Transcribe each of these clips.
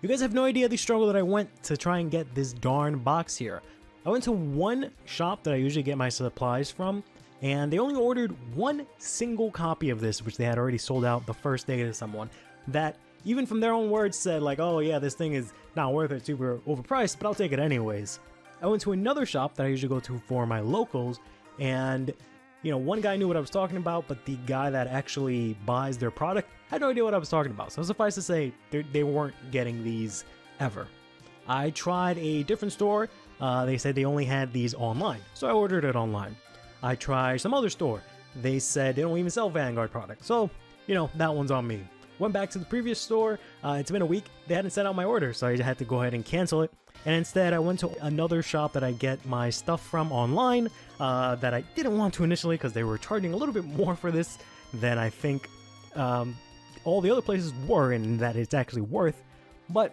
You guys have no idea the struggle that I went to try and get this darn box here. I went to one shop that I usually get my supplies from, and they only ordered one single copy of this, which they had already sold out the first day to someone, that even from their own words said like, oh yeah, this thing is not worth it, super overpriced, but I'll take it anyways. I went to another shop that I usually go to for my locals, and you know, one guy knew what I was talking about, but the guy that actually buys their product had no idea what I was talking about. So suffice to say, they weren't getting these ever. I tried a different store. They said they only had these online, so I ordered it online. I tried some other store. They said they don't even sell Vanguard products, so you know, that one's on me. Went back to the previous store. It's been a week. They hadn't sent out my order, so I had to go ahead and cancel it. And instead, I went to another shop that I get my stuff from online that I didn't want to initially because they were charging a little bit more for this than I think all the other places were, and that it's actually worth. But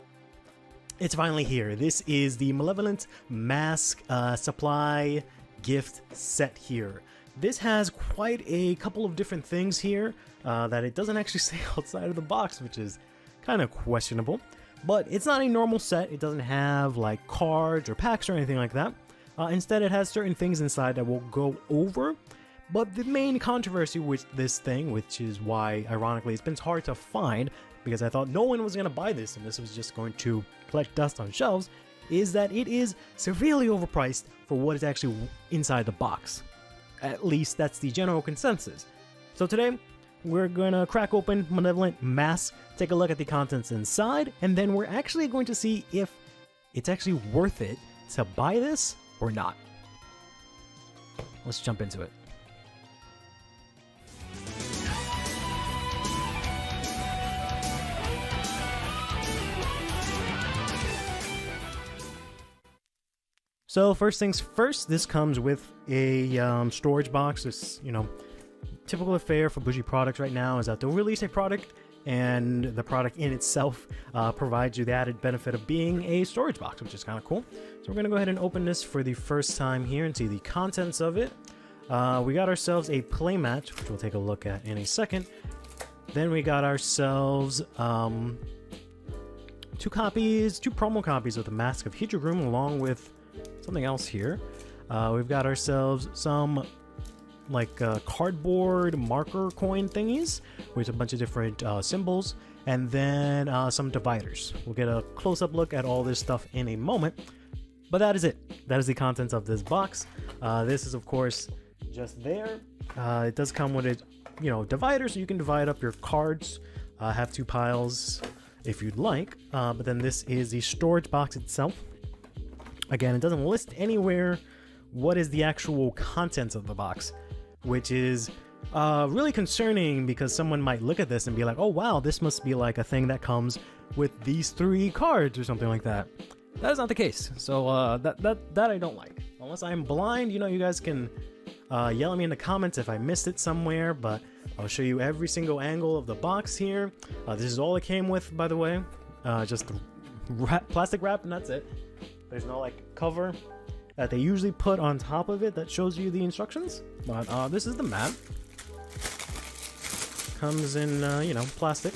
it's finally here. This is the Malevolent Mask Supply Gift Set here. This has quite a couple of different things here that it doesn't actually say outside of the box, which is kind of questionable. But it's not a normal set. It doesn't have like cards or packs or anything like that. Instead, it has certain things inside that we'll go over. But the main controversy with this thing, which is why, ironically, it's been hard to find, because I thought no one was going to buy this and this was just going to collect dust on shelves, is that it is severely overpriced for what is actually inside the box. At least that's the general consensus. So today, we're gonna crack open Malevolent Mask, take a look at the contents inside, and then we're actually going to see if it's actually worth it to buy this or not. Let's jump into it. So first things first, this comes with a storage box. This, you know, typical affair for bougie products right now is that they'll release a product and the product in itself provides you the added benefit of being a storage box, which is kind of cool. So we're going to go ahead and open this for the first time here and see the contents of it. We got ourselves a playmat, which we'll take a look at in a second. Then we got ourselves two promo copies of the Mask of Hydrogrum along with something else here. We've got ourselves some like cardboard marker coin thingies with a bunch of different symbols, and then some dividers. We'll get a close-up look at all this stuff in a moment, but that is it. That is the contents of this box. This is of course just there. It does come with it, you know, dividers, so you can divide up your cards, have two piles if you'd like, but then this is the storage box itself. Again, it doesn't list anywhere what is the actual contents of the box, which is really concerning because someone might look at this and be like, oh wow, this must be like a thing that comes with these 3 cards or something like that. That is not the case, so that I don't like. Unless I'm blind, you know, you guys can yell at me in the comments if I missed it somewhere, but I'll show you every single angle of the box here. This is all it came with, by the way. Just the plastic wrap and that's it. There's no like cover that they usually put on top of it that shows you the instructions, but this is the mat. Comes in you know, plastic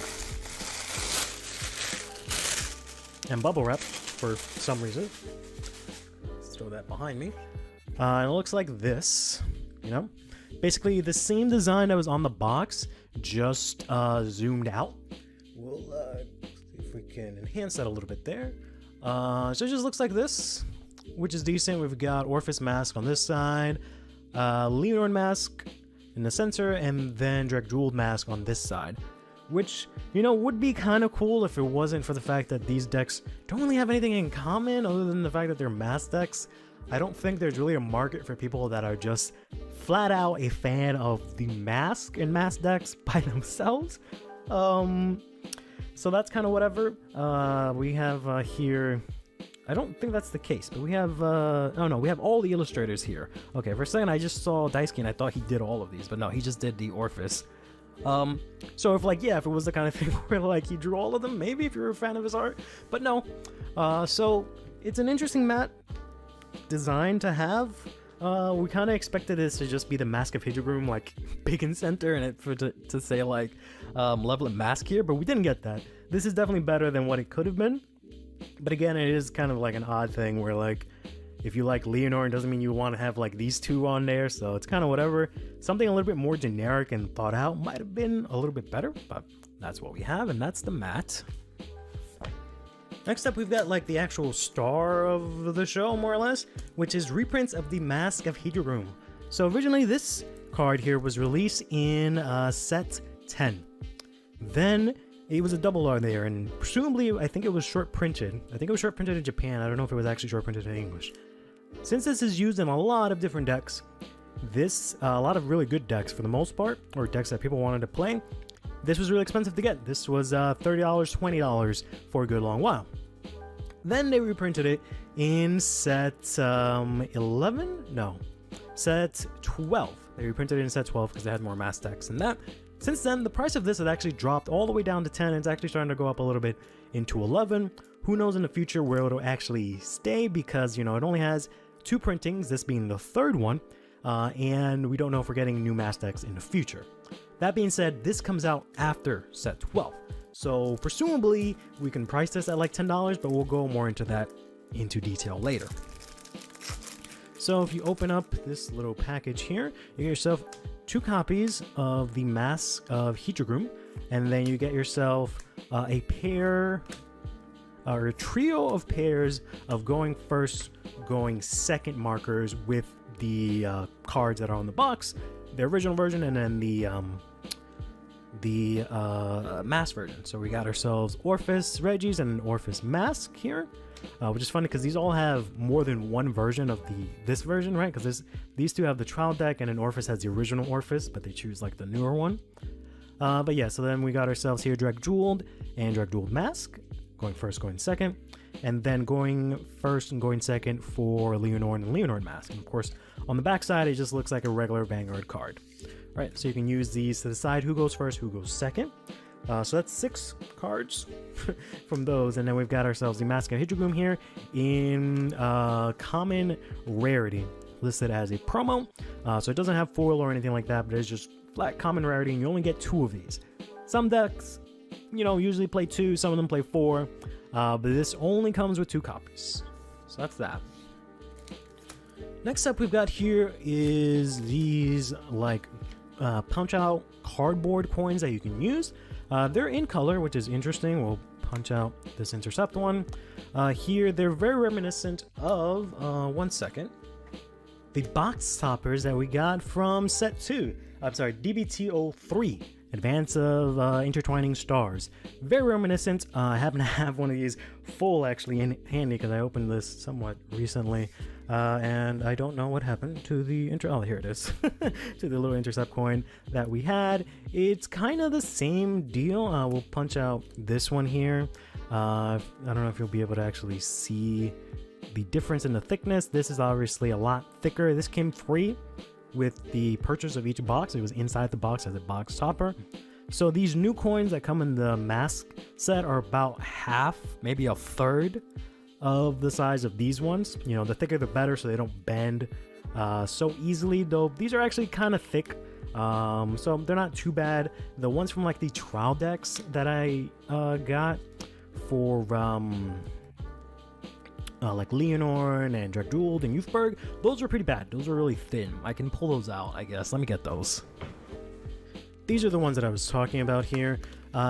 and bubble wrap for some reason. Let's throw that behind me. And it looks like this, you know, basically the same design that was on the box, just zoomed out. We'll see if we can enhance that a little bit there. So it just looks like this, which is decent. We've got Orphis Mask on this side, Leonor Mask in the center, and then Direct Jeweled Mask on this side, which, you know, would be kind of cool if it wasn't for the fact that these decks don't really have anything in common other than the fact that they're mask decks. I don't think there's really a market for people that are just flat out a fan of the mask and mask decks by themselves. So that's kind of whatever. We have here, I don't think that's the case, but we have, oh no, we have all the illustrators here. Okay, for a second I just saw Daisuke and I thought he did all of these, but no, he just did the Orphis. So if like, yeah, if it was the kind of thing where like he drew all of them, maybe if you're a fan of his art, but no. So it's an interesting mat design to have. We kind of expected this to just be the Mask of Hydrogrum, like big in center, and it to say like Malevolent Mask here, but we didn't get that. This is definitely better than what it could have been. But again, it is kind of like an odd thing where like if you like Leonore, it doesn't mean you want to have like these two on there, so it's kind of whatever. Something a little bit more generic and thought out might have been a little bit better, but that's what we have, and that's the mat. Next up, we've got like the actual star of the show, more or less, which is reprints of the Mask of Hydroom. So originally, this card here was released in set 10. Then it was a double R there, and presumably, I think it was short printed. I think it was short printed in Japan. I don't know if it was actually short printed in English. Since this is used in a lot of different decks, a lot of really good decks for the most part, or decks that people wanted to play, this was really expensive to get. This was $30, $20 for a good long while. Then they reprinted it in set 11? No, set 12. They reprinted it in set 12 because they had more mass decks than that. Since then, the price of this had actually dropped all the way down to 10. It's actually starting to go up a little bit into 11. Who knows in the future where it'll actually stay, because, you know, it only has 2 printings, this being the 3rd one, and we don't know if we're getting new mass decks in the future. That being said, this comes out after set 12. So presumably we can price this at like $10, but we'll go more into that into detail later. So if you open up this little package here, you get yourself 2 copies of the Mask of Hydroom, and then you get yourself a pair or a trio of pairs of going first, going second markers with the cards that are on the box, the original version, and then the mask version. So we got ourselves Orphis Regis and an Orphis Mask here, which is funny because these all have more than one version of this version, right? Because these two have the trial deck, and then Orphis has the original Orphis, but they choose like the newer one. But yeah, so then we got ourselves here Drag Jeweled and Drag Jeweled Mask, going first, going second, and then going first and going second for Leonore and Leonore Mask. And of course, on the back side, it just looks like a regular Vanguard card. Right, so you can use these to decide who goes first, who goes second. So that's 6 cards from those, and then we've got ourselves the Mask of Hydroom here in common rarity, listed as a promo. So it doesn't have foil or anything like that, but it's just flat common rarity, and you only get 2 of these. Some decks, you know, usually play 2, some of them play 4, but this only comes with 2 copies. So that's that. Next up we've got here is these like punch out cardboard coins that you can use. They're in color, which is interesting. We'll punch out this Intercept one. Here they're very reminiscent of, one second, the box toppers that we got from set 2. I'm sorry, DBT03, Advance of Intertwining Stars. Very reminiscent. I happen to have one of these full actually in handy because I opened this somewhat recently. And I don't know what happened to the oh, here it is, to the little Intercept coin that we had. It's kind of the same deal. We'll punch out this one here. I don't know if you'll be able to actually see the difference in the thickness. This is obviously a lot thicker. This came free with the purchase of each box. It was inside the box as a box topper. So these new coins that come in the mask set are about half, maybe a third of the size of these ones. You know, the thicker the better, so they don't bend so easily, though these are actually kind of thick, so they're not too bad. The ones from like the trial decks that I got for like Leonore and Drag Jeweled and Youthberg, those are pretty bad. Those are really thin. I can pull those out, I guess. Let me get those. These are the ones that I was talking about here.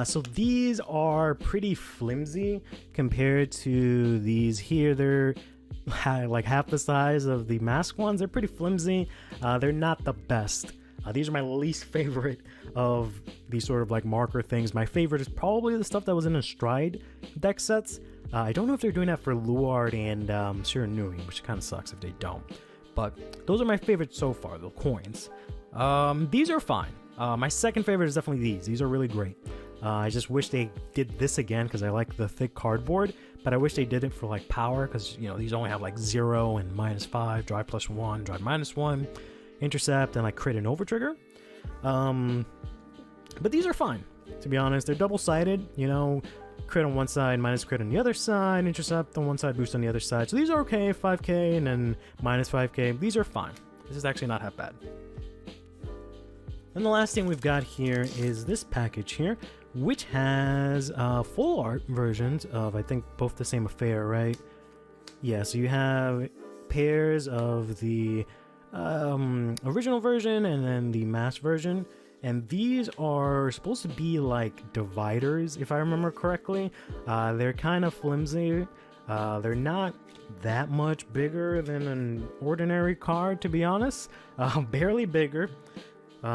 So these are pretty flimsy compared to these here. They're like half the size of the mask ones. They're pretty flimsy. They're not the best. These are my least favorite of these sort of like marker things. My favorite is probably the stuff that was in the Stride deck sets. I don't know if they're doing that for Luan and Shiranui, which kind of sucks if they don't. But those are my favorites so far, the coins. These are fine. My second favorite is definitely these. These are really great. I just wish they did this again because I like the thick cardboard, but I wish they did it for like power because, you know, these only have like 0 and -5, drive +1, drive -1, intercept, and like crit and overtrigger. But these are fine, to be honest. They're double-sided, you know, crit on one side, minus crit on the other side, intercept on one side, boost on the other side. So these are okay, 5k and then -5k. These are fine. This is actually not half bad. And the last thing we've got here is this package here, which has full art versions of, I think, both the same affair, right? Yeah, so you have pairs of the original version and then the mass version, and these are supposed to be like dividers, if I remember correctly. They're kind of flimsy. They're not that much bigger than an ordinary card, to be honest. Barely bigger.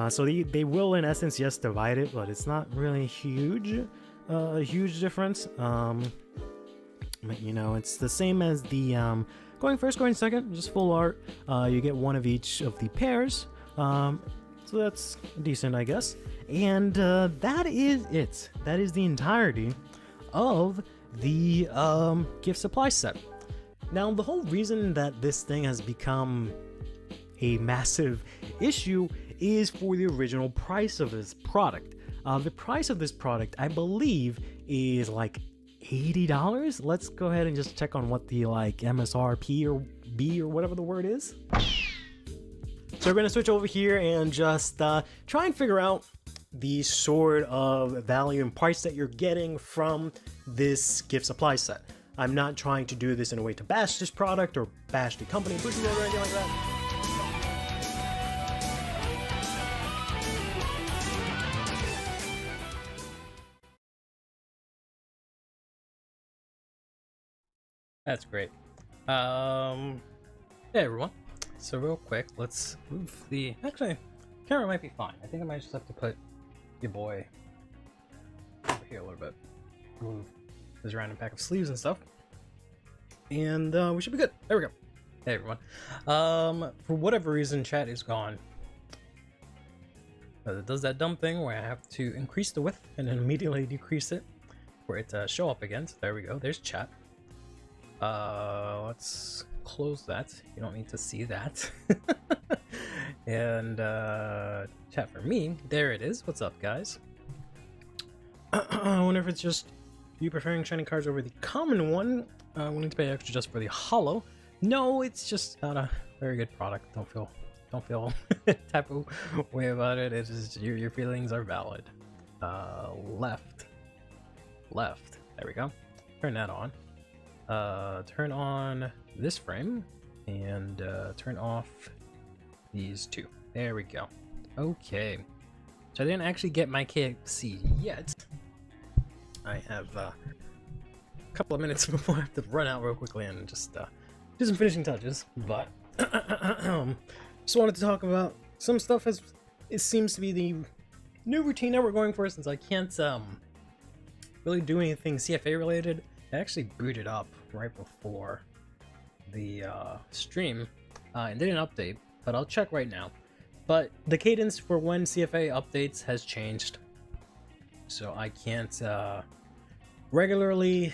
So they will, in essence, yes, divide it, but it's not really huge, a huge difference. But, you know, it's the same as the going first, going second, just full art. You get one of each of the pairs, so that's decent, I guess. And that is it. That is the entirety of the gift supply set. Now, the whole reason that this thing has become a massive issue is for the original price of this product. The price of this product, I believe, is like $80. Let's go ahead and just check on what the like MSRP or B or whatever the word is. So we're gonna switch over here and just try and figure out the sort of value and price that you're getting from this gift supply set. I'm not trying to do this in a way to bash this product or bash the company or anything like that. That's great. Hey everyone. So real quick, let's move the... Actually, camera might be fine. I think I might just have to put your boy over here a little bit. Move this random pack of sleeves and stuff. And we should be good. There we go. Hey everyone. For whatever reason, chat is gone. It does that dumb thing where I have to increase the width and then immediately decrease it for it to show up again. So there we go. There's chat. Let's close that. You don't need to see that. And chat for me. There it is. What's up, guys? I wonder if it's just you preferring shiny cards over the common one. Willing to pay extra just for the holo. No, it's just not a very good product. Don't feel type of way about it. It's just your feelings are valid. Left. There we go. Turn that on. Turn on this frame and turn off these two. There we go. Okay. So I didn't actually get my KFC yet. I have a couple of minutes before I have to run out real quickly and just do some finishing touches. But just wanted to talk about some stuff as it seems to be the new routine that we're going for, since I can't really do anything CFA related. I actually booted up right before the stream and did an update, but I'll check right now. But the cadence for when CFA updates has changed, so I can't regularly,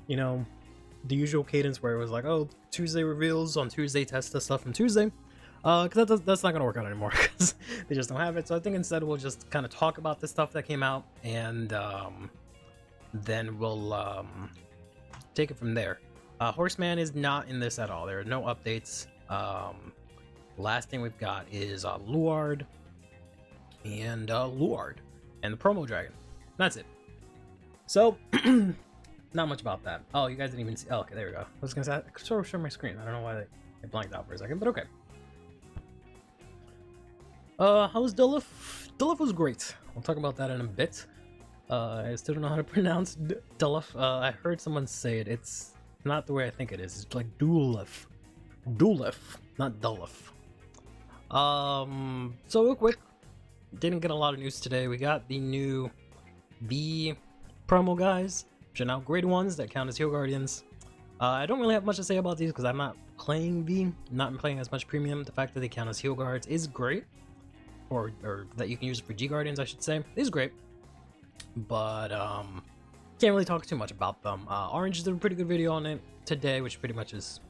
you know, the usual cadence where it was like, oh, Tuesday reveals on Tuesday, test the stuff on Tuesday, because that's not gonna work out anymore because they just don't have it. So I think instead we'll just kind of talk about the stuff that came out, and then we'll take it from there. Horseman is not in this at all. There are no updates. Last thing we've got is Luan and the promo dragon. That's it. So not much about that. Oh, you guys didn't even see. Oh, okay, there we go. I was gonna say, I could sort of show my screen. I don't know why it blanked out for a second, but okay. How was Dullif? Dullif was great. We'll talk about that in a bit. I still don't know how to pronounce Dullif. I heard someone say it. It's not the way I think it is. It's like Dullif. Dullif, not Dullif. So real quick, didn't get a lot of news today. We got the new V promo guys, which are now grade 1s that count as Heel Guardians. I don't really have much to say about these because I'm not playing V, not playing as much premium. The fact that they count as Heel Guards is great, or that you can use it for G Guardians, I should say, is great. But can't really talk too much about them. Orange did a pretty good video on it today, which pretty much is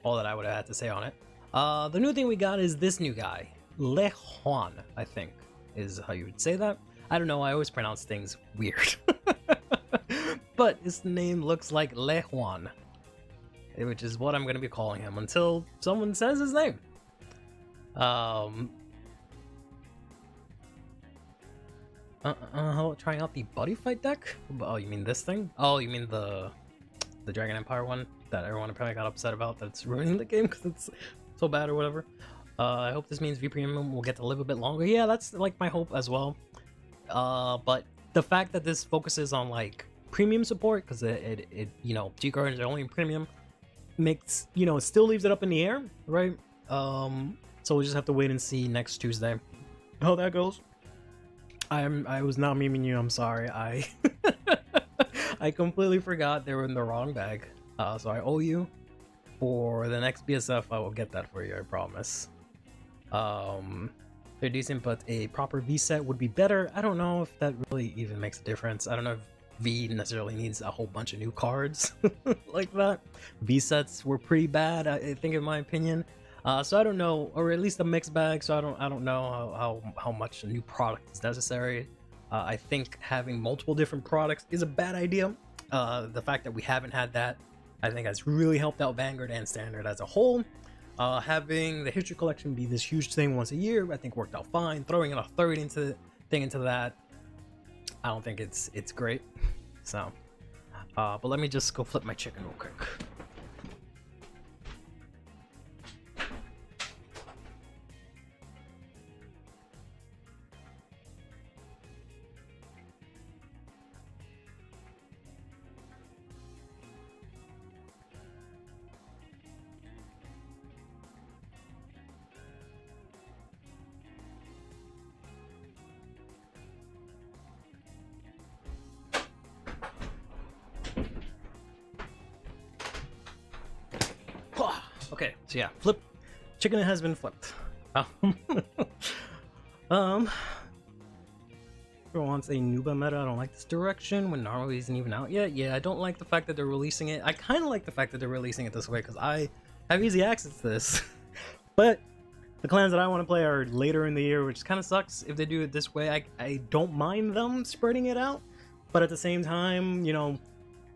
all that I would have had to say on it. The new thing we got is this new guy, Luan, I think is how you would say that. I don't know, I always pronounce things weird. But his name looks like Luan, which is what I'm going to be calling him until someone says his name. How about trying out the Buddy Fight deck? Oh, you mean this thing? Oh, you mean the Dragon Empire one that everyone probably got upset about that's ruining the game because it's so bad or whatever. I hope this means V Premium will get to live a bit longer. Yeah, that's like my hope as well. But the fact that this focuses on like premium support, because it you know, G cards are only in premium, makes, you know, it still leaves it up in the air, right? So we'll just have to wait and see next Tuesday how that goes. I was not memeing you, I'm sorry. I I completely forgot they were in the wrong bag. So I owe you. For the next BSF, I will get that for you, I promise. They're decent, but a proper V set would be better. I don't know if that really even makes a difference. I don't know if V necessarily needs a whole bunch of new cards like that. V sets were pretty bad, I think, in my opinion. So I don't know, or at least a mixed bag. So I don't know how much a new product is necessary. I think having multiple different products is a bad idea. The fact that we haven't had that, I think, has really helped out Vanguard and Standard as a whole. Having the history collection be this huge thing once a year, I think worked out fine. Throwing in a third into that, I don't think it's great. So, but let me just go flip my chicken real quick. Okay, so yeah, chicken has been flipped. Everyone wants a Nuba meta. I don't like this direction when Naru isn't even out yet. Yeah, I don't like the fact that they're releasing it. I kind of like the fact that they're releasing it this way because I have easy access to this. But the clans that I want to play are later in the year, which kind of sucks if they do it this way. I don't mind them spreading it out, but at the same time, you know,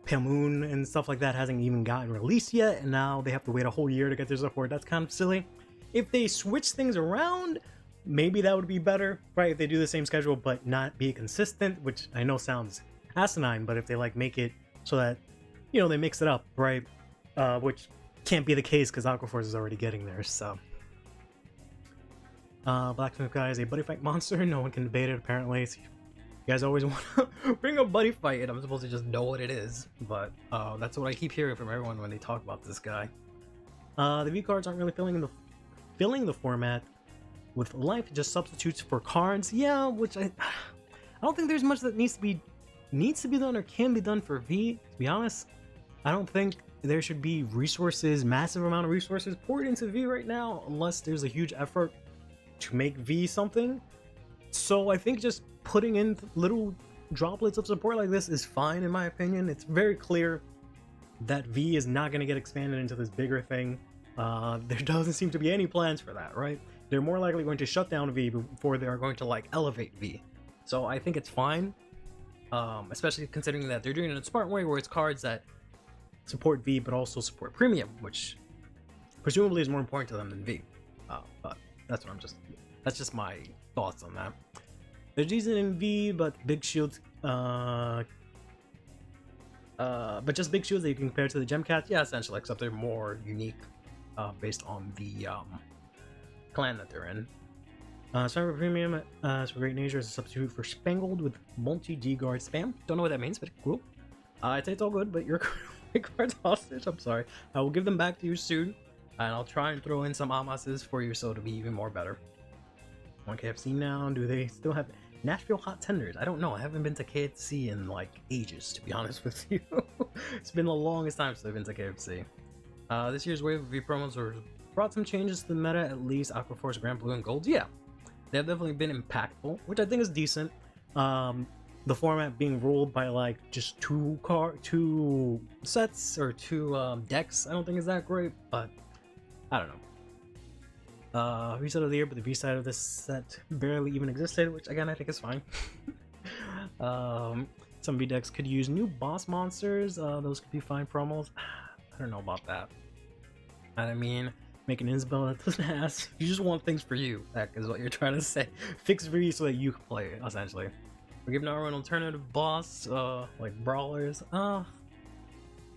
Pamoon and stuff like that hasn't even gotten released yet, and now they have to wait a whole year to get their support. That's kind of silly. If they switch things around, maybe that would be better, right? If they do the same schedule but not be consistent, which I know sounds asinine, but if they like make it so that, you know, they mix it up, right? Which can't be the case because Aquaforce is already getting there, so. Blacksmith guy is a buddy fight monster. No one can debate it, apparently. So you guys always want to bring a buddy fight, and I'm supposed to just know what it is. But that's what I keep hearing from everyone when they talk about this guy. The V cards aren't really filling the format with life, just substitutes for cards. Yeah, which I don't think there's much that needs to be done or can be done for V. To be honest, I don't think there should be massive amount of resources poured into V right now, unless there's a huge effort to make V something. So I think just putting in little droplets of support like this is fine, in my opinion. It's very clear that V is not going to get expanded into this bigger thing. There doesn't seem to be any plans for that, right? They're more likely going to shut down V before they are going to like elevate V. So I think it's fine, especially considering that they're doing it in a smart way where it's cards that support V but also support premium, which presumably is more important to them than V. But that's just my thoughts on that. They're decent in V, but big shields, but just big shields that you can compare to the gem cats. Yeah, essentially, except they're more unique based on the clan that they're in. Cyber Premium for Great Nature is a substitute for Spangled with multi-G guard spam. Don't know what that means, but cool. I'd say it's all good, but your cards hostage. I'm sorry. I will give them back to you soon, and I'll try and throw in some Amases for you so to be even more better. On KFC now, do they still have Nashville hot tenders? I don't know. I haven't been to KFC in like ages, to be honest with you. It's been the longest time since I've been to KFC. This year's wave of V promos brought some changes to the meta, at least Aquaforce, Grand Blue, and Gold. Yeah, they have definitely been impactful, which I think is decent. The format being ruled by like just two sets or two decks, I don't think is that great, but I don't know. Reset of the year, but the V side of this set barely even existed, which again I think is fine. Some V decks could use new boss monsters. Those could be fine promos. I don't know about that. I mean, make an Isabel that doesn't ask. You just want things for you. That is what you're trying to say. Fix V so that you can play it, essentially. We're giving our an alternative boss, like brawlers. I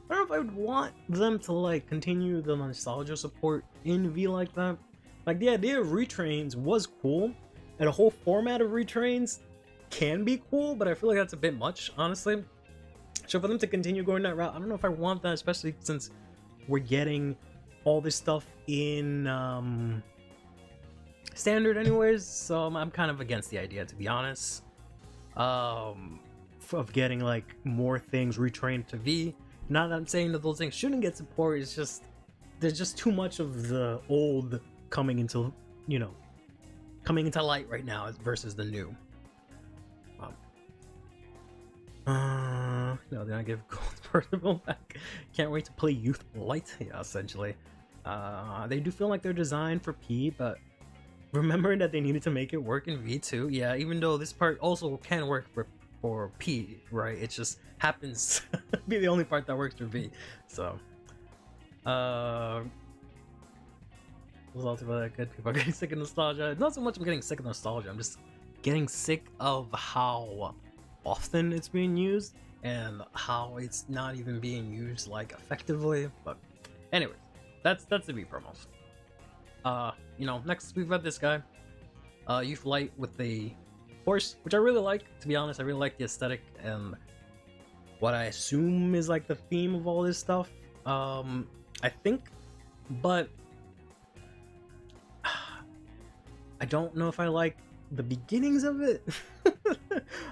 don't know if I would want them to like continue the nostalgia support in V like that. Like the idea of retrains was cool, and a whole format of retrains can be cool, but I feel like that's a bit much, honestly. So for them to continue going that route, I don't know if I want that, especially since we're getting all this stuff in standard anyways. So I'm kind of against the idea, to be honest, of getting like more things retrained to V. Not that I'm saying that those things shouldn't get support, it's just there's just too much of the old coming into, you know, coming into light right now versus the new. No, they're not give Gold Percival back. Can't wait to play Youth Light. Yeah, essentially. They do feel like they're designed for P, but remembering that they needed to make it work in V2. Yeah, even though this part also can work for P, right? It just happens to be the only part that works for V. So, results of that good. People are getting sick of nostalgia. Not so much I'm getting sick of nostalgia. I'm just getting sick of how often it's being used and how it's not even being used like effectively. But anyways, that's the V promos. You know, next we've got this guy, Youth Light with the horse, which I really like, to be honest. I really like the aesthetic and what I assume is like the theme of all this stuff. I think, but I don't know if I like the beginnings of it.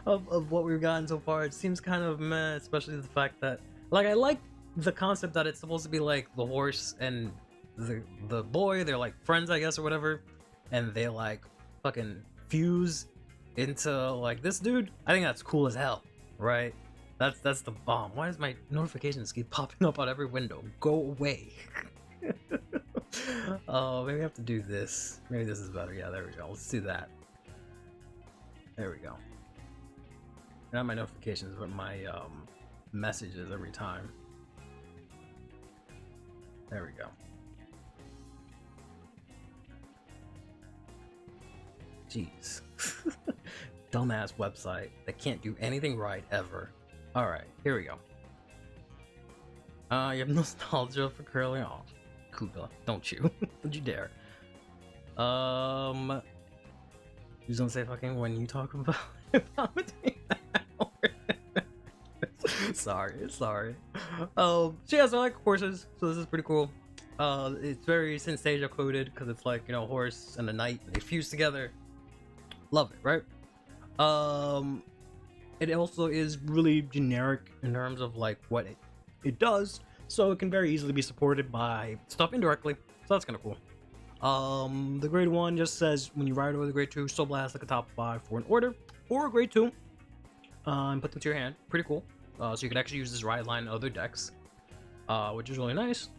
of what we've gotten so far. It seems kind of meh, especially the fact that, like, I like the concept that it's supposed to be like the horse and the boy, they're like friends, I guess, or whatever, and they like fucking fuse into like this dude. I think that's cool as hell, right? That's the bomb. Why does my notifications keep popping up on every window? Go away. Oh, maybe I have to do this. Maybe this is better. Yeah, there we go. Let's do that. There we go. Not my notifications, but my messages every time. There we go. Jeez. Dumbass website that can't do anything right ever. Alright, here we go. You have nostalgia for Curly. Oh, Kuba, don't you? Don't you dare. Who's gonna say fucking when you talk about sorry. So yeah, so I like horses, so this is pretty cool. It's very Synthesia coded because it's like, you know, horse and a knight, they fuse together. Love it, right? It also is really generic in terms of like what it does, so it can very easily be supported by stuff indirectly, so that's kind of cool. The grade 1 just says when you ride over the grade 2, Soul Blast like a top 5 for an order, or a grade 2, and put them to your hand. Pretty cool. So you can actually use this ride line in other decks, which is really nice.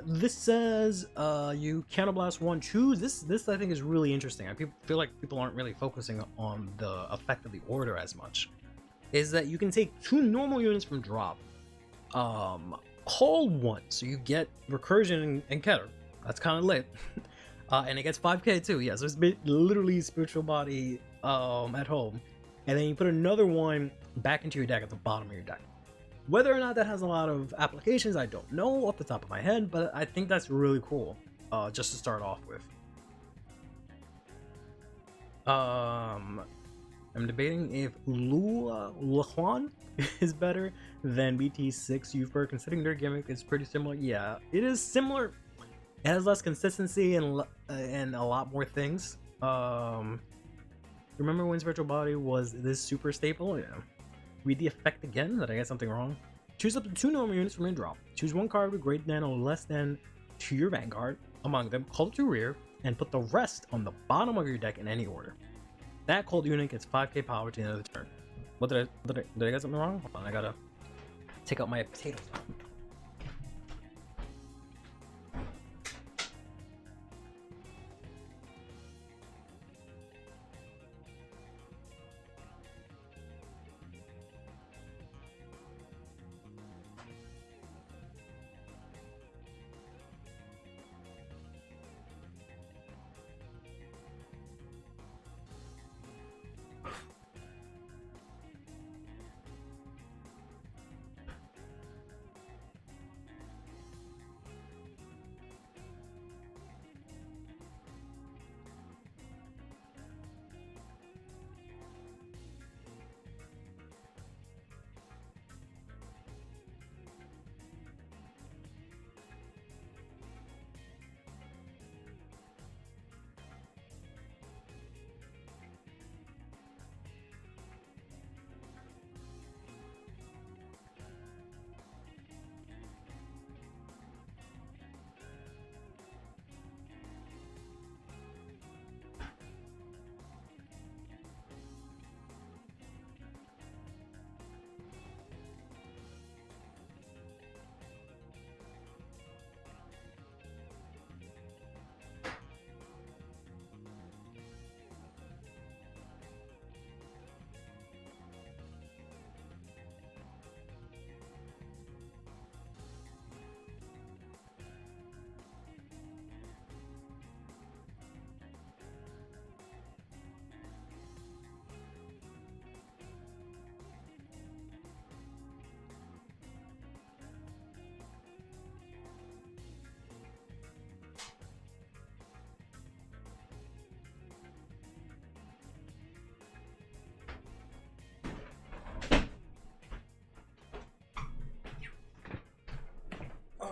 This says you Counterblast 1, choose. This I think is really interesting. I feel like people aren't really focusing on the effect of the order as much. Is that you can take 2 normal units from drop, call 1, so you get Recursion and Keter. That's kind of lit. And it gets 5k too. Yeah, so it's literally Spiritual Body at home, and then you put another one back into your deck at the bottom of your deck. Whether or not that has a lot of applications, I don't know off the top of my head, but I think that's really cool, just to start off with. I'm debating if Luan is better than BT6 Youthberg, considering their gimmick is pretty similar. Yeah, it is similar. It has less consistency and a lot more things. Remember when Spiritual Body was this super staple? Yeah. Read the effect again. Did I get something wrong? Choose up to 2 normal units from your drop. Choose 1 card with greater than or less than to your Vanguard among them, call it to rear, and put the rest on the bottom of your deck in any order. That called unit gets 5k power to the end of the turn. Did I get something wrong? Hold on, I gotta take out my potatoes.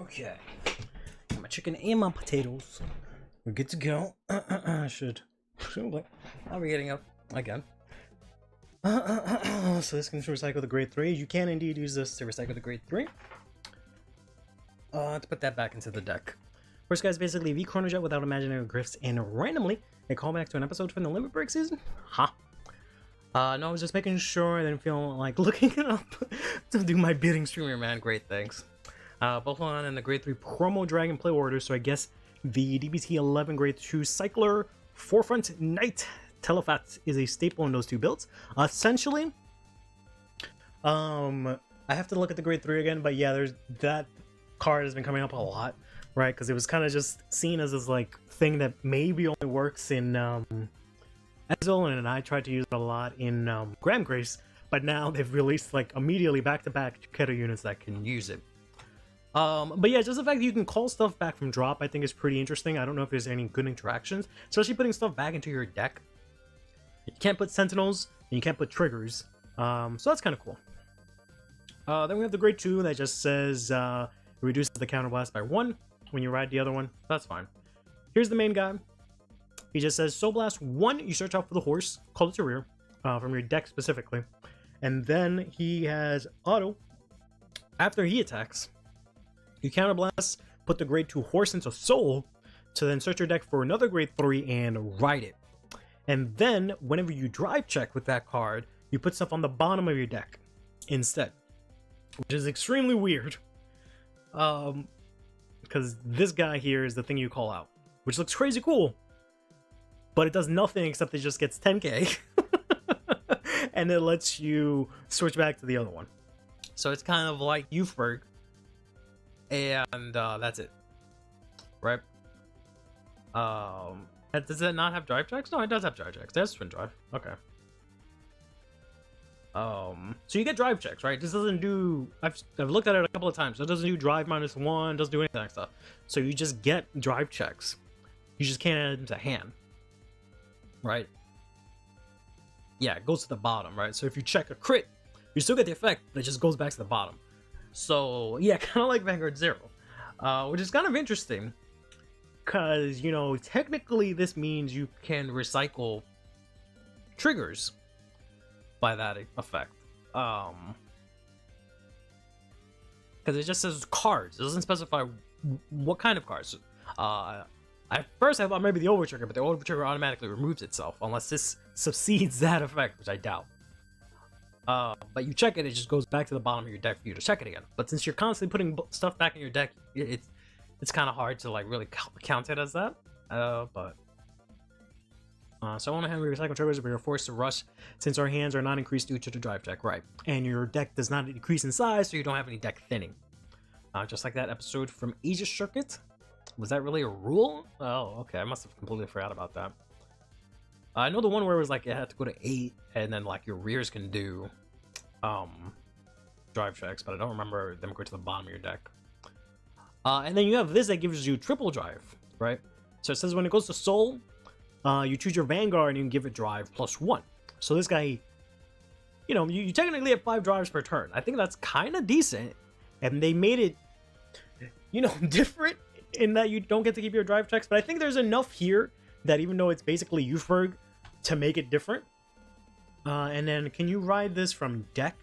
Okay. Got my chicken and my potatoes. We're good to go. I'll be getting up again. So this can recycle the grade 3. You can indeed use this to recycle the grade 3. Let's put that back into the deck. First, guys, basically the Chronojet without imaginary glyphs and randomly a callback to an episode from the Limit Break season. No, I was just making sure I didn't feel like looking it up to do my bidding, streamer, man. Great, thanks. Both on in the grade 3 promo dragon play order, so I guess the DBT 11 grade 2 cycler forefront knight Telephat is a staple in those two builds. Essentially, I have to look at the grade 3 again, but yeah, there's that card has been coming up a lot, right? Because it was kind of just seen as this like thing that maybe only works in Ezreal, and I tried to use it a lot in Graham Grace, but now they've released like immediately back-to-back Keter units that can use it. But yeah, just the fact that you can call stuff back from drop, I think is pretty interesting. I don't know if there's any good interactions, especially putting stuff back into your deck. You can't put sentinels, and you can't put triggers, so that's kind of cool. Then we have the grade 2 that just says it reduces the counterblast by 1 when you ride the other one. That's fine. Here's the main guy. He just says Soul Blast 1, you search out for the horse, call it to rear, from your deck specifically. And then he has auto. After he attacks, you counterblast, put the grade 2 horse into soul, to then search your deck for another grade 3 and ride it. And then, whenever you drive check with that card, you put stuff on the bottom of your deck instead. Which is extremely weird. Because this guy here is the thing you call out. Which looks crazy cool. But it does nothing except it just gets 10k. And it lets you switch back to the other one. So it's kind of like Youthberg. And that's it. Right? Does it not have drive checks? No, it does have drive checks. There's twin drive. Okay. So you get drive checks, right? This doesn't do... I've looked at it a couple of times. It doesn't do drive -1, doesn't do any of that stuff. So you just get drive checks. You just can't add them to hand. Right? Yeah, it goes to the bottom, right? So if you check a crit, you still get the effect, but it just goes back to the bottom. So, yeah, kind of like Vanguard 0. Which is kind of interesting. Because, you know, technically this means you can recycle triggers by that effect. Because it just says cards. It doesn't specify what kind of cards. At first I thought maybe the over trigger, but the over trigger automatically removes itself unless this succeeds that effect, which I doubt. But you check it, it just goes back to the bottom of your deck for you to check it again. But since you're constantly putting stuff back in your deck, it's kind of hard to like really count it as that. So on hand we recycle triggers, but you're forced to rush since our hands are not increased due to the drive check, right? And your deck does not decrease in size, so you don't have any deck thinning. Just like that episode from Aegis Circuit. Was that really a rule? Oh, okay. I must have completely forgot about that. I know the one where it was like it had to go to 8, and then like your rears can do drive checks, but I don't remember them going to the bottom of your deck. And then you have this that gives you triple drive, right? So it says when it goes to soul, you choose your Vanguard and you can give it drive +1. So this guy, you know, you technically have 5 drives per turn. I think that's kind of decent, and they made it, you know, different in that you don't get to keep your drive checks. But I think there's enough here that even though it's basically Youthberg, to make it different. And then can you ride this from deck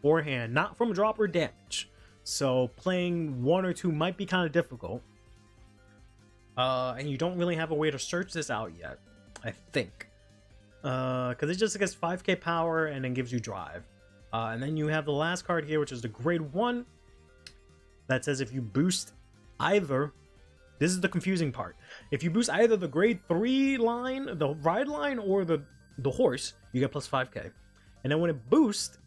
or hand, not from drop or damage? So playing 1 or 2 might be kind of difficult. And you don't really have a way to search this out yet, I think. Because it just gets 5k power and then gives you drive. And then you have the last card here, which is the grade 1. That says if you boost either... This is the confusing part. If you boost either the grade 3 line, the ride line, or the horse, you get +5k. And then when it boosts,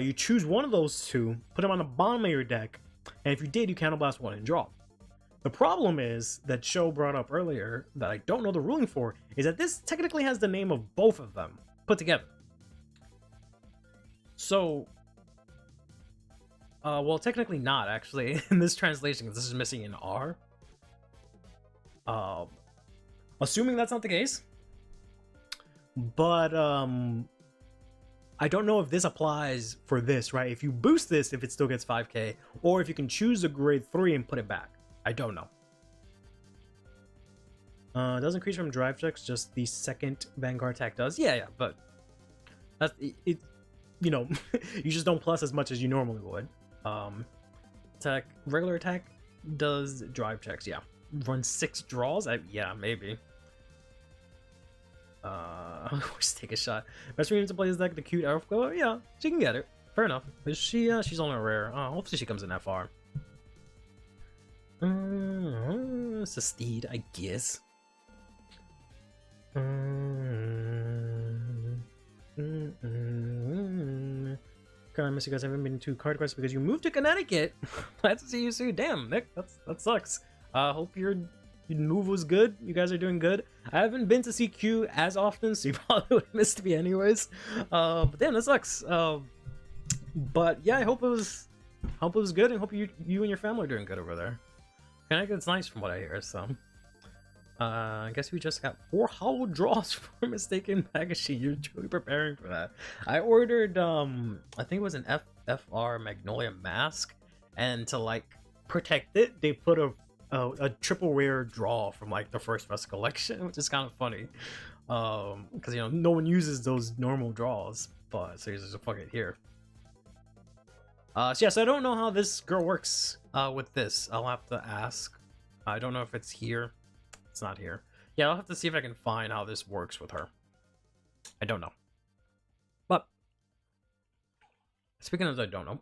you choose one of those two, put them on the bottom of your deck, and if you did, you counterblast 1 and draw. The problem is, that Show brought up earlier, that I don't know the ruling for, is that this technically has the name of both of them put together. So, well, technically not, actually, in this translation, because this is missing an R. Assuming that's not the case. But, I don't know if this applies for this, right? If you boost this, if it still gets 5k, or if you can choose a grade 3 and put it back. I don't know. It doesn't increase from drive checks, just the second Vanguard attack does. Yeah, but that's it. You know, you just don't plus as much as you normally would. Attack, regular attack does drive checks. Yeah, run 6 draws. Yeah, maybe. Let's take a shot. Best reason to play is like the cute elf. Yeah, she can get it. Fair enough. But she's only rare. Hopefully she comes in that far. It's a steed, I guess. God, I miss you guys. I haven't been to Card Quest because you moved to Connecticut. Glad to see you soon. Damn, Nick, that sucks. Hope your move was good. You guys are doing good. I haven't been to CQ as often, so you probably would have missed me anyways. But damn, that sucks. But yeah, I hope it was good, and hope you and your family are doing good over there. Connecticut's nice from what I hear. So I guess we just got 4 hollow draws for mistaken packaging. You're truly preparing for that. I ordered I think it was an FR Magnolia mask, and to like protect it, they put a triple rare draw from like the first Fest collection, which is kind of funny. Because you know no one uses those normal draws, but so just fuck it here. So yes, I don't know how this girl works with this. I'll have to ask. I don't know if it's here. It's not here. Yeah, I'll have to see if I can find how this works with her. I don't know. But speaking of I don't know,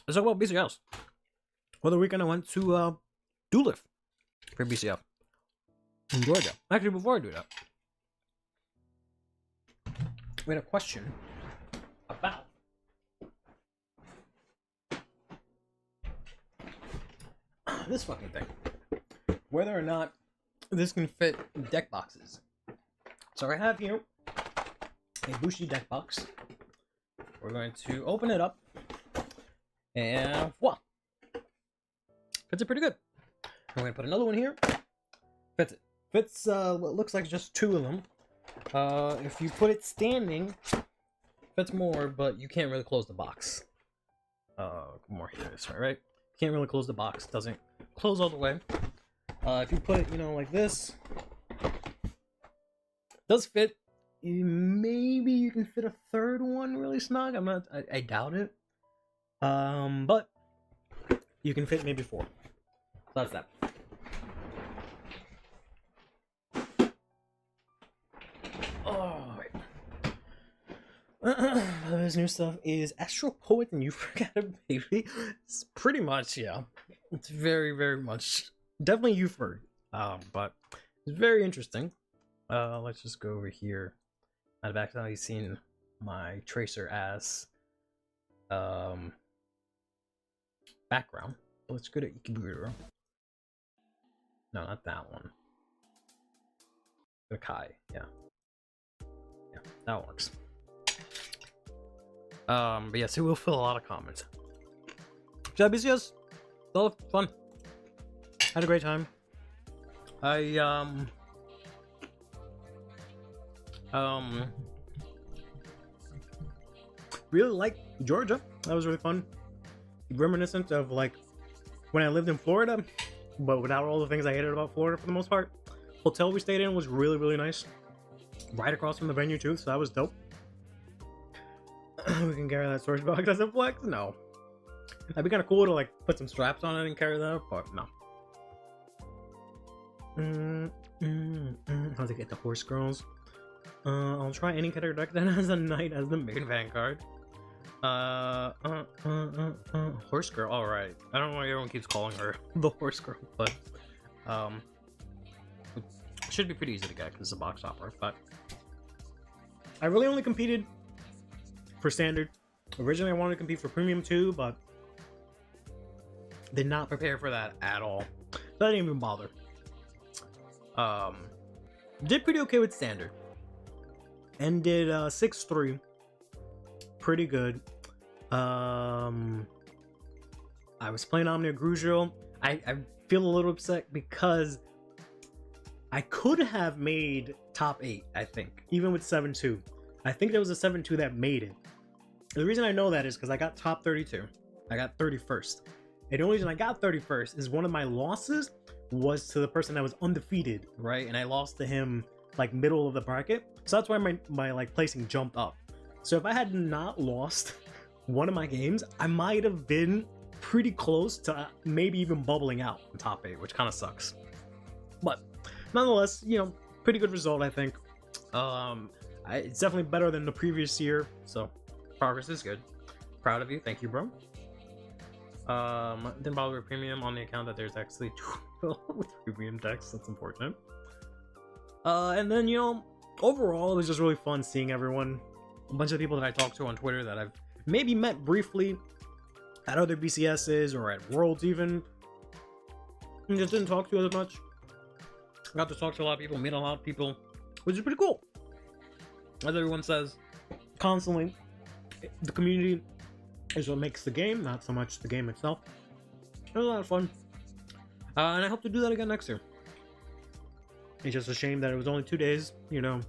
let's talk about BCS. Well, the weekend I went to Dooliff for BCF in Georgia. Actually, before I do that, we had a question about this fucking thing. Whether or not this can fit deck boxes. So I have here a Bushi deck box. We're going to open it up, and voila! Fits it pretty good. I'm going to put another one here. Fits it. Fits what looks like just 2 of them. If you put it standing, fits more, but you can't really close the box. More here, this way, right? Can't really close the box. Doesn't close all the way. If you put it, you know, like this, does fit. Maybe you can fit a 3rd one really snug. I doubt it. But you can fit maybe 4. So that's that. Oh, this new stuff is Astro Poet and You Forgot a Baby. It's pretty much, yeah. It's very, very much. Definitely Uford, but it's very interesting. Let's just go over here. I've accidentally seen my tracer as background. Let's go to Ikeburo. No, not that one. The Kai, yeah, that works. But yes, it will fill a lot of comments. Should I be serious? Still fun. Had a great time. I really like Georgia. That was really fun. Reminiscent of like when I lived in Florida, but without all the things I hated about Florida for the most part. Hotel we stayed in was really, really nice. Right across from the venue too, so that was dope. We can carry that storage box as a flex? No. That'd be kind of cool to like put some straps on it and carry that, but no. How to get the horse girls. I'll try any character deck that has a knight as the main Vanguard. Horse girl, alright. I don't know why everyone keeps calling her the horse girl, but it should be pretty easy to get because it's a box topper, but I really only competed for standard. Originally I wanted to compete for premium too, but did not prepare for that at all. So I didn't even bother. Did pretty okay with standard. Ended 6-3. Pretty good. I was playing Omnia Grugio. I feel a little upset because I could have made top 8, I think, even with 7-2. I think there was a 7-2 that made it. The reason I know that is because I got top 32. I got 31st. And the only reason I got 31st is one of my losses was to the person that was undefeated, right? And I lost to him like middle of the bracket. So that's why my like placing jumped up. So if I had not lost one of my games, I might have been pretty close to maybe even bubbling out in top 8, which kind of sucks. But nonetheless, you know, pretty good result, I think. It's definitely better than the previous year, so progress is good. Proud of you. Thank you, bro. Didn't bother with premium on the account that there's actually 2 with premium decks. That's important. And then, you know, overall, it was just really fun seeing everyone. A bunch of people that I talked to on Twitter that I've maybe met briefly at other BCSs or at Worlds even, and just didn't talk to as much. Got to talk to a lot of people, meet a lot of people, which is pretty cool. As everyone says constantly, the community is what makes the game, not so much the game itself. It was a lot of fun, and I hope to do that again next year. It's just a shame that it was only 2 days, you know.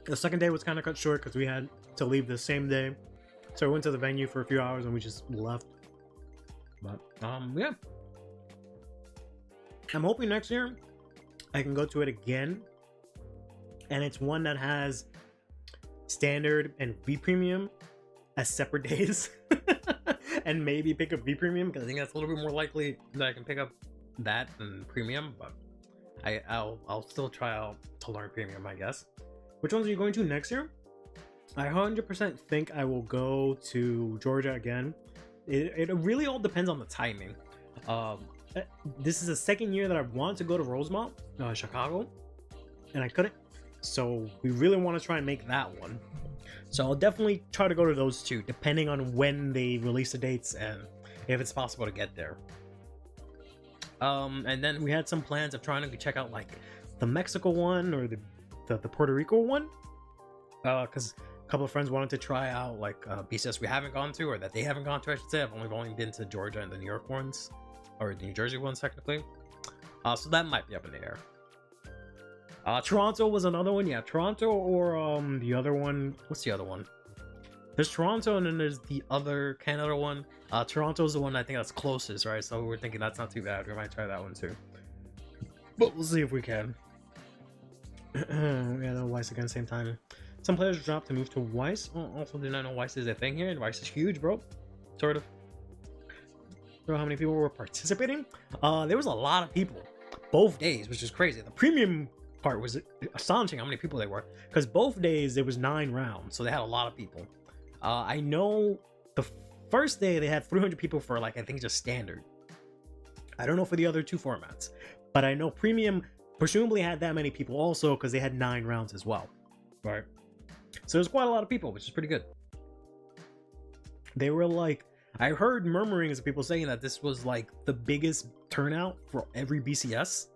The second day was kind of cut short because we had to leave the same day, so we went to the venue for a few hours and we just left. But yeah, I'm hoping next year I can go to it again, and it's one that has standard and V premium as separate days. And maybe pick up V premium because I think that's a little bit more likely that I can pick up that than premium. But I'll still try out to learn premium, I guess. Which ones are you going to next year? I 100% think I will go to Georgia again. It really all depends on the timing. This is the second year that I wanted to go to Rosemont, Chicago, and I couldn't. So we really want to try and make that one. So I'll definitely try to go to those two, depending on when they release the dates and if it's possible to get there. And then we had some plans of trying to check out like the Mexico one or the Puerto Rico one, because a couple of friends wanted to try out like BCS we haven't gone to, or that they haven't gone to, I should say. I've only been to Georgia and the New York ones, or the New Jersey ones technically. So that might be up in the air. Toronto was another one. Yeah, Toronto or the other one. What's the other one? There's Toronto and then there's the other Canada one. Toronto's the one I think that's closest, right? So we're thinking that's not too bad. We might try that one too. But we'll see if we can. Yeah, no, Weiss again, same time. Some players dropped to move to Weiss. Also did not know Weiss is a thing here, and Weiss is huge, bro. Sort of. So how many people were participating? There was a lot of people, both days, which is crazy. The premium part was astonishing how many people they were, because both days there was 9 rounds, so they had a lot of people. I know the first day they had 300 people for like, I think just standard. I don't know for the other 2 formats, but I know premium presumably had that many people also because they had 9 rounds as well, right? So there's quite a lot of people, which is pretty good. They were like, I heard murmurings of people saying that this was like the biggest turnout for every BCS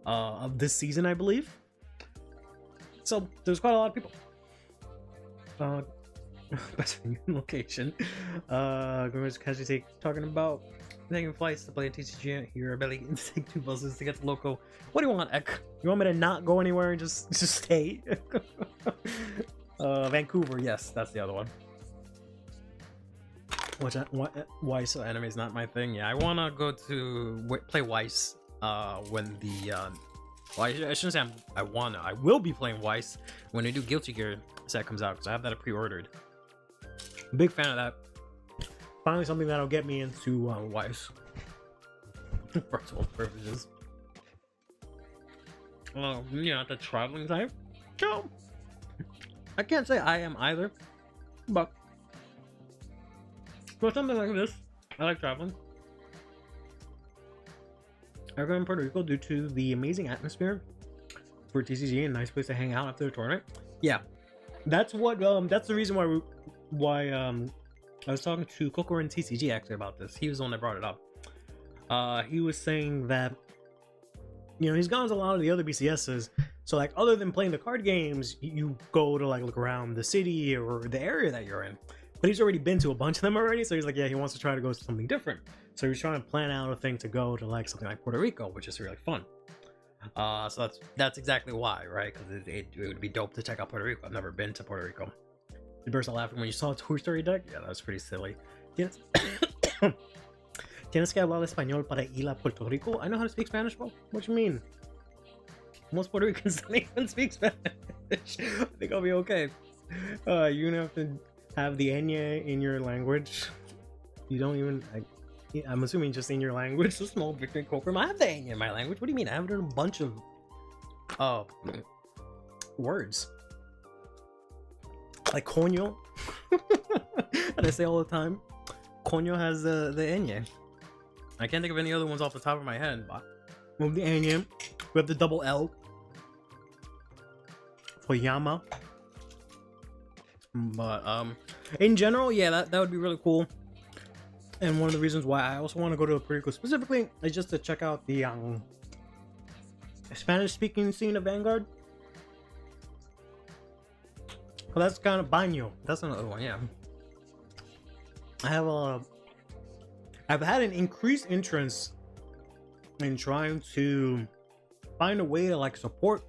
of this season, I believe. So there's quite a lot of people. Best location. Casually talking about taking flights to play in TCG. Your ability to take 2 buses to get to Loco. What do you want, Ek? You want me to not go anywhere and just stay? Vancouver, yes, that's the other one. Weiss anime is not my thing. Yeah, I want to go to play Weiss when the well, I shouldn't say I will be playing Weiss when the new Guilty Gear set comes out, because I have that pre-ordered. Big fan of that. Finally something that'll get me into Weiss. First world privileges. You know, the traveling type. No, I can't say I am either, but for something like this, I like traveling. I go in Puerto Rico due to the amazing atmosphere for TCG and nice place to hang out after the tournament. Yeah, that's what. That's the reason why I was talking to Coco and TCG actually about this. He was the one that brought it up. He was saying that, you know, he's gone to a lot of the other BCSs. So like, other than playing the card games, you go to like look around the city or the area that you're in. But he's already been to a bunch of them already, so he's like, yeah, he wants to try to go to something different. So he's trying to plan out a thing to go to like something like Puerto Rico, which is really fun. So that's exactly why, right? Because it would be dope to check out Puerto Rico. I've never been to Puerto Rico. You burst out laughing when you saw a Toy Story deck? Yeah, that was pretty silly. Tienes que hablar español para ir a Puerto Rico? I know how to speak Spanish, bro. What you mean? Most Puerto Ricans don't even speak Spanish. I think I'll be okay. You're gonna have to have the ñ in your language. You don't even... I'm assuming just in your language. So small victory Cobra. I have the ñ in my language. What do you mean? I have it in a bunch of words. Like coño. That I say all the time. Coño has the ñ. I can't think of any other ones off the top of my head, but with the ñ. We have the double L for llama. But in general, yeah, that would be really cool. And one of the reasons why I also want to go to Puerto Rico specifically is just to check out the Spanish-speaking scene of Vanguard. Well, that's kind of baño. That's another one, yeah. I've had an increased interest in trying to find a way to like support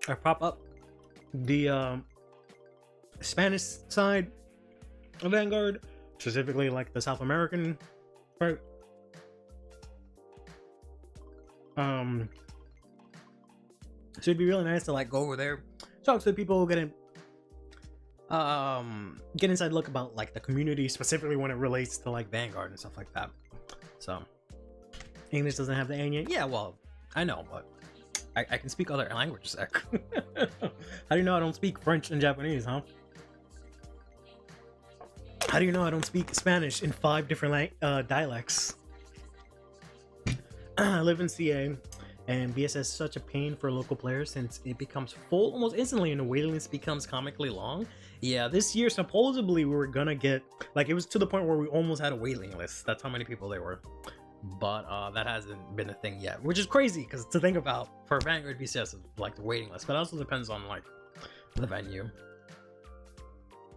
or prop up the Spanish side of Vanguard, specifically like the South American part. So it'd be really nice to like go over there, talk to people, get inside look about like the community, specifically when it relates to like Vanguard and stuff like that. So English doesn't have the ñ. Yeah, well, I know, but I can speak other languages. How do you know I don't speak French and Japanese, huh? How do you know I don't speak Spanish in 5 different dialects? I live in CA, and BSS is such a pain for local players since it becomes full almost instantly and the waiting list becomes comically long. Yeah, this year supposedly we were gonna get, like, it was to the point where we almost had a waiting list. That's how many people there were. But that hasn't been a thing yet, which is crazy because to think about for Vanguard BCS is like the waiting list, but it also depends on like the venue.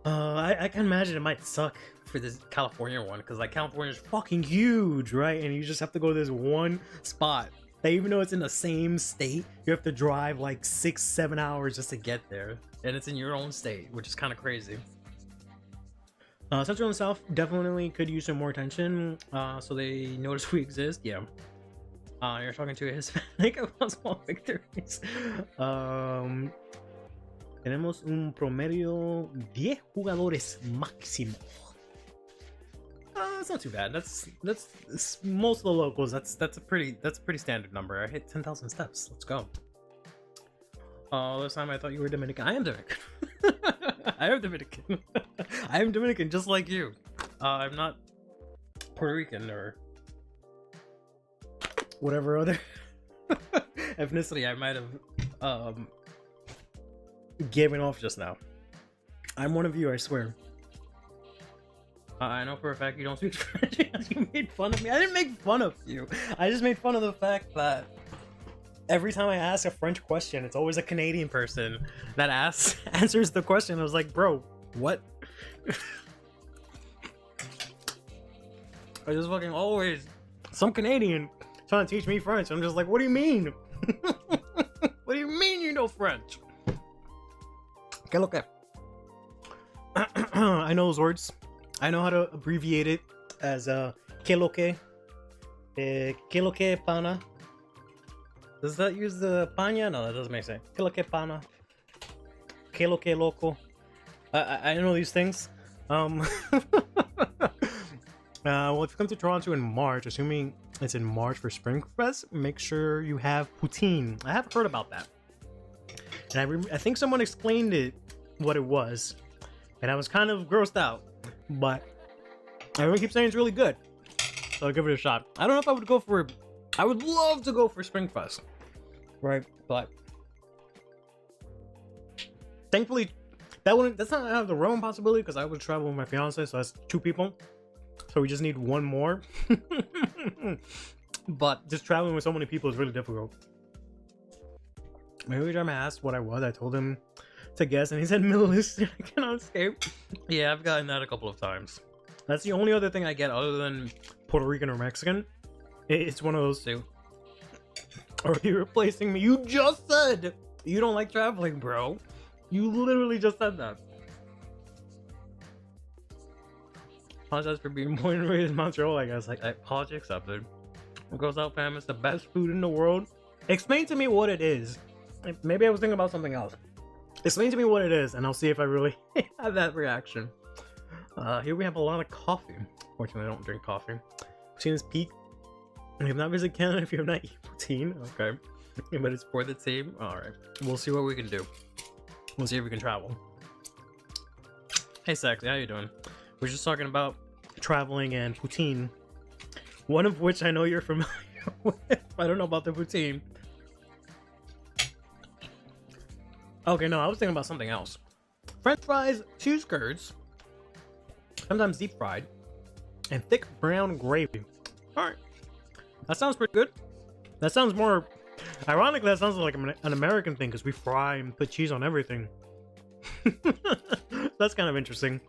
I can imagine it might suck for this California one because like California is fucking huge, right? And you just have to go to this one spot that even though it's in the same state, you have to drive like 6-7 hours just to get there, and it's in your own state, which is kind of crazy. Central and South definitely could use some more attention, so they notice we exist. Yeah. You're talking to a Hispanic about small victories. Tenemos un promedio 10 jugadores máximo. That's not too bad. That's most of the locals. That's a pretty standard number. I hit 10,000 steps. Let's go. This time I thought you were Dominican. I am Dominican. I am Dominican. I am Dominican, just like you. I'm not Puerto Rican or whatever other ethnicity I might have given off just now. I'm one of you, I swear. I know for a fact you don't speak French. You made fun of me. I didn't make fun of you. I just made fun of the fact that every time I ask a French question, it's always a Canadian person that answers the question. I was like, bro, what? I just fucking always some Canadian trying to teach me French. I'm just like, what do you mean? What do you mean you know French? ¿Qué lo que? I know those words. I know how to abbreviate it as ¿qué lo que? ¿Qué lo que, pana? Does that use the paña? No, that doesn't make sense. ¿Qué lo que, pana? ¿Qué lo que, loco? I know these things. Well, if you come to Toronto in March, assuming it's in March for Spring Fest, make sure you have poutine. I have heard about that. And I think someone explained what it was, and I was kind of grossed out, but everyone keeps saying it's really good, so I'll give it a shot. I don't know if I would go for it. I would love to go for Springfest, right? But thankfully, that's not out of the realm possibility because I would travel with my fiance, so that's 2 people. So we just need 1 more. But just traveling with so many people is really difficult. Every time I asked what I was, I told him to guess, and he said Middle Eastern. I cannot escape. Yeah, I've gotten that a couple of times. That's the only other thing I get other than Puerto Rican or Mexican. It's one of those 2. Or are you replacing me? You just said you don't like traveling, bro. You literally just said that. Apologize for being born and raised in Montreal, I guess. Like, apology accepted. Girls Out fam is the best food in the world. Explain to me what it is. Maybe I was thinking about something else. Explain to me what it is, and I'll see if I really have that reaction. Here we have a lot of coffee. Fortunately, I don't drink coffee. Poutine is peak. You have not visited Canada if you have not eaten poutine. Okay. But it's for the team. Alright. We'll see what we can do. We'll see if we can travel. Hey, Sexy, how you doing? We're just talking about traveling and poutine. One of which I know you're familiar with. I don't know about the poutine. Okay, no, I was thinking about something else. French fries, cheese curds, sometimes deep fried, and thick brown gravy. Alright. That sounds pretty good. That sounds more... Ironically, that sounds like an American thing, because we fry and put cheese on everything. That's kind of interesting.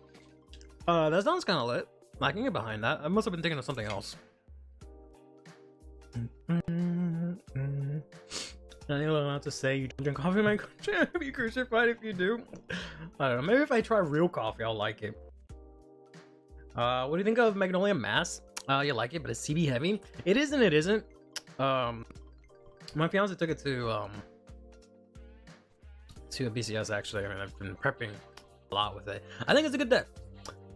That sounds kind of lit. I can get behind that. I must have been thinking of something else. Anyone allowed to say you don't drink coffee in my country? I'd be crucified if you do. I don't know. Maybe if I try real coffee, I'll like it. What do you think of Magnolia Mass? You like it, but it's CB heavy. It is and it isn't. My fiance took it to a BCS actually. I mean, I've been prepping a lot with it. I think it's a good deck,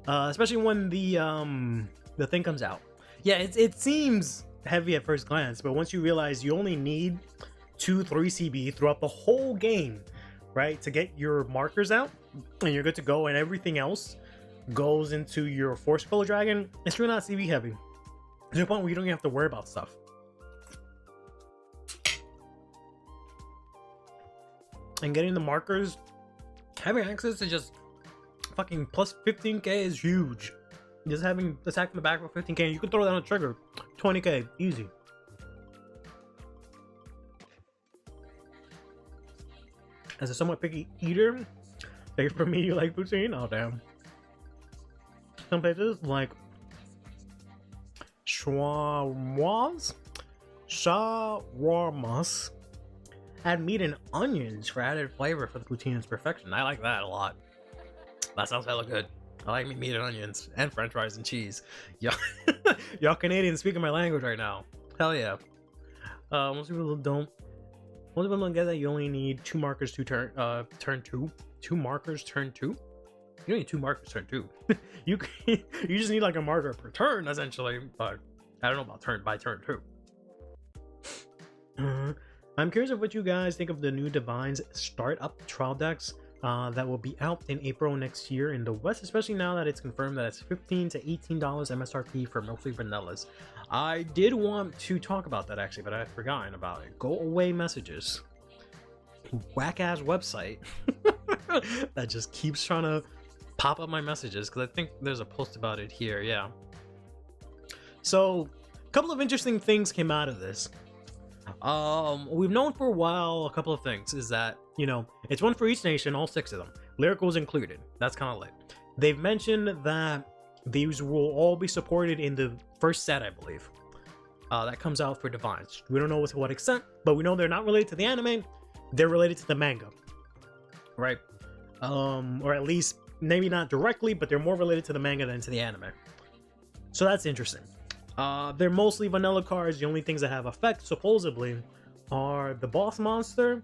especially when the thing comes out. Yeah, it seems heavy at first glance, but once you realize you only need 2-3 CB throughout the whole game, right, to get your markers out, and you're good to go, and everything else goes into your Force Color Dragon, it's really not CB heavy. To the point where you don't even have to worry about stuff. And getting the markers, having access to just fucking plus 15k is huge. Just having attack in the back for 15k, you can throw down a trigger, 20k, easy. As a somewhat picky eater, like for me, you like poutine? Oh damn. Some places like shawarmas add meat and onions for added flavor for the poutine's perfection. I like that a lot. That sounds hella good. I like meat and onions and French fries and cheese. Y'all Canadians speaking my language right now. Hell yeah. Most people don't. Most people don't get that you only need 2 markers to turn 2. 2 markers turn 2. You don't need 2 markers turn 2. you just need like a marker per turn essentially. But I don't know about turn 2. I'm curious of what you guys think of the new Divines startup trial decks that will be out in April next year in the West, especially now that it's confirmed that it's $15 to $18 MSRP for mostly vanillas. I did want to talk about that actually, but I had forgotten about it. Go away messages. Whack ass website that just keeps trying to pop up my messages, because I think there's a post about it here. Yeah. So a couple of interesting things came out of this. We've known for a while a couple of things is that, you know, it's one for each nation, all 6 of them, lyricals included. That's kind of lit. They've mentioned that these will all be supported in the first set, I believe, that comes out for Divines. We don't know to what extent, but we know they're not related to the anime, they're related to the manga, right? Or at least maybe not directly, but they're more related to the manga than to the anime, so that's interesting. They're mostly vanilla cards. The only things that have effect supposedly are the boss monster,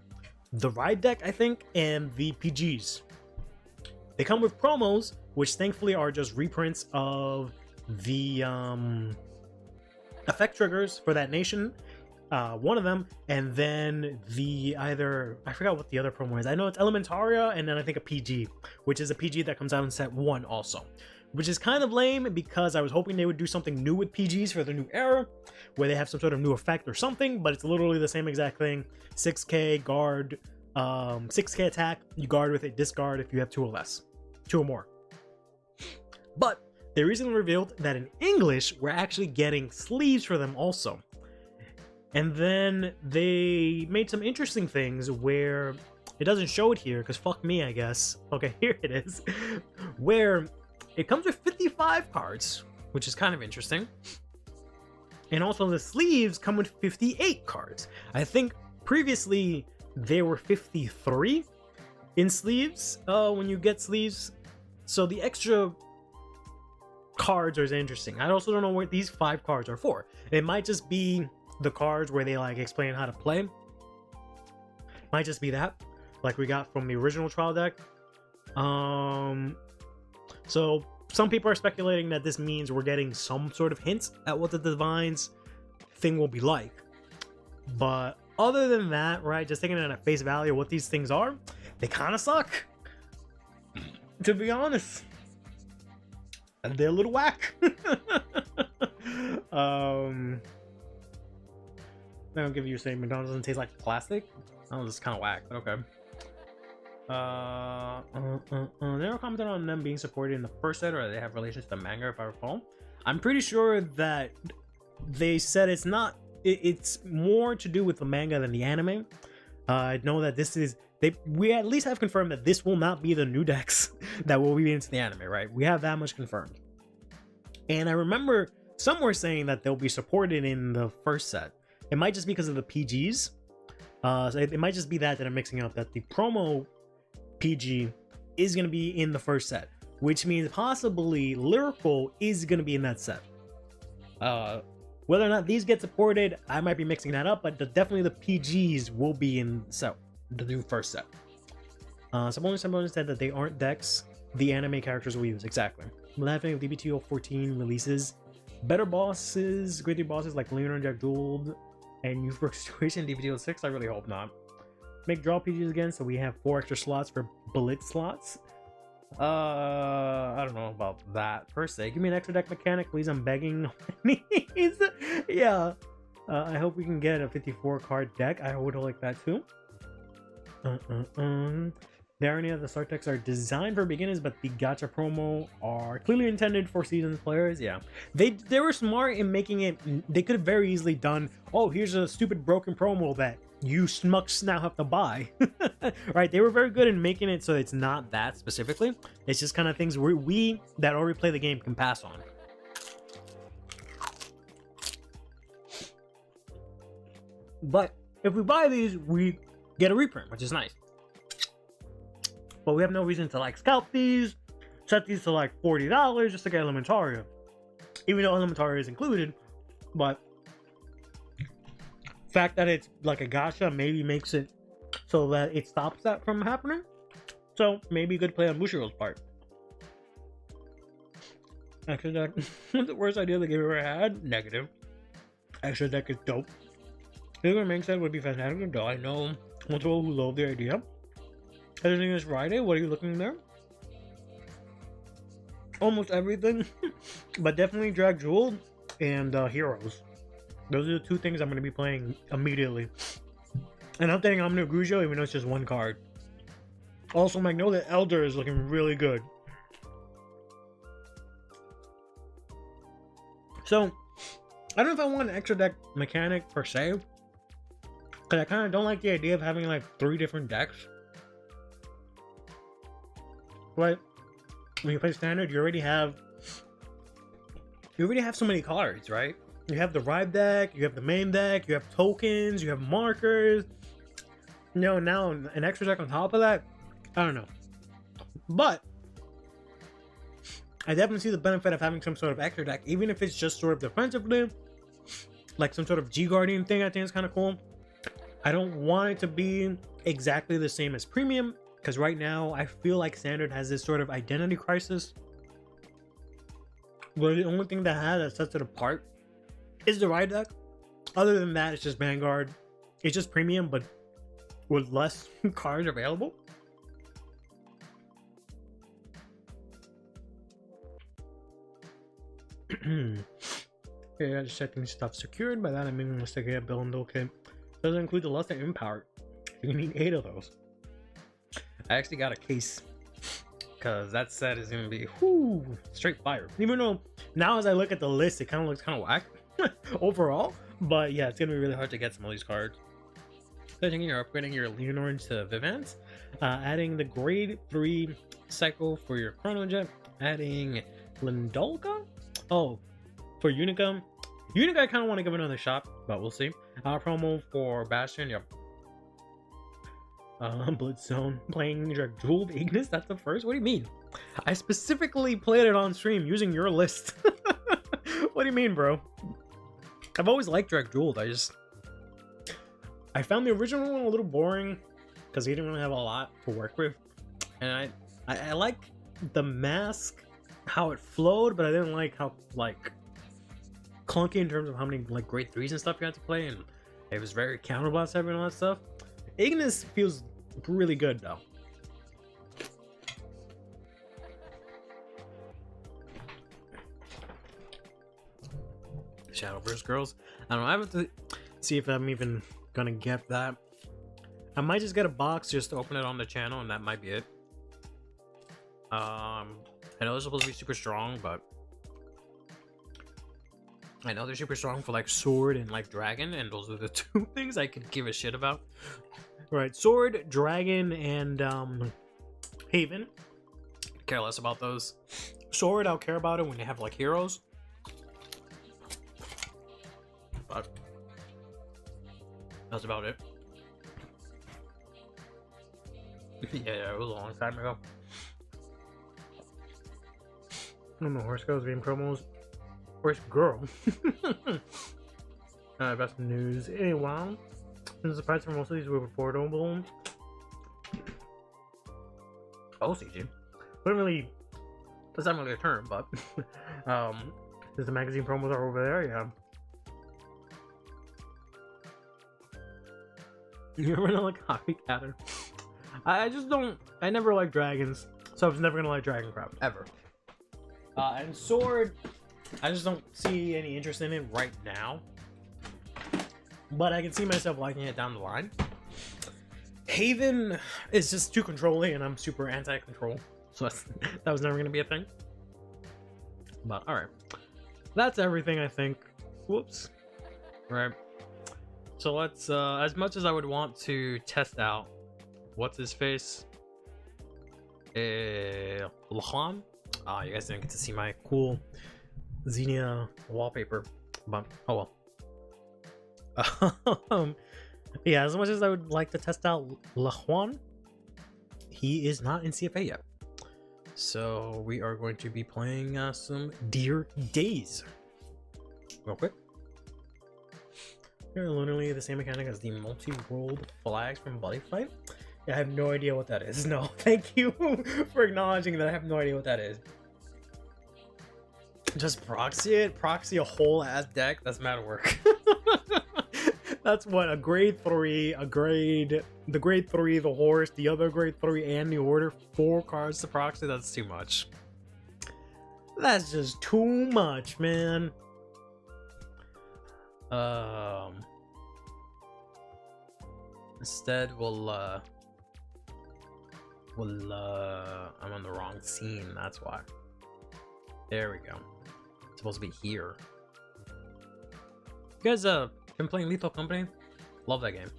the ride deck, I think, and the PGs. They come with promos, which thankfully are just reprints of the effect triggers for that nation, one of them, and then the I forgot what the other promo is. I know it's Elementaria, and then I think a PG, which is a PG that comes out in set 1 also. Which is kind of lame because I was hoping they would do something new with PGs for the new era, where they have some sort of new effect or something, but it's literally the same exact thing. 6k guard, 6k attack, you guard with it, discard if you have 2 or less. 2 or more. But they recently revealed that in English, we're actually getting sleeves for them also. And then they made some interesting things where it doesn't show it here, because fuck me, I guess. Okay, here it is. Where it comes with 55 cards, which is kind of interesting. And also the sleeves come with 58 cards. I think previously they were 53 in sleeves when you get sleeves. So the extra cards are interesting. I also don't know what these 5 cards are for. It might just be the cards where they like explain how to play. Might just be that, like we got from the original trial deck. So some people are speculating that this means we're getting some sort of hints at what the Divines thing will be like. But other than that, right, just taking it at face value of what these things are, they kind of suck. To be honest, they're a little whack. I don't give you a saying McDonald's doesn't taste like plastic. Oh, this is kind of whack, but okay. They were commenting on them being supported in the first set, or they have relations to the manga, if I recall. I'm pretty sure that they said it's not. It's more to do with the manga than the anime. I know that this is. We at least have confirmed that this will not be the new decks that will be into the anime, right? We have that much confirmed. And I remember some were saying that they'll be supported in the first set. It might just be because of the PGs. So it might just be that I'm mixing up, that the promo PG is going to be in the first set, which means possibly Lyrical is going to be in that set. Whether or not these get supported, I might be mixing that up, but definitely the PGs will be in the new first set. Someone said that they aren't decks the anime characters will use. Exactly. Laughing if DBTO 14 releases better bosses, greater bosses like Leonard and Jack Gould and Euphoric Situation DBTO 6. I really hope not. Make draw PGs again, so we have 4 extra slots for bullet slots. I don't know about that per se. Give me an extra deck mechanic, please. I'm begging. Yeah. I hope we can get a 54 card deck. I would like that too. The irony of the start decks are designed for beginners, but the gacha promo are clearly intended for seasoned players. Yeah, they were smart in making it. They could have very easily done, oh, here's a stupid broken promo that you schmucks now have to buy. Right? They were very good in making it so it's not that specifically. It's just kind of things we that already play the game can pass on. But if we buy these, we get a reprint, which is nice. But we have no reason to like scalp these, set these to like $40 just to get Elementaria. Even though Elementaria is included, but the fact that it's like a gacha maybe makes it so that it stops that from happening. So maybe good play on Bushiro's part. Extra deck. The worst idea the game ever had? Negative. Extra deck is dope. If the main set would be fantastic, though I know multiple who love the idea. Everything is Friday. What are you looking there? Almost everything, but definitely Drag Jewel and Heroes. Those are the 2 things I'm going to be playing immediately. And I'm thinking Omni Grujo, even though it's just 1 card. Also, Magnolia Elder is looking really good. So, I don't know if I want an extra deck mechanic per se, because I kind of don't like the idea of having like 3 different decks. Right? When you play standard, you already have so many cards, right? You have the ride deck, you have the main deck, you have tokens, you have markers. No, now an extra deck on top of that, I don't know. But I definitely see the benefit of having some sort of extra deck, even if it's just sort of defensively, like some sort of G Guardian thing. I think is kind of cool. I don't want it to be exactly the same as premium, because right now I feel like standard has this sort of identity crisis where the only thing that sets it apart is the ride deck. Other than that, it's just Vanguard. It's just premium, but with less cards available. Okay, I just checking stuff secured. By that I mean let's take a bill and okay. Doesn't include the lesser empowered. You need 8 of those. I actually got a case because that set is gonna be straight fire. Even though now as I look at the list, it kind of looks kind of whack overall. But yeah, it's gonna be really hard to get some of these cards. So I think you're upgrading your Leonard to Vivant, adding the grade 3 cycle for your Chrono Jet, adding Lindolka. Oh, for Unicum, Unique, I kind of want to give it another shot, but we'll see. Promo for Bastion, yep. Bloodzone, playing Drag Jewel, Ignis, that's the first? What do you mean? I specifically played it on stream using your list. What do you mean, bro? I've always liked Drag Jewel, I found the original one a little boring, because he didn't really have a lot to work with. And I like the mask, how it flowed, but I didn't like how, like, clunky in terms of how many, like, grade 3s and stuff you had to play, and it was very counterblast heavy and all that stuff. Ignis feels really good, though. Shadowverse Girls. I don't know, I have to see if I'm even gonna get that. I might just get a box just to open it on the channel, and that might be it. I know they're supposed to be super strong, but I know they're super strong for like sword and like dragon, and those are the two things I could give a shit about. Right, sword, dragon, and Haven. Care less about those. Sword, I'll care about it when they have like heroes. But that's about it. Yeah, it was a long time ago. No horse girls being promos. Horse girl. Best news. Anyway, I'm surprised for most of these were affordable. OCG. Wouldn't really. That's not really a term, but since the magazine promos are over there, yeah. You ever know like copycatter? I just don't. I never liked dragons, so I was never gonna like dragon crap ever. And sword, I just don't see any interest in it right now. But I can see myself liking it down the line. Haven is just too controlling, and I'm super anti-control, so that was never gonna be a thing. But all right, that's everything I think. Whoops. Right. So let's. As much as I would want to test out, what's his face? Luan. You guys didn't get to see my cool Xenia wallpaper, but oh well. Yeah, as much as I would like to test out Luan, he is not in CFA yet. So we are going to be playing some Dear Days. Real quick. They're literally the same mechanic as the multi-world flags from Bloody Fight. I have no idea what that is. No, thank you for acknowledging that I have no idea what that is. Just proxy it? Proxy a whole ass deck? That's mad work. That's what, a grade 3, the grade 3, the horse, the other grade 3, and the order. 4 cards to proxy? That's too much. That's just too much, man. Instead, I'm on the wrong scene, that's why. There we go. It's supposed to be here. You guys been playing Lethal Company? Love that game.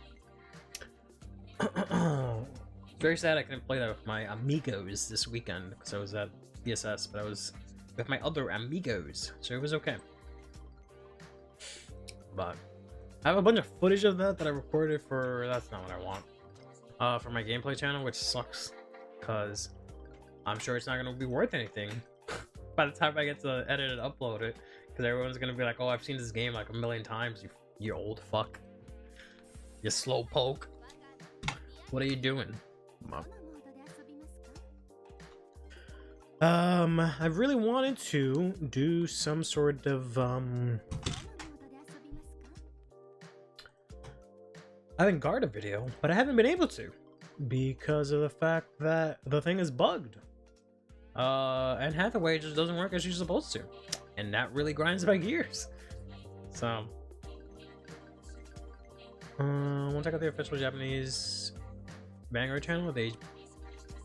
Very sad I couldn't play that with my amigos this weekend because I was at BCS, but I was with my other amigos, so it was okay. But I have a bunch of footage of that I recorded for. That's not what I want. For my gameplay channel, which sucks because I'm sure it's not going to be worth anything by the time I get to edit and upload it, because everyone's going to be like, oh, I've seen this game like a million times, you old fuck, you slow poke, what are you doing? I really wanted to do some sort of Vanguard video, but I haven't been able to because of the fact that the thing is bugged. And Hathaway just doesn't work as you're supposed to, and that really grinds my gears. So, once I got the official Japanese Vanguard channel, they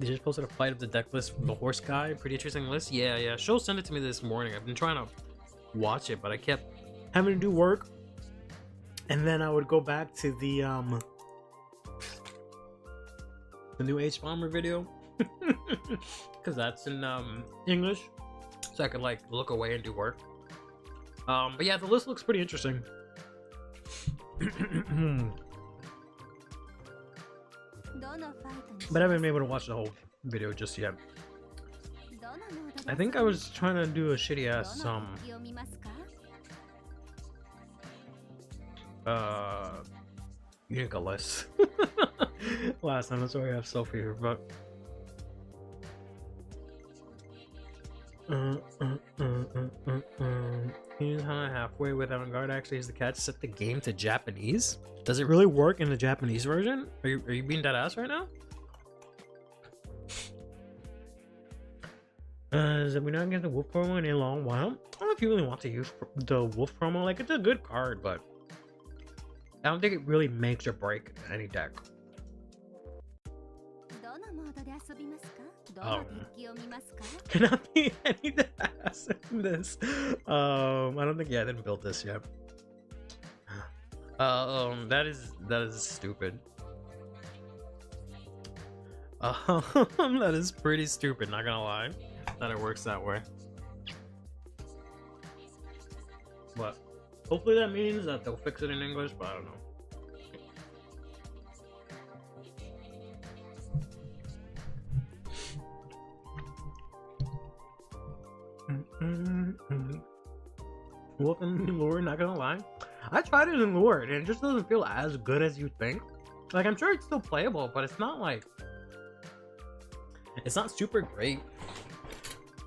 just posted a fight of the deck list from the horse guy. Pretty interesting list. Yeah. She'll send it to me this morning. I've been trying to watch it, but I kept having to do work. And then I would go back to the new H-Bomber video because that's in English, so I could like look away and do work. But yeah, the list looks pretty interesting. But I haven't been able to watch the whole video just yet. I think I was trying to do a shitty ass Unica list last time. That's why I have Sophie here, but he's halfway with Avantgarde. Actually, is the catch set the game to Japanese? Does it really work in the Japanese version? Are you being dead ass right now? Did we not get the Wolf promo in a long while? I don't know if you really want to use the Wolf promo. Like, it's a good card, but I don't think it really makes or break any deck. Cannot be any ass in this. I don't think. Yeah, I didn't build this yet. That is stupid. That is pretty stupid. Not gonna lie, that it works that way. But hopefully that means that they'll fix it in English. But I don't know. Wolf and Lure, not gonna lie, I tried it in Lure and it just doesn't feel as good as you think. Like, I'm sure it's still playable, but it's not like, it's not super great.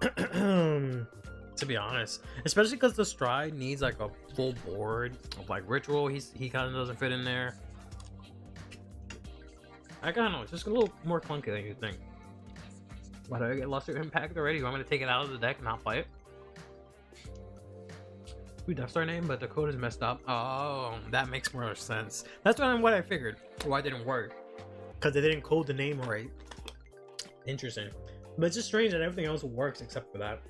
To be honest, especially because the Stride needs like a full board of like Ritual. He kind of doesn't fit in there. I don't know, it's just a little more clunky than you think. Why do I get Luster Impact already? You want me to take it out of the deck and not play it? We Death Star name, but the code is messed up. Oh, that makes more sense. That's what I figured. Why it didn't work? Because they didn't code the name right. Interesting. But it's just strange that everything else works except for that.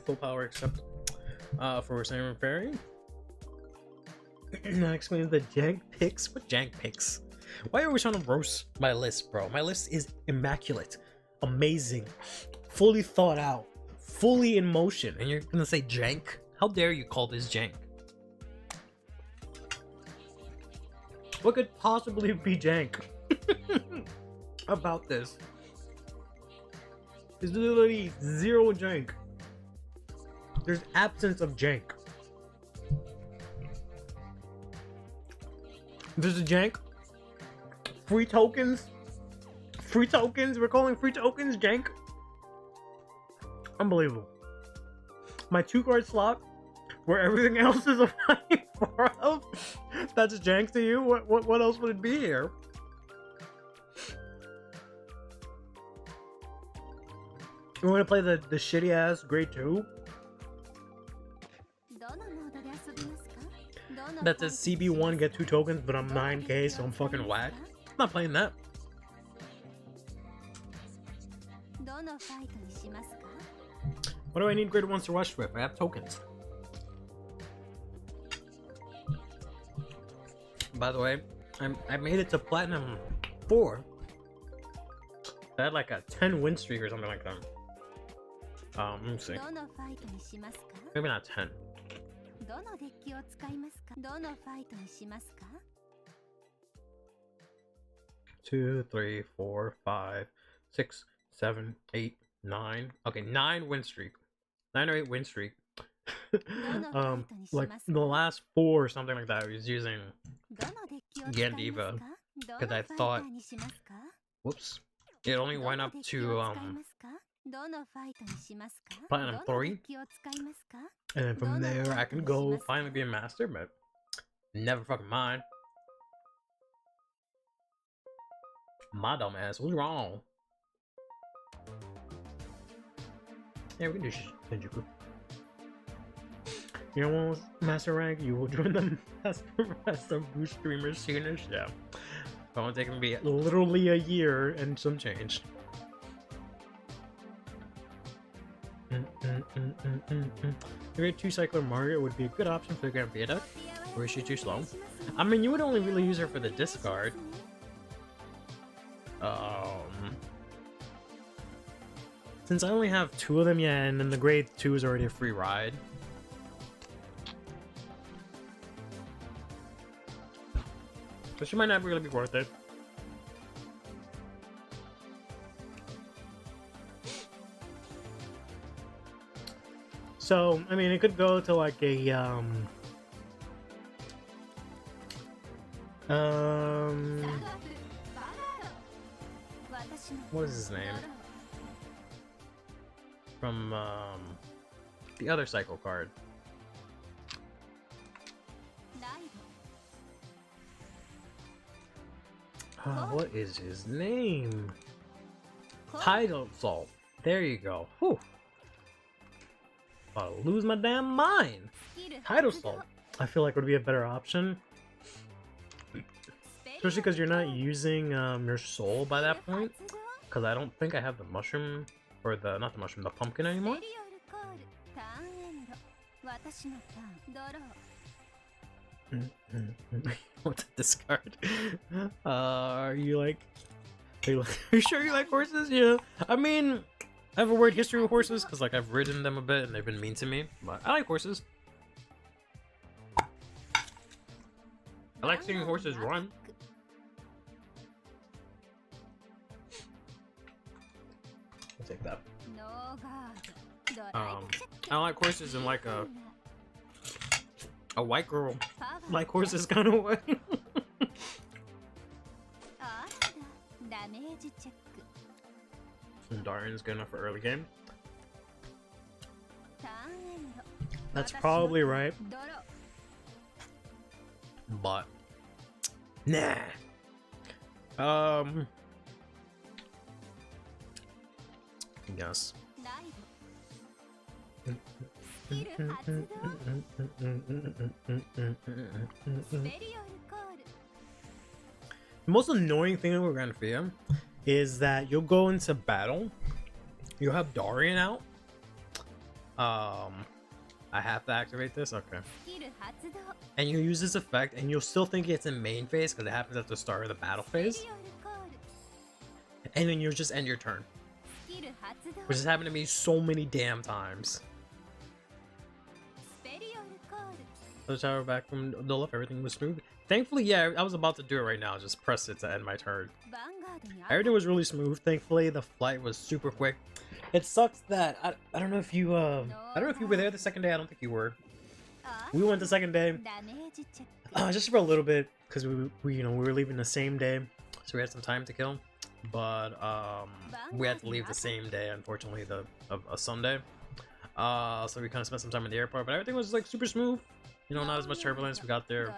Full power except for Samurai Fairy. That explains the jank picks. What jank picks? Why are we trying to roast my list, bro? My list is immaculate, amazing, fully thought out, fully in motion, and you're gonna say jank? How dare you call this jank? What could possibly be jank about this? There's literally zero jank. There's absence of jank. There's a jank. Free tokens? Free tokens? We're calling free tokens jank? Unbelievable. My 2-card slot, where everything else is a 4 of, that's jank to you? What else would it be here? You want to play the shitty ass grade 2? That says CB1 get 2 tokens, but I'm 9k, so I'm fucking whack. I'm not playing that. What do I need grade 1s to rush with? I have tokens. By the way, I made it to Platinum 4. I had like a 10 win streak or something like that. Let me see. Maybe not 10. 2, 3, 4, 5, 6, 7, 8, 9. Okay, 9 win streak. 9 or 8 win streak. Like the last 4 or something like that, I was using Gandiva because I thought, whoops, it only went up to Platinum 3, and then from there I can go finally be a master, but never fucking mind. My dumb ass, what's wrong? Yeah, we can do Shinjuku. You don't want master rank? You will join the master boost streamers soonish. Yeah, I want to take me literally a year and some change. Maybe a 2-cycler Margaret would be a good option for the Grand Beta, or is she too slow? I mean, you would only really use her for the discard. Since I only have 2 of them, yeah, and then the grade 2 is already a free ride. So she might not really be worth it. So, I mean, it could go to like a, what is his name? From, the other cycle card. What is his name? Tidal Salt. There you go. Whew. I'll lose my damn mind. Tidal Salt. I feel like would be a better option. Especially because you're not using your soul by that point. Because I don't think I have the mushroom, or the, not the mushroom, the pumpkin anymore. What to discard? Are you sure you like horses? Yeah. I mean, I have a weird history with horses because like I've ridden them a bit and they've been mean to me, but I like horses. I like seeing horses run. I'll take that. I like horses in like a white girl like horses kind of way. Darian's good enough for early game. That's probably right. But nah. Yes. The most annoying thing with Granfia is that you'll go into battle, you'll have Darian out. I have to activate this? Okay. And you use this effect and you'll still think it's in main phase because it happens at the start of the battle phase. And then you'll just end your turn. Which has happened to me so many damn times. So shower back from Dolph, everything was smooth. Thankfully, yeah, I was about to do it right now. Just press it to end my turn. Everything was really smooth. Thankfully, the flight was super quick. It sucks that I don't know if you I don't know if you were there the second day. I don't think you were. We went the second day, just for a little bit because we were leaving the same day, so we had some time to kill. But we had to leave the same day, unfortunately, a Sunday. So we kind of spent some time in the airport, but everything was like super smooth. You know, not as much turbulence. We got there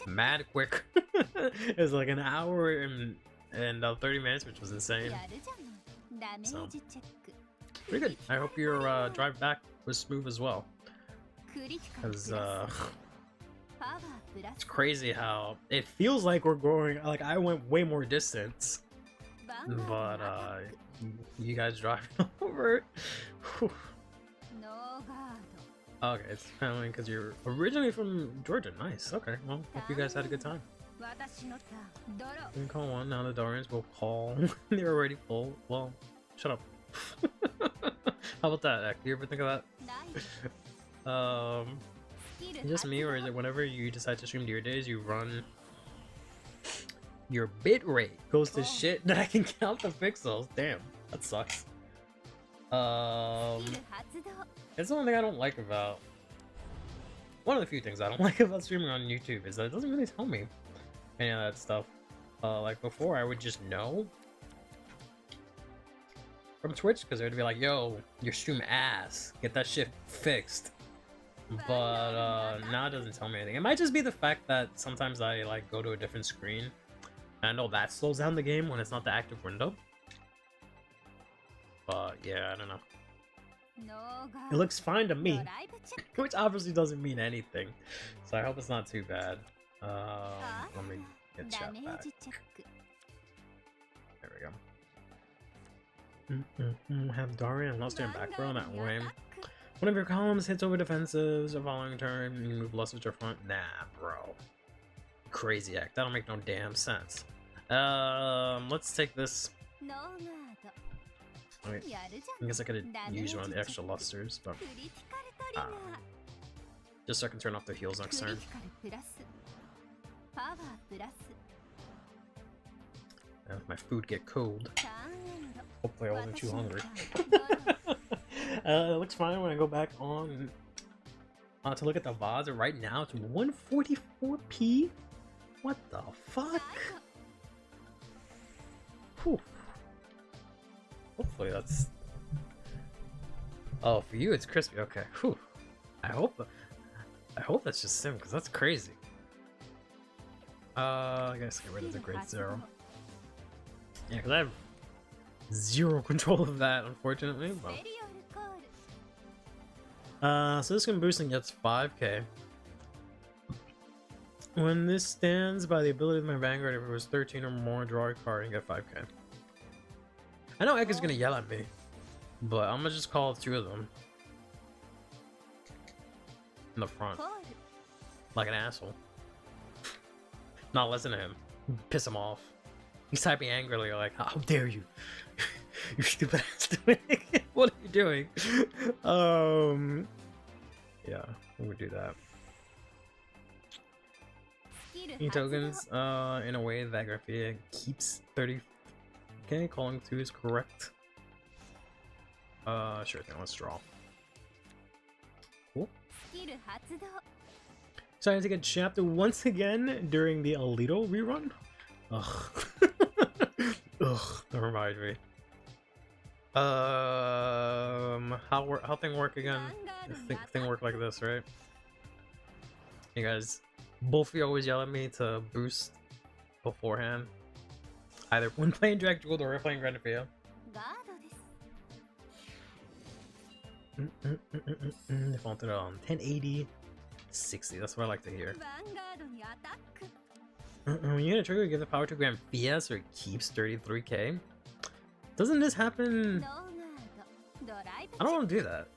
mad quick. It was like an hour and 30 minutes, which was insane. So pretty good. I hope your drive back was smooth as well. Because it's crazy how it feels like we're going. Like I went way more distance, but you guys driving over. Whew. Okay, it's family because you're originally from Georgia. Nice. Okay, well, hope you guys had a good time. You can call one. Now the Darians will call. They're already full. Well, shut up. How about that? Do you ever think of that? Just me, or is it whenever you decide to stream Deer Days, you run your bit rate goes to shit that I can count the pixels? Damn, that sucks. It's the one thing I don't like about. One of the few things I don't like about streaming on YouTube is that it doesn't really tell me any of that stuff. Like before, I would just know from Twitch because they'd be like, "Yo, your stream ass, get that shit fixed." But now it doesn't tell me anything. It might just be the fact that sometimes I like go to a different screen, and I know that slows down the game when it's not the active window. But yeah, I don't know. It looks fine to me, which obviously doesn't mean anything. So I hope it's not too bad. Let me get chat back. There we go. Have Darian lost in back row that way. One of your columns hits over defensives the following turn. You move less with your front. Nah, bro. Crazy act. That'll make no damn sense. Let's take this. Wait, I guess I could use one of the extra lusters, but just so I can turn off the heals next turn. And if my food get cold, hopefully I wasn't too hungry. It looks fine when I go back on to look at the VODs. Right now it's 144p. What the fuck? Whew. Hopefully that's... Oh, for you it's crispy. Okay. Whew. I hope that's just sim, because that's crazy. I guess get rid of the grade 0. Yeah, because I have zero control of that, unfortunately. But... so this can boost and gets 5k. When this stands by the ability of my Vanguard, if it was 13 or more, draw a card and get 5k. I know Ek is gonna yell at me, but I'm gonna just call 2 of them in the front, like an asshole. Not listen to him, piss him off. He's typing angrily, like, "How dare you, you stupid ass twig! What are you doing?" Yeah, we would do that. Any tokens, in a way that Graphia keeps 30k, calling 2 is correct. Sure thing, let's draw. Cool. Excited to get chapter once again during the Alito rerun. Ugh. Ugh, that reminds me. How thing work again? Thing work like this, right? You guys, both of you always yell at me to boost beforehand, either when playing Drag Jewel or playing Grand Theft. Defaulted on 1080, 60. That's what I like to hear. When you get a trigger, give the power to Grand Theft, so it keeps 33k. Doesn't this happen? I don't want to do that.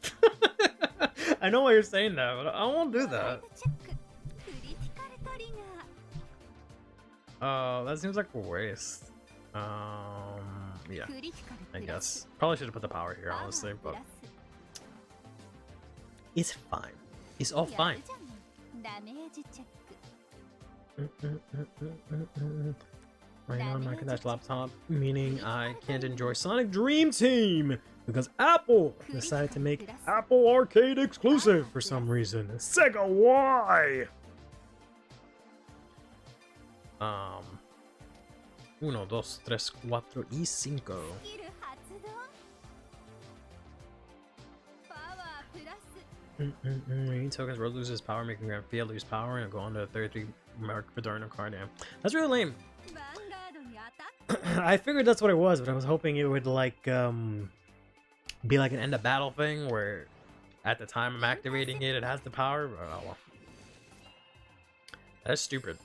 I know why you're saying that, but I don't want to do that. That seems like a waste. Yeah, I guess. Probably should have put the power here, honestly, but it's fine. It's all fine. Right now I'm not gonna touch laptop, meaning I can't enjoy Sonic Dream Team because Apple decided to make Apple Arcade exclusive for some reason. Sega, why? 1, 2, 3, 4 y 5. When tokens, Rose loses power, making Grand Theft lose power, and go on to 33 mark for Darno card. Damn, that's really lame. I figured that's what it was, but I was hoping it would like be like an end of battle thing where at the time I'm activating it, it has the power. But, oh well. That's stupid.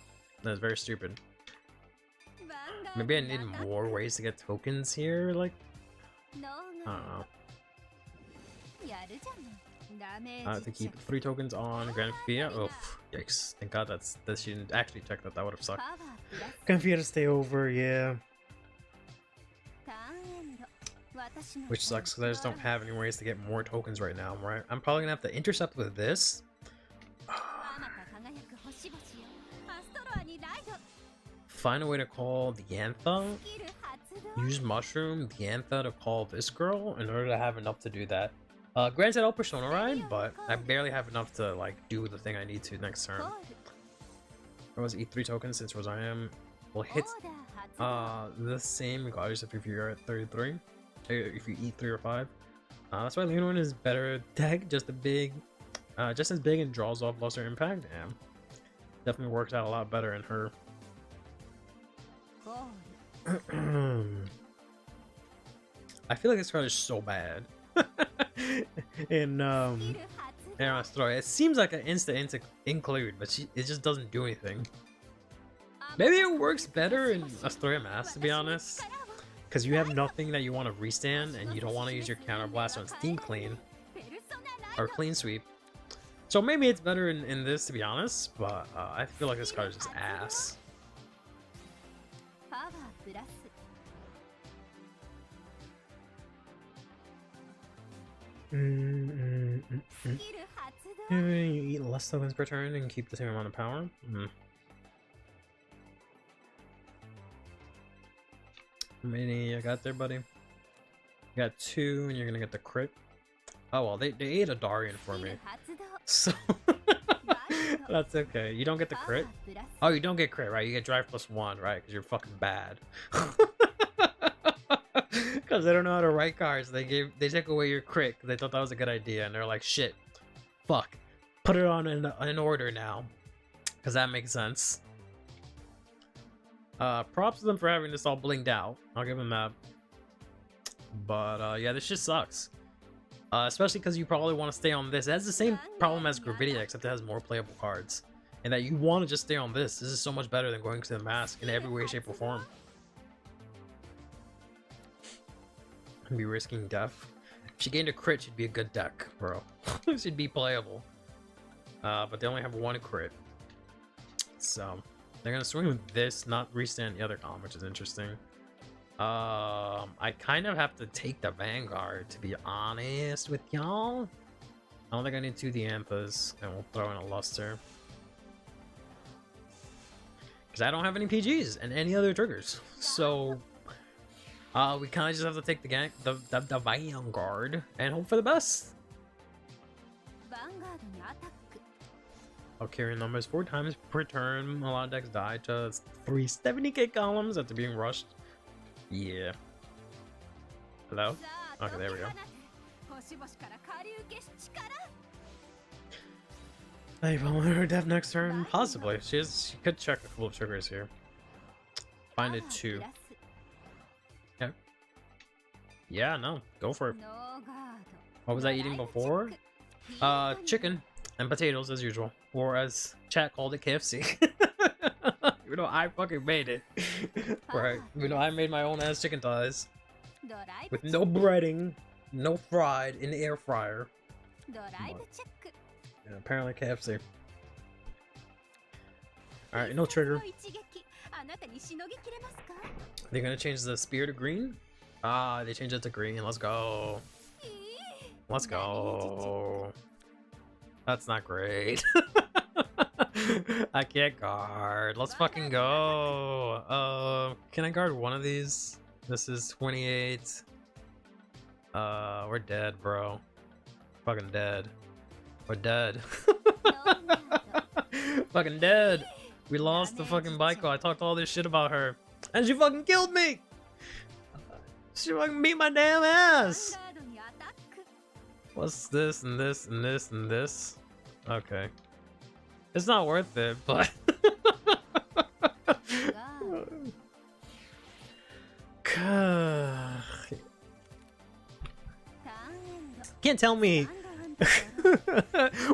That's very stupid. Maybe I need more ways to get tokens here, like I don't know. To keep 3 tokens on Grand Theft. Oh, yikes! Thank God that she didn't actually check that. That would have sucked. Grand Theft to stay over, yeah. Which sucks because I just don't have any ways to get more tokens right now. Right? I'm probably gonna have to intercept with this. Find a way to call the Antha. Use Mushroom, the Antha to call this girl in order to have enough to do that. Granted, I'll Persona Ride, but I barely have enough to like do the thing I need to next turn. I was eat 3 tokens since Rosarium will hit the same regardless if you're at 33. If you eat 3 or 5. That's why Luan is better deck, just as big and draws off lesser impact. Damn. Definitely works out a lot better in her. I feel like this card is so bad. In Astroya, it seems like an insta include, but it just doesn't do anything. Maybe it works better in Astroya Mass, to be honest, because you have nothing that you want to restand, and you don't want to use your counter blast on Steam Clean or Clean Sweep. So maybe it's better in this, to be honest, but I feel like this card is just ass. You eat less tokens per turn and keep the same amount of power. How many I got there, buddy? You got 2, and you're gonna get the crit. Oh well, they ate a Darian for me, so that's okay. You don't get the crit. Oh, you don't get crit, right? You get drive +1, right? Because you're fucking bad. Because they don't know how to write cards. They took away your crit because they thought that was a good idea, and they're like, shit, fuck, put it on in order now, because that makes sense. Props to them for having this all blinged out. I'll give them that. But yeah, this shit sucks. Especially because you probably want to stay on this. It has the same problem as Gravidia, except it has more playable cards. And that you want to just stay on this. This is so much better than going to the mask in every way, shape, or form. Be risking death. If she gained a crit, she'd be a good deck, bro. She'd be playable. But they only have 1 crit. So they're gonna swing with this, not restand the other column, which is interesting. I kind of have to take the Vanguard, to be honest with y'all. I don't think I need 2 Dianthas, and we'll throw in a Luster. Because I don't have any PGs and any other triggers. So we kind of just have to take the Vanguard and hope for the best. I'll carry numbers 4 times per turn. A lot of decks die to 370k columns after being rushed. Yeah. Hello? Okay, there we go. I will her death next turn? Possibly. She could check a couple of triggers here. Find it 2. Okay. Yeah, no. Go for it. What was I eating before? Chicken and potatoes as usual. Or as chat called it, KFC. Even though I fucking made it. Right. Even though I made my own ass chicken thighs. With no breading, no fried, in the air fryer. Yeah, apparently KFC. Alright, no trigger. They're gonna change the spear to green? Ah, they changed it to green. Let's go. Let's go. That's not great. I can't guard. Let's fucking go. Can I guard one of these? This is 28. We're dead, bro. Fucking dead. We're dead. Fucking dead. We lost the fucking Baiko. I talked all this shit about her. And she fucking killed me! She fucking beat my damn ass! What's this and this and this and this? Okay. It's not worth it, but... Can't tell me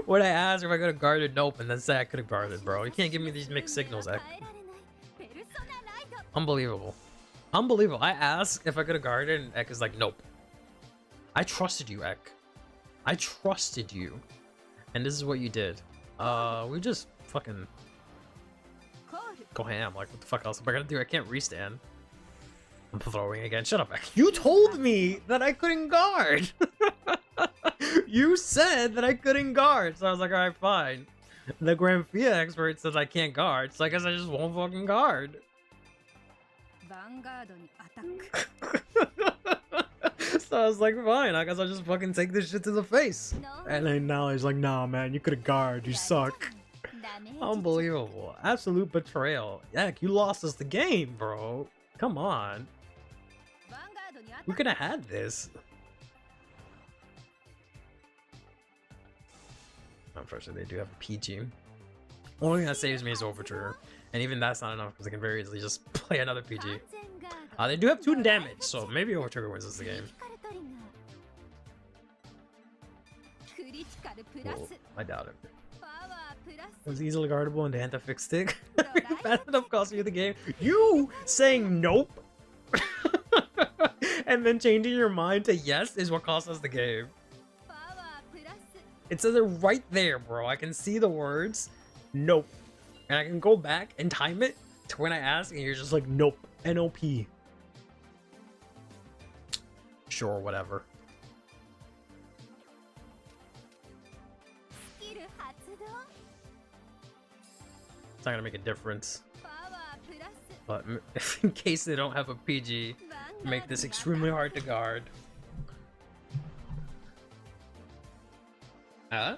what I asked if I could have guarded nope and then say I could have guarded, bro. You can't give me these mixed signals, Ek. Unbelievable. Unbelievable. I asked if I could have guarded and Ek is like, nope. I trusted you, Ek. I trusted you. And this is what you did. We just fucking go ham. Like, what the fuck else am I gonna do? I can't restand. I'm throwing again. Shut up, Ek. You told me that I couldn't guard. You said that I couldn't guard, so I was like, alright, fine. The Grand Fia expert says I can't guard, so I guess I just won't fucking guard. So I was like, fine, I guess I'll just fucking take this shit to the face. And then now he's like, nah, man, you could've guard, you suck. Unbelievable. Absolute betrayal. Heck, you lost us the game, bro. Come on. We could've had this. Unfortunately, they do have a PG. Only thing that saves me is Overture. And even that's not enough because I can very easily just play another PG. They do have 2 damage, so maybe Overtrigger wins us the game. Well, I doubt it. It was easily guardable and Danta fixed stick. That ended up costing you the game. You saying nope and then changing your mind to yes is what cost us the game. It says it right there, bro. I can see the words nope. And I can go back and time it to when I ask and you're just like nope. N-O-P. Sure, whatever. It's not gonna make a difference. But in case they don't have a PG, make this extremely hard to guard. Huh?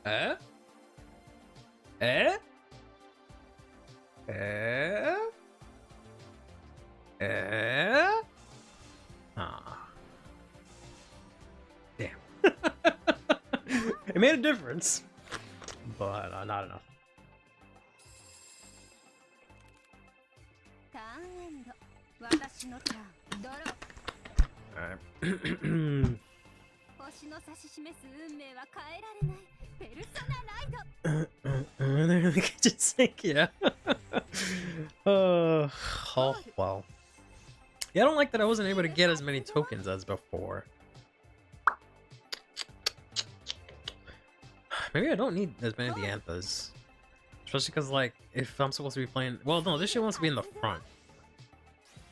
Eh? Eh? Eh? Eh? Ah. Damn. It made a difference, but not enough. Alright. Just think, yeah. Oh well. Yeah, I don't like that I wasn't able to get as many tokens as before. Maybe I don't need as many of the anthas. Especially because, like, if I'm supposed to be playing... Well, no, this shit wants to be in the front.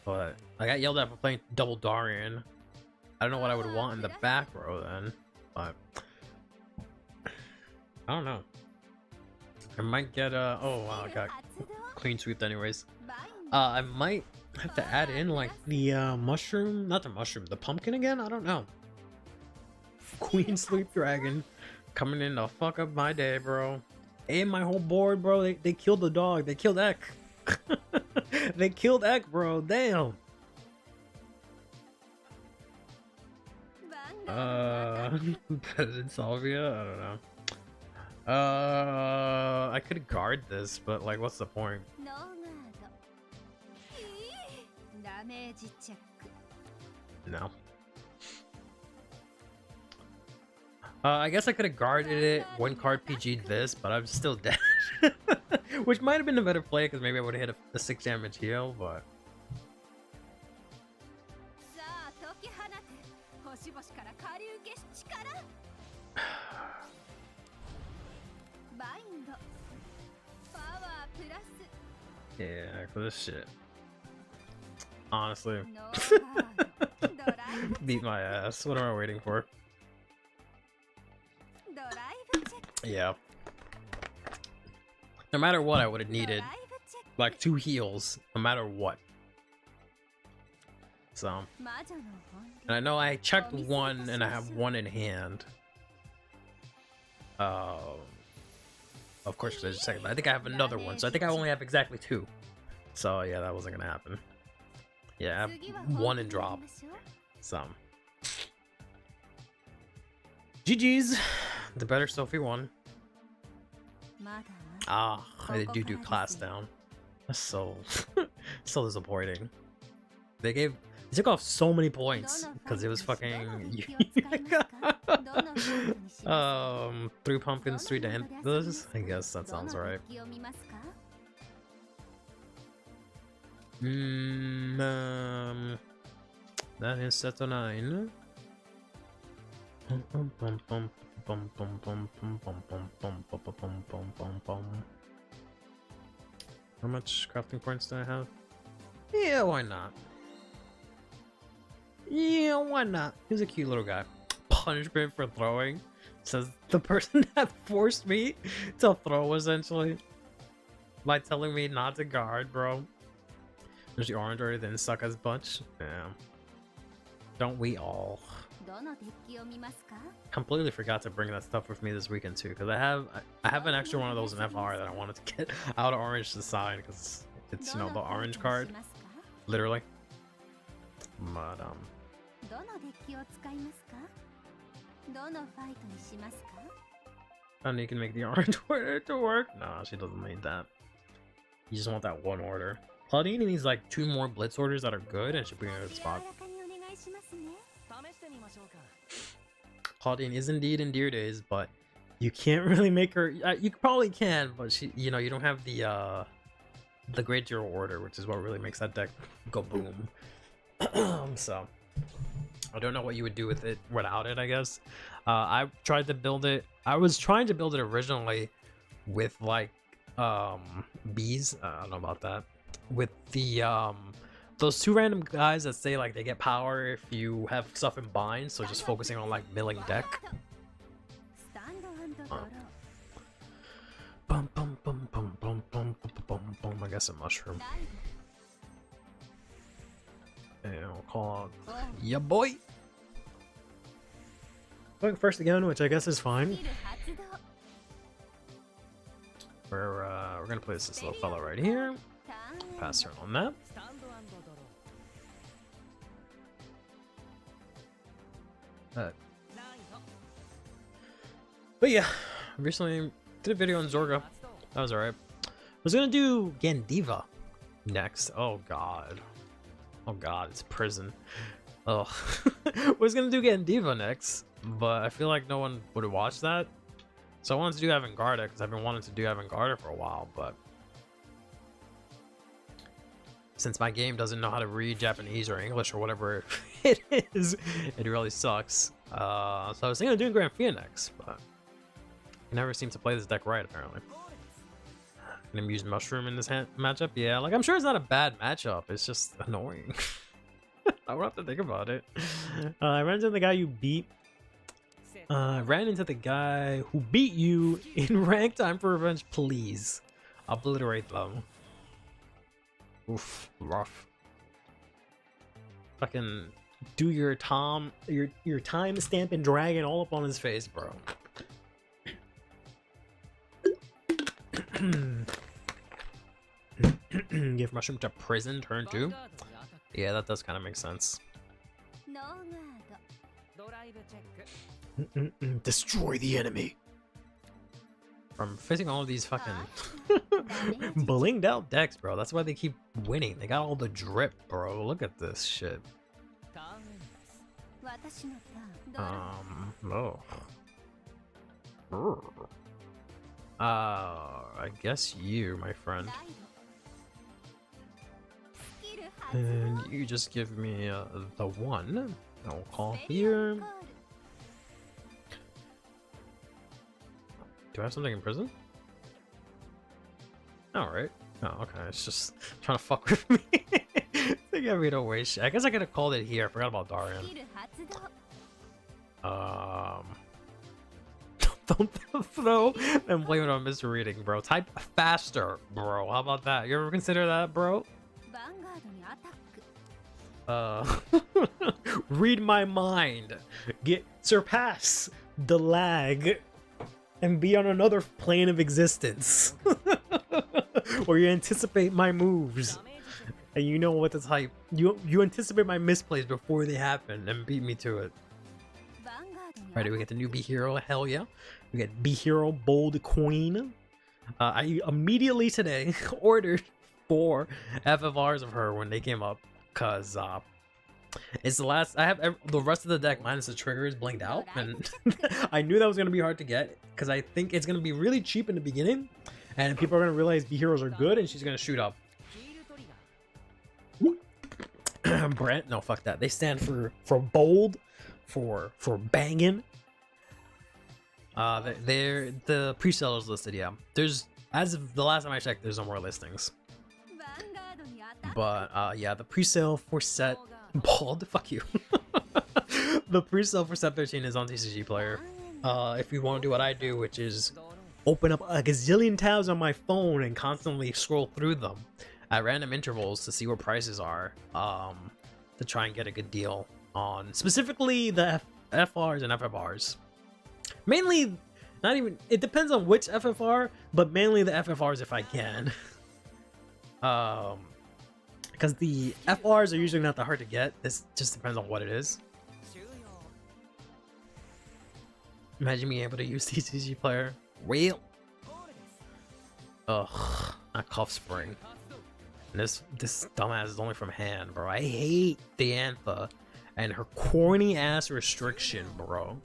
But I got yelled at for playing double Darian. I don't know what I would want in the back row then. But... I don't know. I might get a... Oh, wow, I got clean sweeped anyways. I might have to add in, like, the mushroom... Not the mushroom, the pumpkin again? I don't know. Queen Sleep Dragon. Coming in to fuck up my day, bro. And my whole board, bro. They killed the dog. They killed Ek. They killed Ek, bro. Damn. President Salvia? I don't know. I could guard this, but like, what's the point? No. I guess I could have guarded it, one card PG'd this, but I'm still dead. Which might have been a better play, because maybe I would have hit a 6 damage heal, but... Yeah, for this shit. Honestly. Beat my ass. What am I waiting for? Yeah. No matter what, I would have needed like 2 heals, no matter what. So, and I know I checked 1 and I have 1 in hand. Of course, I just checked. I think I have another one, so I think I only have exactly 2. So yeah, that wasn't gonna happen. Yeah, I have 1 in drop. So, GG's. The better Sophie won. Ah, I do class down. That's so so disappointing. They took off so many points because it was fucking 3 pumpkins, 3 dances. I guess that sounds right. That is set to 9. How much crafting points do I have? Yeah, why not? Yeah, why not? He's a cute little guy. Punishment for throwing. Says the person that forced me to throw, essentially. By telling me not to guard, bro. There's the orange already, then suck as bunch. Yeah. Don't we all? Completely forgot to bring that stuff with me this weekend too, because I have an extra one of those in FR that I wanted to get out of orange to sign, because it's, you know, the orange card, literally. But and you can make the orange order to work. No, she doesn't need that. You just want that 1 order. Claudine needs like 2 more blitz orders that are good, and she'll be in a good spot. Claudine is indeed in Deer Days, but you can't really make her. You probably can, but she, you know, you don't have the Great Zero Order, which is what really makes that deck go boom. So I don't know what you would do with it without it. I guess I tried to build it. I was trying to build it originally with like bees. I don't know about that. With the those 2 random guys that say like they get power if you have stuff in bind, so just focusing on like milling deck. I guess a mushroom. And we'll call it ya boy. Going first again, which I guess is fine. We're gonna place this little fellow right here. Pass turn on that. But yeah, recently did a video on Zorga. That was alright. I was gonna do Gandiva next. Oh god. Oh god, it's prison. Oh. I was gonna do Gandiva next, but I feel like no one would watch that. So I wanted to do Avantgarde because I've been wanting to do Avantgarde for a while, but since my game doesn't know how to read Japanese or English or whatever it is, it really sucks. So I was thinking of doing Grand Fia next, but I never seem to play this deck right, apparently. I'm gonna use Mushroom in this matchup. Yeah, like I'm sure it's not a bad matchup. It's just annoying. I would have to think about it. I ran into the guy you beat. I ran into the guy who beat you in rank. Time for revenge, please. Obliterate them. Oof, rough. Fucking do your time stamp and dragon all up on his face, bro. Give mushroom to prison, turn 2. Yeah, that does kind of make sense. Destroy the enemy. From facing all of these fucking blinged out decks, bro. That's why they keep winning. They got all the drip, bro. Look at this shit. Oh. I guess you, my friend. And you just give me the 1. I'll call here. Do I have something in prison? Alright. Oh, okay. It's just trying to fuck with me. They got me to waste shit. I guess I could have called it here. I forgot about Darian. Don't throw and blame it on misreading, bro. Type faster, bro. How about that? You ever consider that, bro? Read my mind. Surpass the lag and be on another plane of existence. Or you anticipate my moves and you know what to type. You anticipate my misplays before they happen and beat me to it. Alright, we get the new B Hero, hell yeah. We get B Hero Bold Queen. I immediately today ordered 4 FFRs of her when they came up, cause it's the last. I have the rest of the deck minus the triggers blinked out, and I knew that was gonna be hard to get because I think it's gonna be really cheap in the beginning, and people are gonna realize B Heroes are good, and she's gonna shoot up. Brent, no, fuck that. They stand for bold, for banging. They're the pre-sale is listed. Yeah, there's, as of the last time I checked, there's no more listings. But yeah, the pre-sale for set bald. Fuck you. The pre-sale for set 13 is on TCG Player. If you want to do what I do, which is open up a gazillion tabs on my phone and constantly scroll through them at random intervals to see what prices are, to try and get a good deal on specifically the FRs and FFRs. Mainly, not even, it depends on which FFR, but mainly the FFRs if I can. Because the FRs are usually not that hard to get. This just depends on what it is. Imagine being able to use TCG Player. Real. Ugh, not Cuff Spring. And this dumbass is only from hand, bro. I hate the Antha and her corny ass restriction, bro.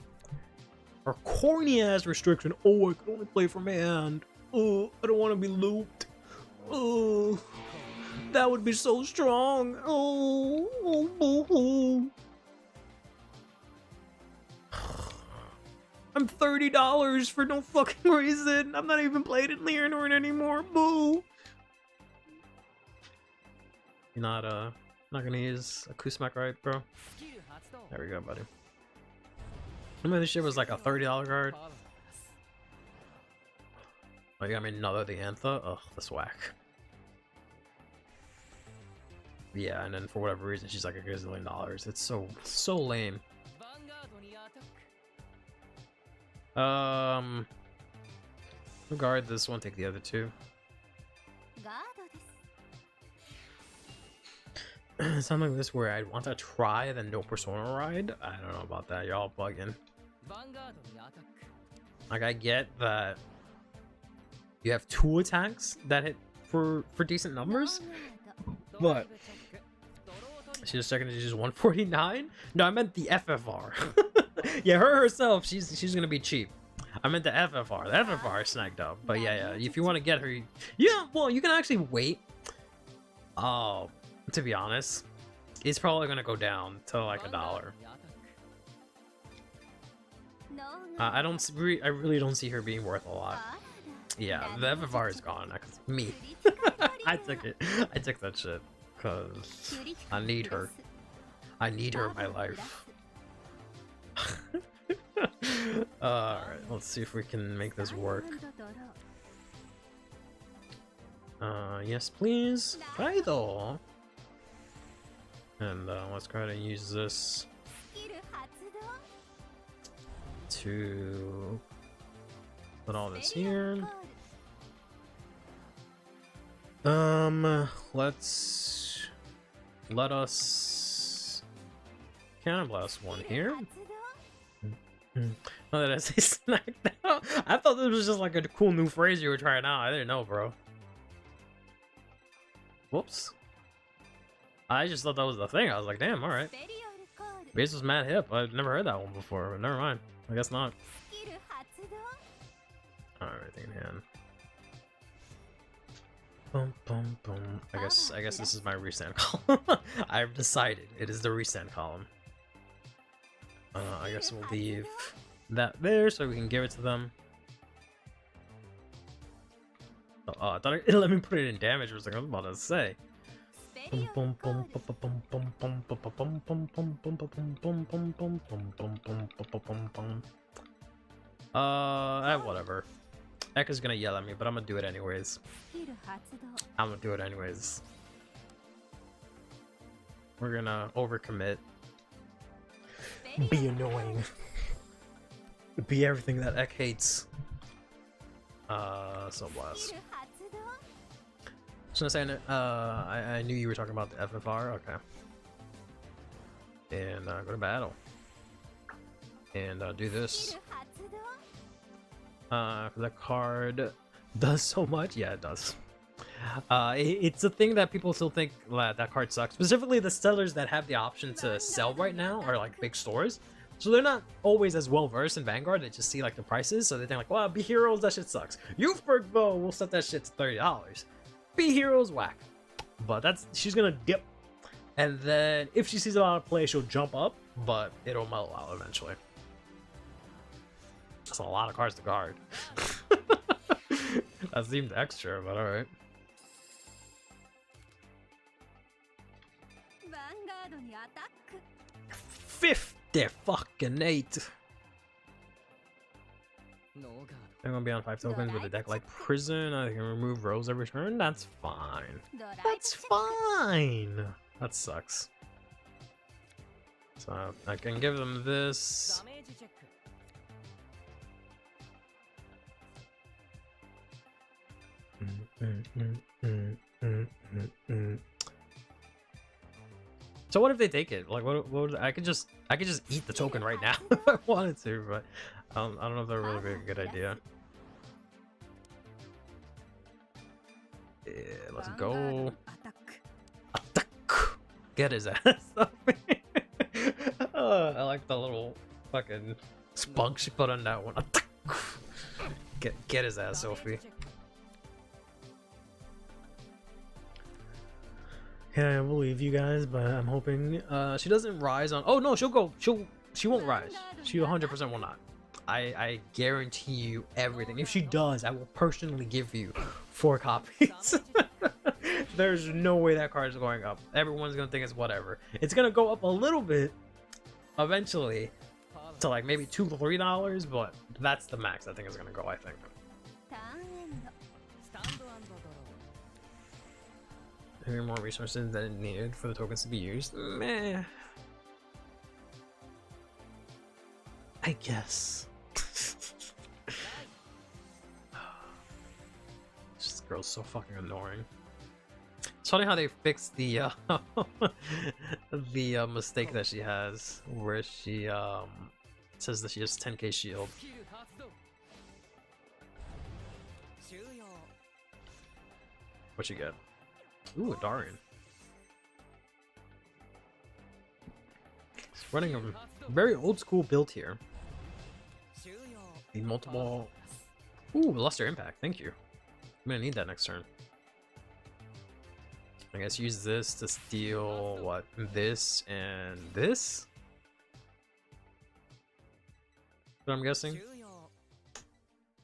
Her corny ass restriction. Oh, I can only play from hand. Oh, I don't want to be looped. Oh, that would be so strong. Oh. I'm $30 for no fucking reason. I'm not even playing in Leonor anymore. Boo. You're not gonna use a Kusmak, right, bro? There we go, buddy. I mean, this shit was like a $30 card. Oh, you got me another the Antha? Ugh, that's whack. Yeah, and then for whatever reason, she's like a gazillion dollars. It's so lame. Guard this one, take the other two. Something like this where I'd want to try the no persona ride. I don't know about that. Y'all bugging. Like, I get that you have 2 attacks that hit for decent numbers, but she just checking to use 149. No, I meant the FFR. Yeah, her herself, she's gonna be cheap. I meant the FFR. The FFR is snagged up, but yeah. If you want to get her, yeah, well, you can actually wait. Oh, to be honest, it's probably gonna go down to like $1. I really don't see her being worth a lot. Yeah, the FFR is gone. Me. I took it. I took that shit because I need her. I need her in my life. Alright, let's see if we can make this work. Yes, please. Kaido. And let's go ahead and use this to put all this here. Let us Cannon Blast one here. Oh, did I say snacked out? I thought this was just like a cool new phrase you were trying out. I didn't know, bro. Whoops. I just thought that was the thing. I was like, damn, alright. Base was mad hip. I've never heard that one before, but never mind. I guess not. Alright, thing in hand. Boom, boom, boom. I guess this is my restand column. I've decided it is the restand column. I guess we'll leave that there so we can give it to them. Oh, I thought it'll let me put it in damage. I was like, I was about to say. Whatever. Ekka's gonna yell at me, but I'm gonna do it anyways. We're gonna overcommit. Be annoying. Be everything that Ek hates. So blast. Just gonna say, I knew you were talking about the FFR. Okay. And go to battle. And do this. That card does so much. Yeah, it does. It's a thing that people still think that card sucks. Specifically, the sellers that have the option to sell right now are like big stores. So they're not always as well versed in Vanguard. They just see like the prices. So they think like, wow, B Heroes, that shit sucks. Youthberg though, we'll set that shit to $30. B Heroes, whack. But she's gonna dip. And then if she sees a lot of play, she'll jump up, but it'll mellow out eventually. That's a lot of cards to guard. That seemed extra, but alright. 58. They're gonna be on 5 tokens with a deck like Prison. I can remove Rose every turn. That's fine. That's fine. That sucks. So I can give them this. So what if they take it? Like, what I could just eat the token right now if I wanted to, but I don't know if that would really be a good idea. Yeah, let's go. Attack. Get his ass up. I like the little fucking spunk she put on that one. Attack. Get his ass, Sophie. Yeah, I believe you guys, but I'm hoping she doesn't rise on. Oh no, she won't rise. She 100% will not. I guarantee you everything. If she does, I will personally give you 4 copies. There's no way that card is going up. Everyone's gonna think it's whatever. It's gonna go up a little bit eventually to like maybe $2 to $3, but that's the max I think is gonna go. I think. Having more resources than needed for the tokens to be used. Meh. I guess. This girl's so fucking annoying. It's funny how they fixed the the mistake that she has, where she says that she has 10k shield. What you get? Ooh, a Darian. It's running a very old school build here. The multiple. Ooh, Luster Impact. Thank you. I'm gonna need that next turn. I guess use this to steal what? This and this? What I'm guessing?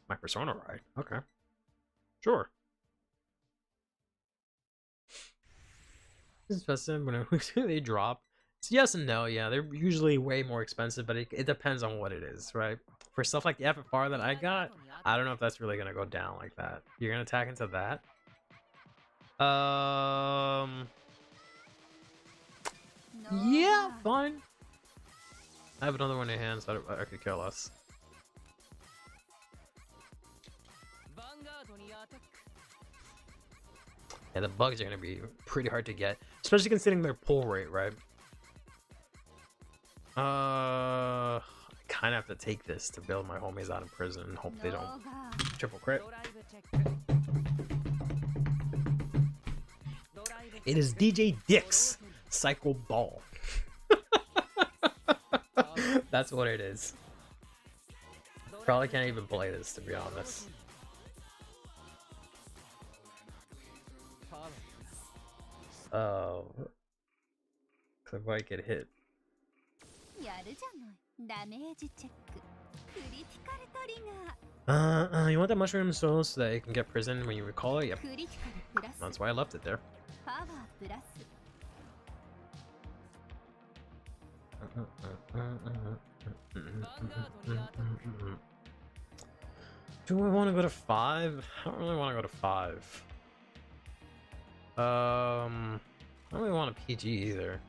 My Persona ride. Okay. Sure. This is festive when they drop. It's yes and no, yeah. They're usually way more expensive, but it depends on what it is, right? For stuff like the FFR that I got, I don't know if that's really gonna go down like that. You're gonna attack into that? Yeah, fine. I have another one in hand, so I could care less. Yeah, the bugs are gonna be pretty hard to get, especially considering their pull rate, right? I kind of have to take this to build my homies out of prison and hope they don't triple crit. It is DJ Dick's Cycle Ball. That's what it is. Probably can't even play this, to be honest. Oh, I might get hit. You want that mushroom so that it can get prison when you recall it? Yep. That's why I left it there. Do I want to go to 5? I don't really want to go to 5. I don't really want a PG either.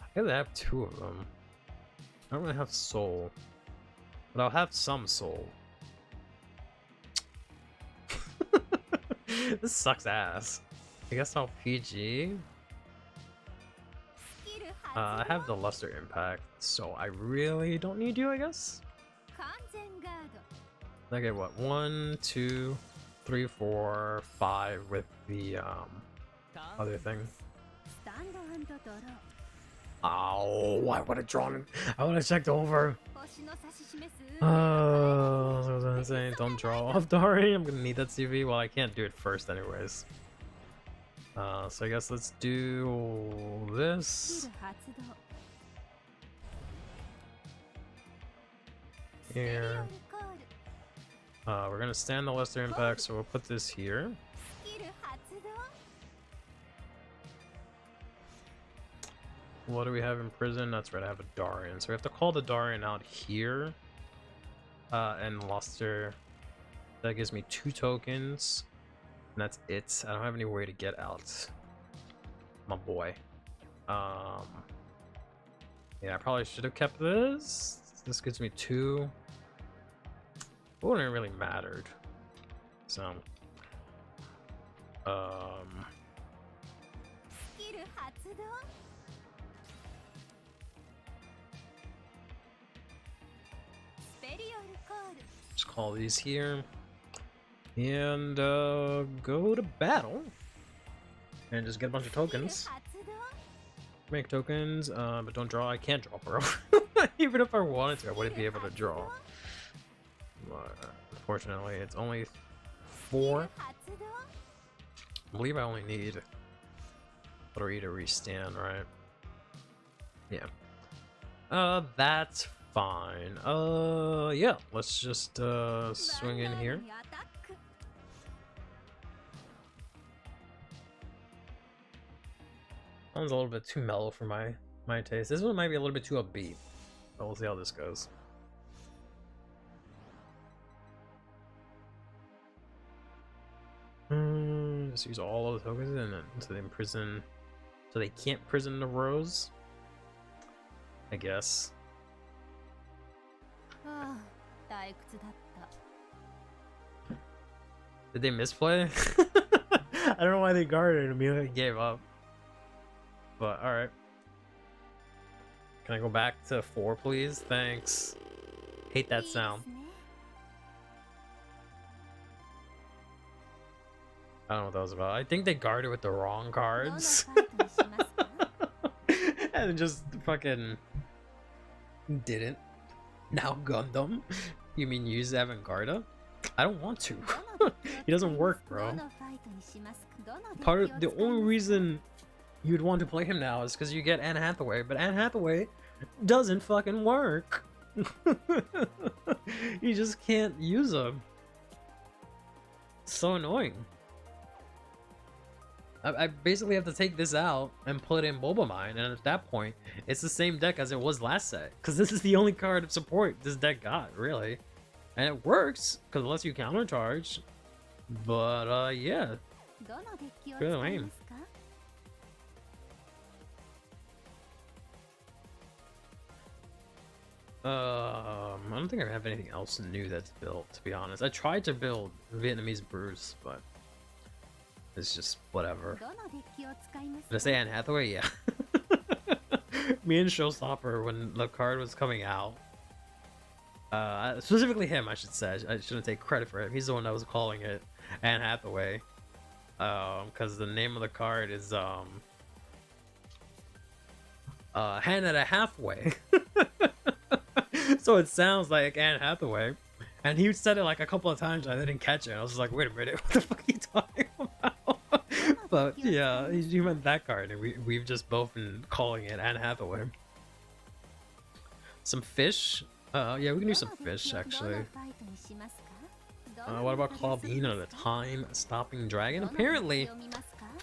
I gotta have 2 of them. I don't really have soul, but I'll have some soul. This sucks ass. I guess I'll PG. I have the Luster Impact, so I really don't need you, I guess. I get what? 1, 2, 3, 4, 5 with the other thing. Oh, I would have drawn. I would have checked over. Oh, I was gonna say, don't draw off Dari. I'm gonna need that CV. Well, I can't do it first, anyways. So I guess let's do this. Here. We're gonna stand the Luster Impact, so we'll put this here. What do we have in prison? That's right, I have a Darian. So we have to call the Darian out here. And Luster. That gives me 2 tokens. And that's it. I don't have any way to get out. My boy. Yeah, I probably should have kept this. This gives me 2. It wouldn't have really mattered. So. Just call these here. And go to battle. And just get a bunch of tokens. Make tokens, but don't draw. I can't draw, bro. Even if I wanted to, I wouldn't be able to draw. Unfortunately, it's only 4. I believe I only need 3 to restand, right? Yeah. That's fine. Yeah, let's just swing in here. That one's a little bit too mellow for my taste. This one might be a little bit too upbeat, but we'll see how this goes. Just use all of the tokens and then so they imprison, so they can't prison the Rose. I guess. Did they misplay? I don't know why they guarded and immediately gave up. But alright. Can I go back to 4, please? Thanks. Hate that sound. I don't know what that was about. I think they guarded with the wrong cards. And just fucking didn't. Now Gundam? You mean use Avantgarda? I don't want to. He doesn't work, bro. The only reason you'd want to play him now is because you get Anne Hathaway, but Anne Hathaway doesn't fucking work. You just can't use him. So annoying. I basically have to take this out and put in Bulbamine, and at that point, it's the same deck as it was last set. Because this is the only card of support this deck got, really. And it works, because it lets you countercharge. But, yeah. Really lame. I don't think I have anything else new that's built, to be honest. I tried to build Vietnamese Bruce, but it's just whatever. Did I say Anne Hathaway? Yeah. Me and Showstopper, when the card was coming out, specifically him, I should say. I shouldn't take credit for him. He's the one that was calling it Anne Hathaway. Because the name of the card is Hannah Halfway. So it sounds like Anne Hathaway. And he said it like a couple of times and I didn't catch it. I was just like, wait a minute, what the fuck are you talking about? But yeah, he meant that card, and we've just both been calling it Anne Hathaway. Some fish? Yeah, we can do some fish, actually. What about Claudine and the Time-Stopping Dragon? Apparently,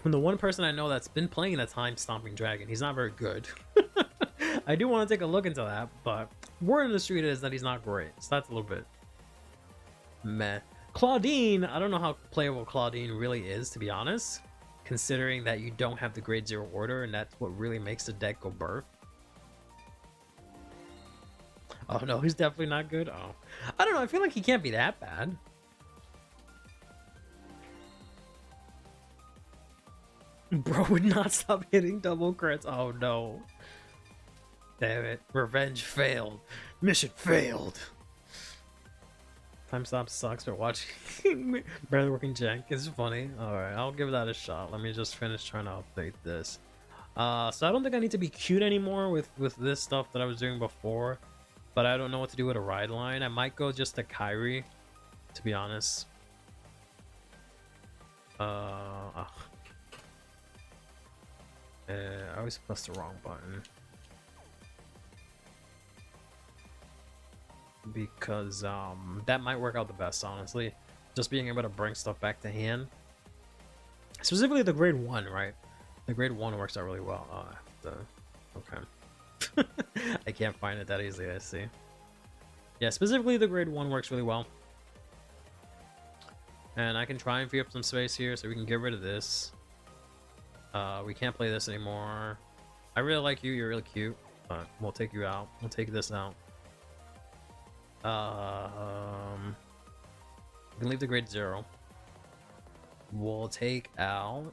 from the one person I know that's been playing the Time-Stopping Dragon, he's not very good. I do want to take a look into that, but word on the street is that he's not great, so that's a little bit meh. Claudine, I don't know how playable Claudine really is, to be honest, considering that you don't have the grade 0 order, and that's what really makes the deck go burp. Oh no, he's definitely not good. Oh, I don't know, I feel like he can't be that bad. Bro would not stop hitting double crits. Oh no. Damn it. Revenge failed. Mission failed. Time stop sucks for watching. Barely working jank is funny. Alright, I'll give that a shot. Let me just finish trying to update this. So I don't think I need to be cute anymore with this stuff that I was doing before. But I don't know what to do with a ride line. I might go just to Kyrie, to be honest. I always press the wrong button. Because that might work out the best, honestly. Just being able to bring stuff back to hand. Specifically the grade 1, right? The grade 1 works out really well. Oh, I have to... Okay. I can't find it that easily, I see. Yeah, specifically the grade 1 works really well. And I can try and free up some space here so we can get rid of this. We can't play this anymore. I really like you, you're really cute, but we'll take you out. We'll take this out. We can leave the grade 0. We'll take out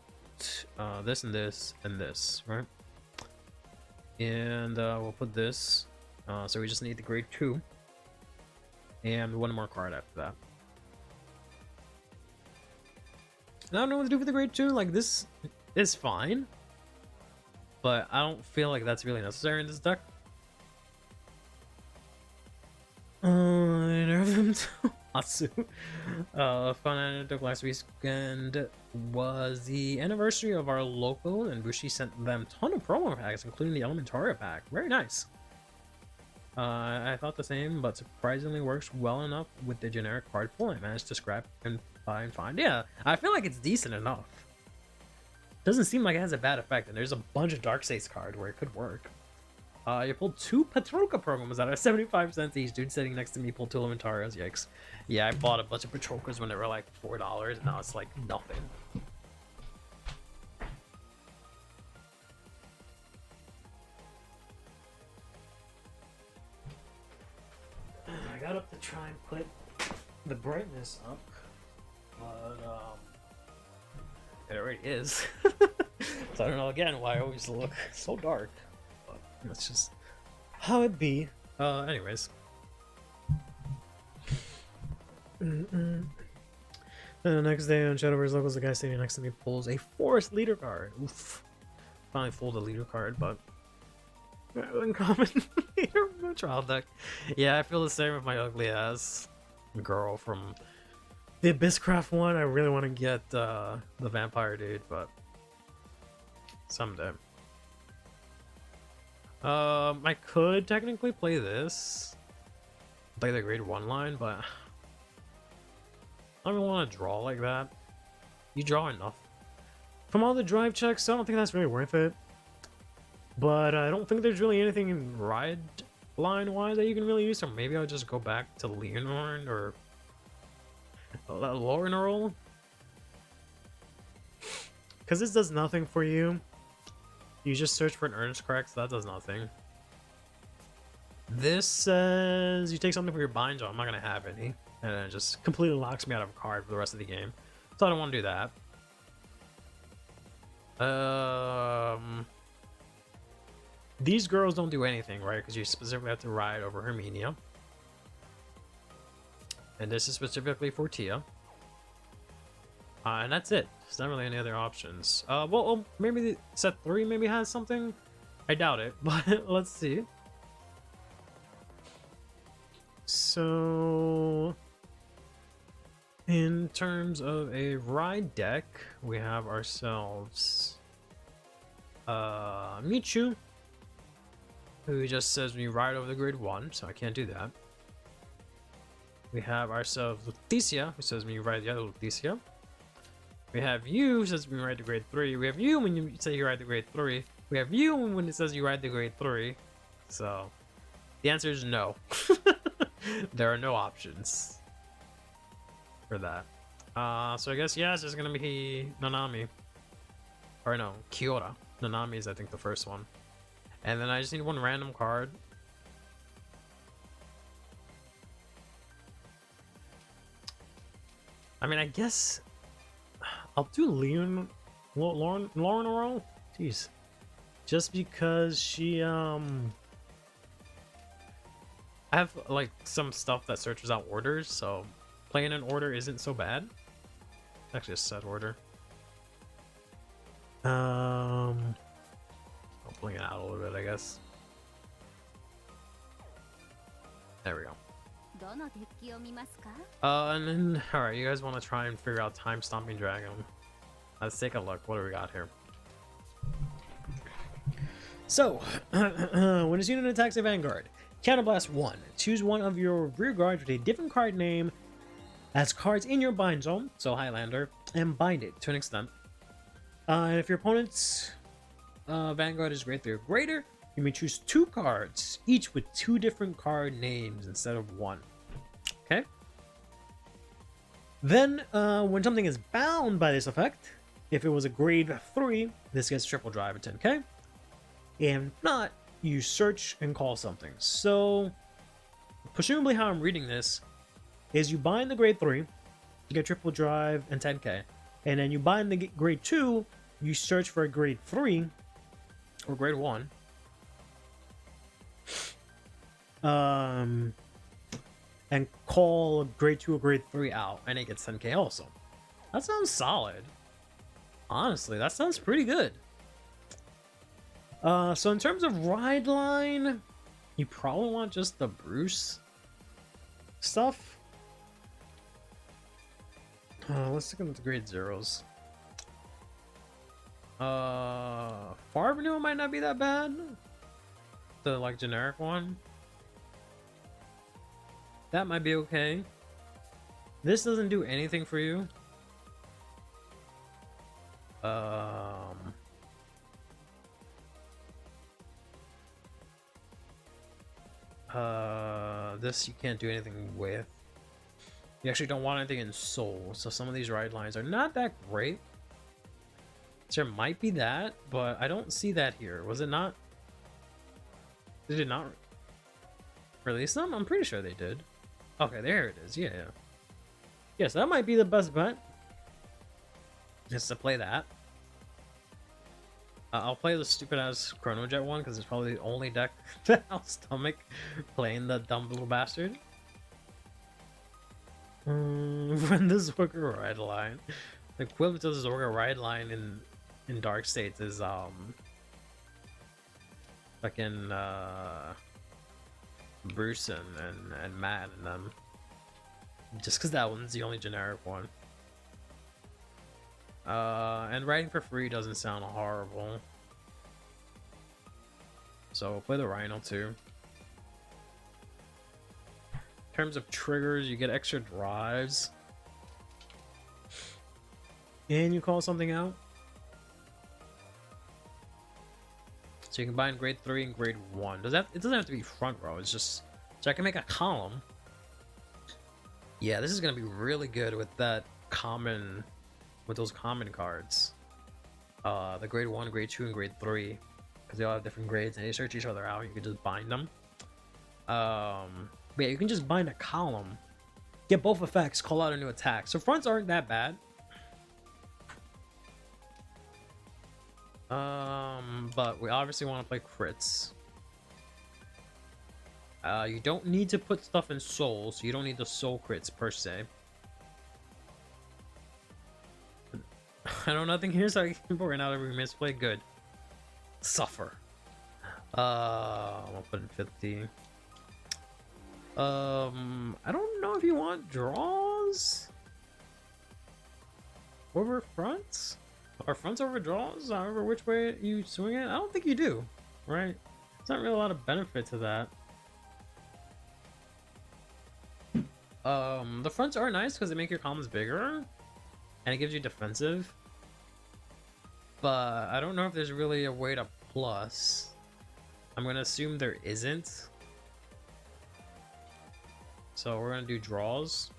this and this and this, right? And we'll put this. So we just need the grade 2. And one more card after that. And I don't know what to do with the grade 2. Like, this is fine. But I don't feel like that's really necessary in this deck. Nerve them to Atsu. Fun anecdote last weekend was the anniversary of our local, and Bushi sent them a ton of promo packs, including the Elementaria pack. Very nice. I thought the same, but surprisingly works well enough with the generic card pool. I managed to scrap and find. Yeah, I feel like it's decent enough. Doesn't seem like it has a bad effect, and there's a bunch of Darkseid's card where it could work. You pulled 2 Patroka programs that are 75 cents each. Dude sitting next to me pulled 2 Elementarias. Yikes. Yeah, I bought a bunch of Patrokas when they were like $4, and now it's like nothing. got up to try and put the brightness up, but it already is. So I don't know again why I always look so dark, but that's just how it be. Anyways. The next day on Shadowverse Locals, the guy standing next to me pulls a forest leader card. Oof. Finally pulled a leader card, but uncommon leader from a trial deck. Yeah, I feel the same with my ugly ass girl from the Abysscraft one. I really want to get the vampire dude, but someday. I could technically play this, play the grade 1 line, but I don't even want to draw like that. You draw enough from all the drive checks, so I don't think that's really worth it. But I don't think there's really anything in ride line wise that you can really use, so maybe I'll just go back to Leonard or Lauren, because this does nothing for you. You just search for an earnest correct, so that does nothing. This says you take something from your bind, so I'm not gonna have any, and it just completely locks me out of a card for the rest of the game. So I don't want to do that. These girls don't do anything, right? Because you specifically have to ride over Herminia. And this is specifically for Tia. And that's it. There's not really any other options. Well, maybe the set 3 maybe has something. I doubt it, but let's see. So, in terms of a ride deck, we have ourselves Michu, who just says when you ride over the grade 1, so I can't do that. We have ourselves Leticia, who says when you ride the other Leticia. We have you, who says when you ride the grade 3. We have you when you say you ride the grade 3. We have you when it says you ride the grade 3. So, the answer is no. There are no options for that. So I guess, yeah, it's just gonna be Nanami. Or no, Kiora. Nanami is, I think, the first one. And then I just need one random card. I mean, I guess I'll do Lauren roll. Jeez. Just because she, I have, like, some stuff that searches out orders, so playing an order isn't so bad. Actually, a set order. I'll bring it out a little bit, I guess. There we go. And then, alright, you guys want to try and figure out Time Stomping Dragon. Let's take a look. What do we got here? So, when a unit attacks a Vanguard, Counterblast 1. Choose one of your rear guards with a different card name as cards in your bind zone, so Highlander, and bind it to an extent. And if your opponent's Vanguard is grade 3 or greater, you may choose 2 cards, each with 2 different card names instead of 1. Okay? Then, when something is bound by this effect, if it was a grade 3, this gets triple drive at 10k. And if not, you search and call something. So, presumably how I'm reading this is you bind the grade 3, you get triple drive and 10k. And then you bind the grade 2, you search for a grade 3 or grade 1. And call grade 2 or grade 3 out, and it gets 10k also. That sounds solid. Honestly, that sounds pretty good. So in terms of ride line, you probably want just the Bruce stuff. Let's stick with the grade 0s. Farvenue might not be that bad. The like generic one. That might be okay. This doesn't do anything for you. This you can't do anything with. You actually don't want anything in Soul, so some of these ride lines are not that great. There might be that, but I don't see that here. Was it not? Did it not release them? I'm pretty sure they did. Okay, there it is. Yeah. Yes, that might be the best bet. Just to play that. I'll play the stupid ass Chrono Jet one because it's probably the only deck that I'll stomach playing the dumb little bastard. Run the Zorga Ride line. The equivalent to the Zorga Ride line in Dark States is fucking Bruce and Matt and them. Just because that one's the only generic one. And riding for free doesn't sound horrible. So play the Rhino too. In terms of triggers, you get extra drives. And you call something out. So you can combine grade 3 and grade 1. It doesn't have to be front row, it's just so I can make a column. Yeah, this is gonna be really good with that common, with those common cards. The grade 1, grade 2, and grade 3. Because they all have different grades and they search each other out, you can just bind them. But yeah, you can just bind a column, get both effects, call out a new attack. So fronts aren't that bad. But we obviously want to play crits. You don't need to put stuff in soul, so you don't need the soul crits per se. I know nothing here, so I can point out every misplay. Good. Suffer. I'll put in 50. I don't know if you want draws over fronts. Or fronts over draws, however which way you swing it. I don't think you do, right? There's not really a lot of benefit to that. The fronts are nice because they make your columns bigger and it gives you defensive. But I don't know if there's really a way to plus. I'm gonna assume there isn't. So we're gonna do draws.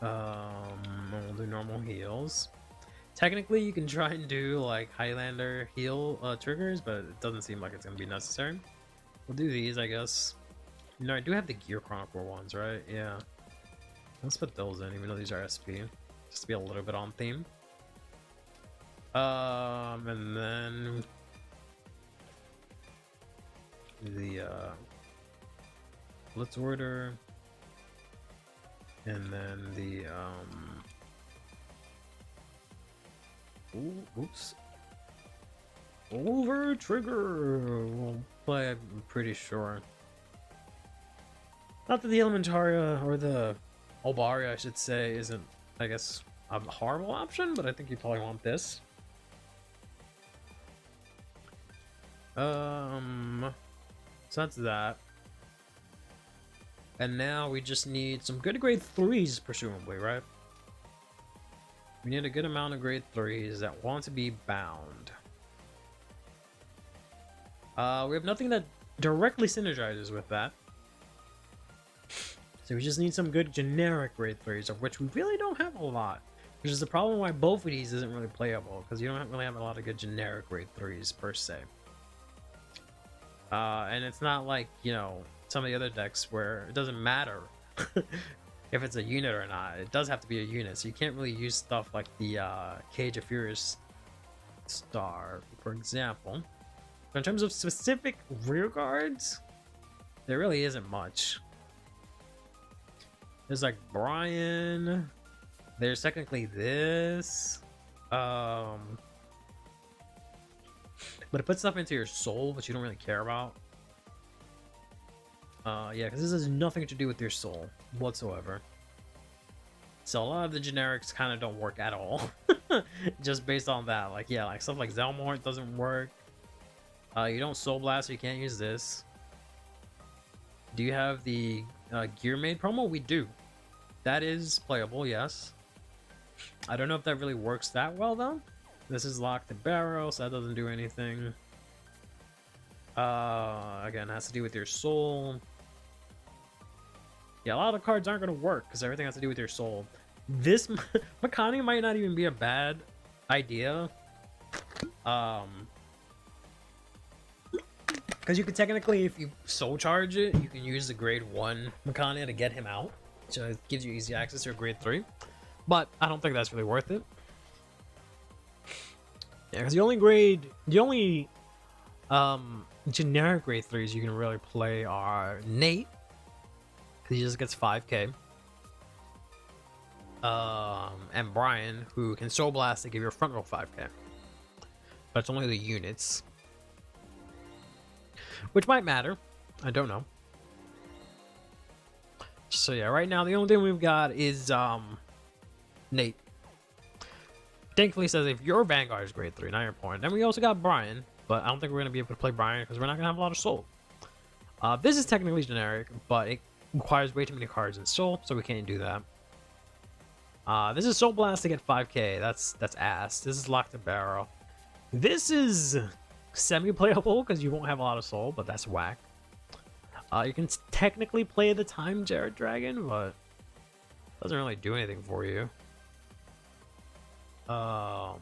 We'll do normal heals. Technically, you can try and do like Highlander heal triggers, but it doesn't seem like it's gonna be necessary. We'll do these, I guess. You know, I do have the Gear Chronicle ones, right? Yeah. Let's put those in, even though these are SP, just to be a little bit on theme. And then the Blitz Order. And then the oops. Over trigger we'll play, I'm pretty sure. Not that the Elementaria or the Olbaria, I should say, isn't, I guess, a horrible option, but I think you probably want this. So that's that. And now we just need some good grade 3s, presumably, right? We need a good amount of grade 3s that want to be bound. We have nothing that directly synergizes with that. So we just need some good generic grade 3s, of which we really don't have a lot. Which is the problem why both of these isn't really playable, because you don't really have a lot of good generic grade 3s per se. And it's not like, you know, some of the other decks where it doesn't matter if it's a unit or not. It does have to be a unit, so you can't really use stuff like the Cage of Furious Star, for example. But in terms of specific rear guards, there really isn't much. There's like Brian. There's technically this. But it puts stuff into your soul, which you don't really care about. Yeah, because this has nothing to do with your soul whatsoever. So a lot of the generics kind of don't work at all. Just based on that. Like, yeah, like stuff like Zelmort doesn't work. You don't Soul Blast, so you can't use this. Do you have the Gear Maid promo? We do. That is playable, yes. I don't know if that really works that well, though. This is locked to barrel, so that doesn't do anything. Again, it has to do with your soul. Yeah, a lot of the cards aren't going to work because everything has to do with your soul. This Makani might not even be a bad idea. Because you could technically, if you soul charge it, you can use the grade 1 Makana to get him out, which gives you easy access to a grade 3. But I don't think that's really worth it. Yeah, because the only generic grade 3s you can really play are Nate, because he just gets 5k. And Brian, who can Soul Blast to give your front row 5k. But it's only the units. Which might matter. I don't know. So yeah, right now the only thing we've got is Nate. Thankfully says if your Vanguard is grade 3, not your point. Then we also got Brian, but I don't think we're gonna be able to play Brian because we're not gonna have a lot of soul. This is technically generic, but it requires way too many cards in soul, so we can't do that. This is Soul Blast to get 5k. That's ass. This is Lock the Barrel. This is semi-playable because you won't have a lot of soul, but that's whack. You can technically play the Time Jared Dragon, but it doesn't really do anything for you. And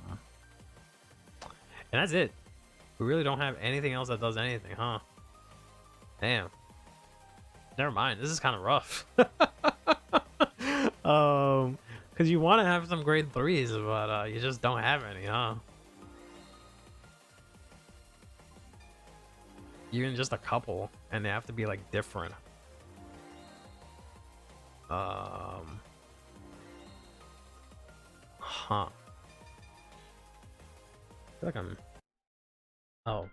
that's it. We really don't have anything else that does anything, huh? Damn. Never mind. This is kind of rough. Because you want to have some grade 3s, but you just don't have any, huh? Even just a couple, and they have to be like different. Huh. I feel like I'm... Oh,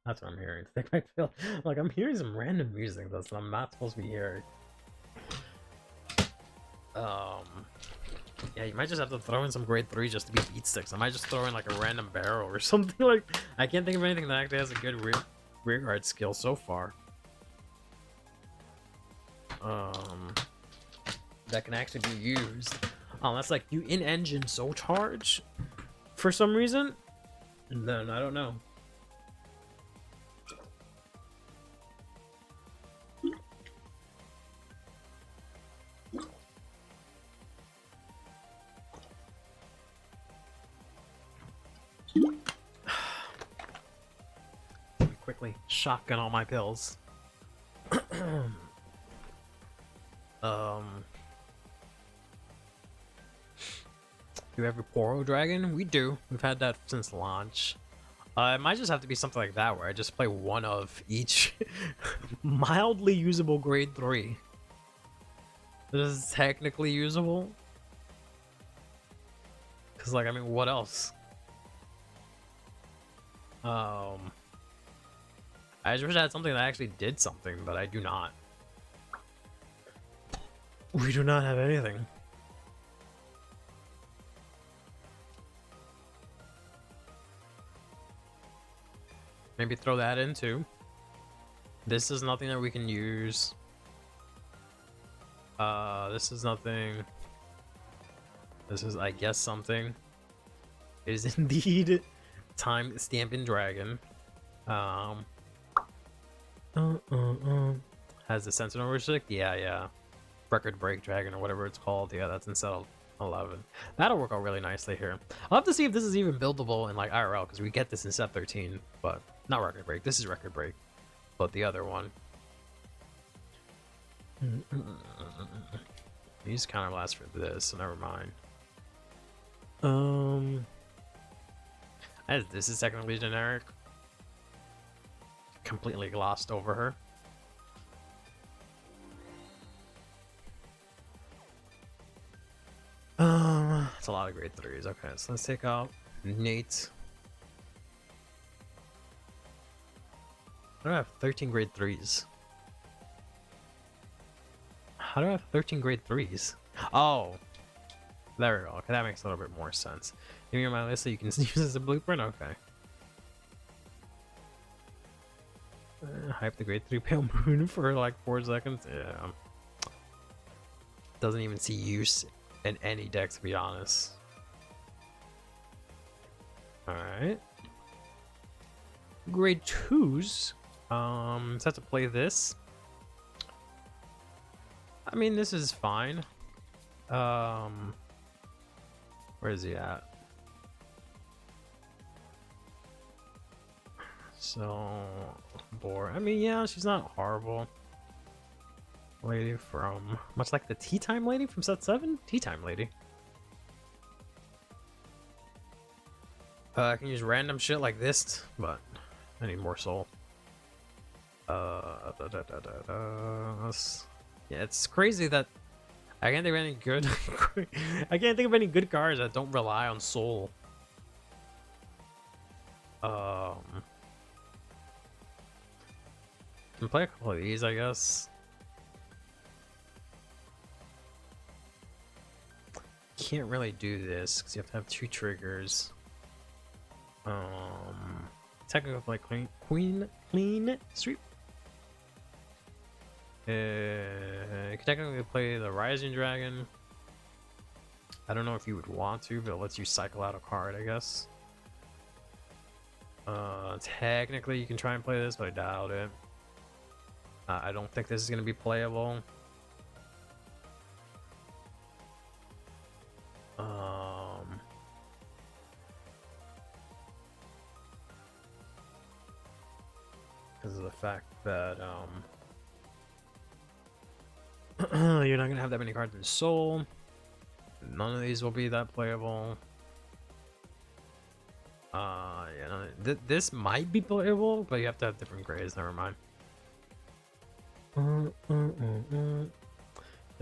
that's what I'm hearing. I feel like I'm hearing some random music that I'm not supposed to be hearing. Yeah, you might just have to throw in some grade 3 just to be beat sticks. I might just throw in like a random barrel or something. Like, I can't think of anything that actually has a good rear guard skill so far. That can actually be used. Oh, that's like you in-engine soul charge for some reason. Then I don't know. Quickly shotgun all my pills. Do we have a Poro Dragon? We do. We've had that since launch. It might just have to be something like that where I just play one of each mildly usable grade 3. This is technically usable. Cause like, I mean, what else? I just wish I had something that actually did something, but I do not. We do not have anything. Maybe throw that in too. This is nothing that we can use. This is nothing. This is, I guess, something. It is indeed Time Stamping Dragon. Has the Sentinel restrict? Yeah. Record Break Dragon or whatever it's called. Yeah, that's in set 11. That'll work out really nicely here. I'll have to see if this is even buildable in like IRL because we get this in set 13, but not Record Break. This is Record Break, but the other one. These counter blast for this, so never mind. This is technically generic. Completely glossed over her. It's a lot of grade 3s. Okay, so let's take out Nate. I don't have 13 grade 3s. How do I have 13 grade 3s? Oh, there we go. Okay, that makes a little bit more sense. Give me on my list so you can use this as a blueprint. Okay. Hype the grade 3 Pale Moon for like 4 seconds. Yeah. Doesn't even see use in any deck, to be honest. Alright. Grade 2s. Set to play this. I mean, this is fine. Where is he at? So, bore. I mean, yeah, she's not horrible. Lady from, much like the Tea Time lady from set 7? Tea Time lady. I can use random shit like this, but I need more soul. Yeah, it's crazy that I can't think of any good. I can't think of any good cards that don't rely on soul. Can play a couple of these, I guess. Can't really do this because you have to have 2 triggers. Technically play clean sweep. You can technically play the Rising Dragon. I don't know if you would want to, but it lets you cycle out a card, I guess. Technically you can try and play this, but I doubt it. I don't think this is going to be playable. Because of the fact that you're not gonna have that many cards in soul. None of these will be that playable. Yeah, this might be playable, but you have to have different grades. Never mind. The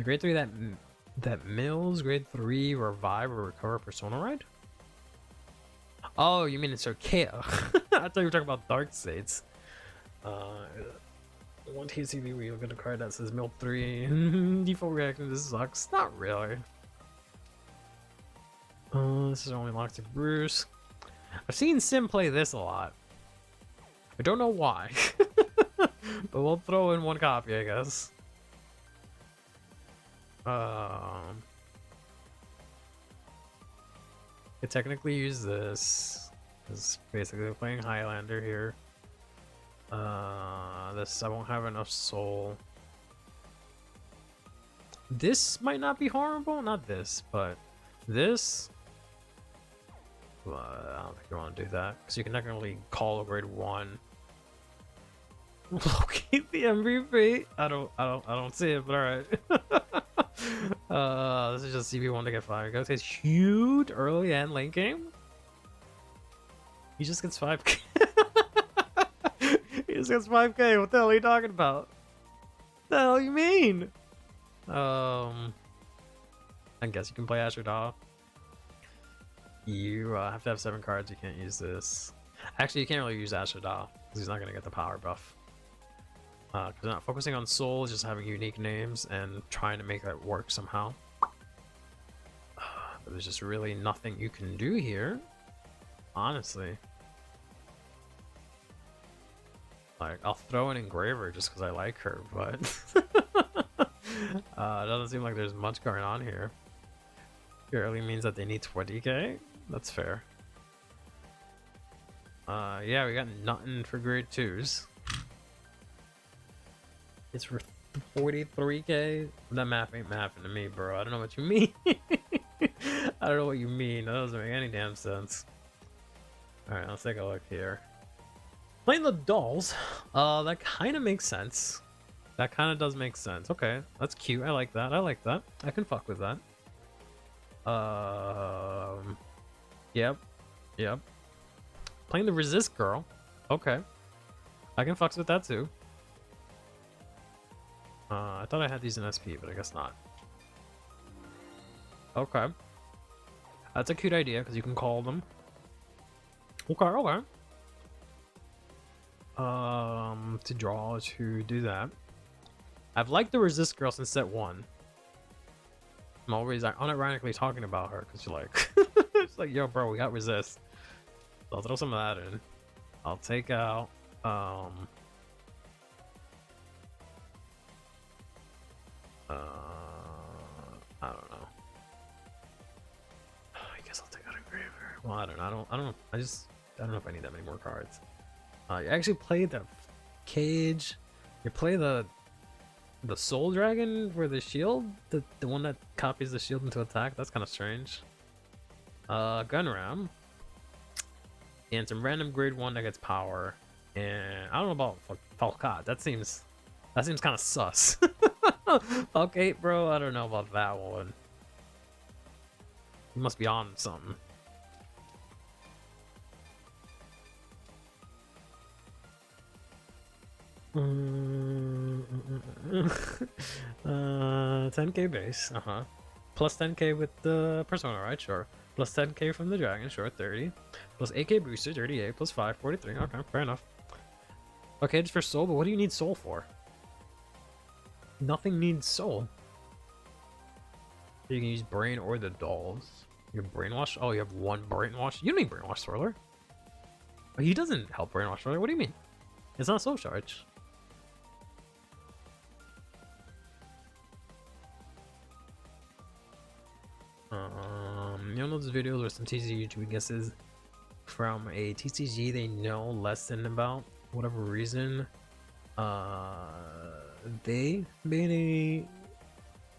grade 3 that mills, grade 3 revive or recover Persona Ride. Oh, you mean it's Archaea? I thought you were talking about Dark States. One TCB where you'll get a card that says Mill 3. Default reaction, this sucks. Not really. This is only locked to Bruce. I've seen Sim play this a lot. I don't know why. But we'll throw in 1 copy, I guess. I technically use this. It's basically playing Highlander here. This, I won't have enough soul. This might not be horrible, not this, but this. Well, I don't think you want to do that because you can technically call a grade 1. Locate the MVP. I don't see it, but all right. This is just CB1 to get 5. Guys, it's huge early and late game. He just gets 5K. He just gets 5K. What the hell are you talking about? What the hell you mean? I guess you can play Asher Daw. You have to have 7 cards. You can't use this. Actually, you can't really use Asher Daw because he's not going to get the power buff. Because they're not focusing on souls, just having unique names and trying to make that work somehow. But there's just really nothing you can do here, honestly. Like, I'll throw an Engraver just because I like her, but it doesn't seem like there's much going on here. Purely means that they need 20k. That's fair. Yeah, we got nothing for grade 2s. It's for 43k. That math ain't mathing to me, bro. I don't know what you mean. I don't know what you mean. That doesn't make any damn sense. Alright, let's take a look here. Playing the dolls. That kind of makes sense. That kind of does make sense. Okay, that's cute. I like that. I like that. I can fuck with that. Yep. Playing the resist girl. Okay. I can fuck with that too. I thought I had these in SP, but I guess not. Okay. That's a cute idea because you can call them. Okay. To draw to do that. I've liked the resist girl since set 1. I'm always unironically talking about her because you're like, it's like, yo, bro, we got resist. So I'll throw some of that in. I'll take out, I don't know. I guess I'll take out Engraver. Well, I don't know. I don't know if I need that many more cards. You actually play the cage. You play the soul dragon for the shield, the one that copies the shield into attack. That's kind of strange. Gun ram and some random grade 1 that gets power And I don't know about Falcat. That seems kind of sus. Falcate, bro. I don't know about that one. You must be on something. Mm, 10k base, plus 10k with the persona, right? Sure. Plus 10k from the dragon, sure. 30 plus 8k booster, 38 plus 5, 43. Okay, fair enough. Okay, just for soul, but what do you need soul for? Nothing needs soul. You can use brain or the dolls. You have brainwash. Oh, you have one brainwash. You don't need brainwash Swirler. Oh, he doesn't help brainwash Swirler. What do you mean? It's not soul charge. You'll know those videos or some TCG YouTube guesses from a TCG they know less than about whatever reason. They made a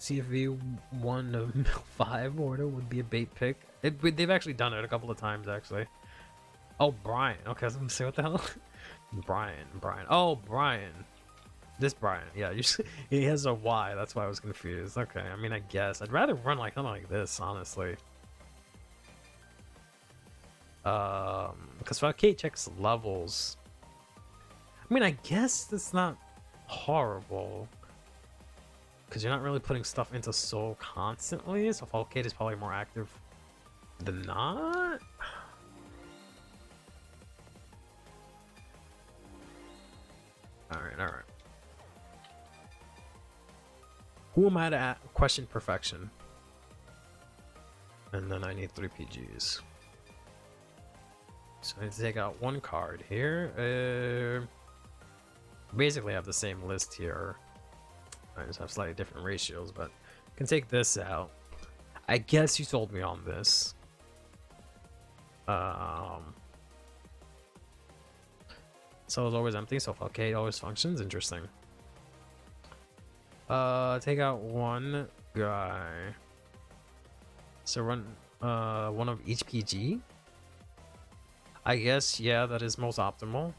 CFV 1 of 5 order would be a bait pick. They've actually done it a couple of times actually. Oh, Brian. Okay, I was gonna say what the hell. Brian. Oh, Brian. This Brian, yeah, he has a Y, that's why I was confused. Okay, I mean, I guess. I'd rather run like something like this, honestly. Because Falcate checks levels. I mean, I guess that's not horrible. Because you're not really putting stuff into Soul constantly, so Falcate is probably more active than not. Alright. Who am I to question perfection? And then I need 3 PGs. So I need to take out 1 card here. Basically I have the same list here. I just have slightly different ratios, but I can take this out. I guess you sold me on this. So it's always empty, so Falcate always functions. Interesting. Take out 1 guy. So run 1 of each PG. I guess, yeah, that is most optimal.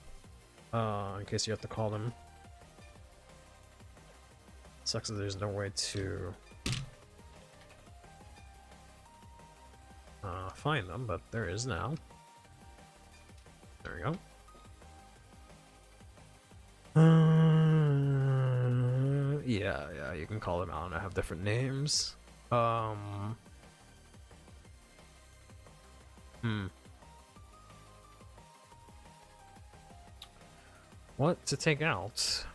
In case you have to call them. Sucks that there's no way to find them, but there is now. There we go. Yeah, you can call them out and I have different names. What to take out?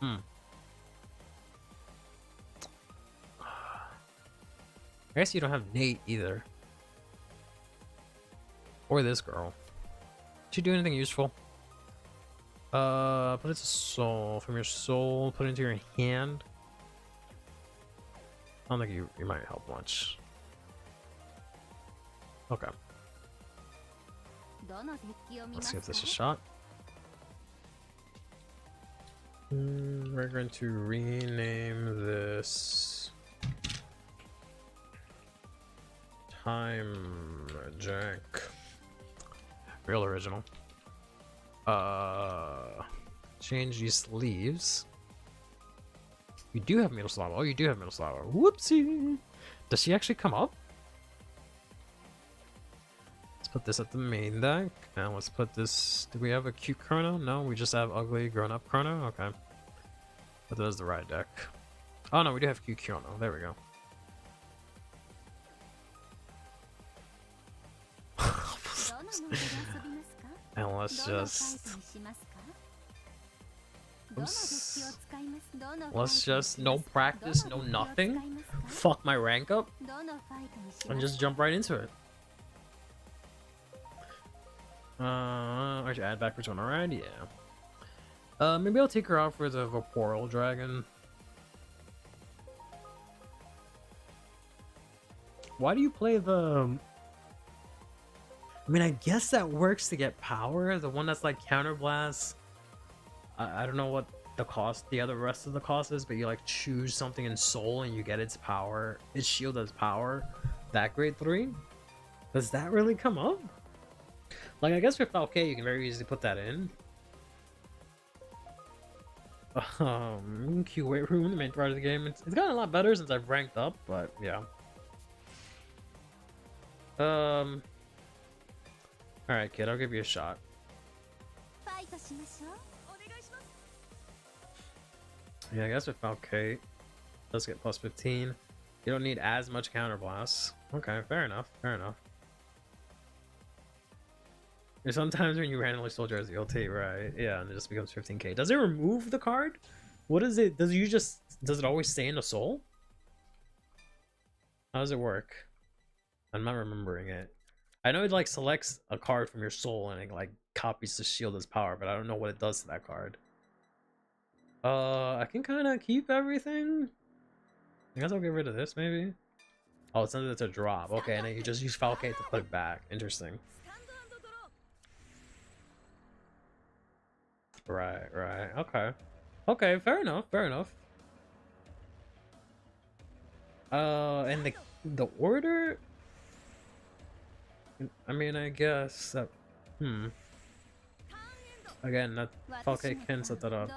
I guess you don't have Nate either. Or this girl. Did you do anything useful? Put it to soul. From your soul, put it into your hand. I don't think you might help much. Okay. Let's give this a shot. We're going to rename this Time Jack. Real original. Change these sleeves. You do have Middleslava. Oh, you do have Middleslava. Whoopsie! Does she actually come up? Let's put this at the main deck. And let's put this... Do we have a cute Chrono? No, we just have ugly grown-up Chrono? Okay. But that is the right deck. Oh no, we do have cute Chrono. There we go. And let's just... Oops. Let's just... No practice, no nothing. Fuck my rank up. And just jump right into it. I should add back return, alright? Yeah. Maybe I'll take her out for the Vaporeal Dragon. Why do you play the... I mean, I guess that works to get power. The one that's like Counterblast. I don't know what the cost, the rest of the cost is, but you like choose something in Soul and you get its power. Its shield as power. That grade 3? Does that really come up? Like, I guess with Falcate, you can very easily put that in. QA room, the main part of the game. It's gotten a lot better since I've ranked up, but yeah. Alright, kid, I'll give you a shot. Yeah, I guess with Falcate, let's get plus 15. You don't need as much counterblast. Okay, fair enough, fair enough. There's sometimes when you randomly soldier as the LT, right? Yeah, and it just becomes 15k. Does it remove the card? What is it? Does it always stay in the soul? How does it work? I'm not remembering it. I know it like selects a card from your soul and it like copies the shield as power, but I don't know what it does to that card. I can kind of keep everything. I guess I'll get rid of this maybe. Oh, it sends it to drop. Okay, and then you just use Falcate to put it back. Interesting. Right, right. Okay. Okay, fair enough, fair enough. And the order? I mean, I guess that, Again, that Falcate can set that up.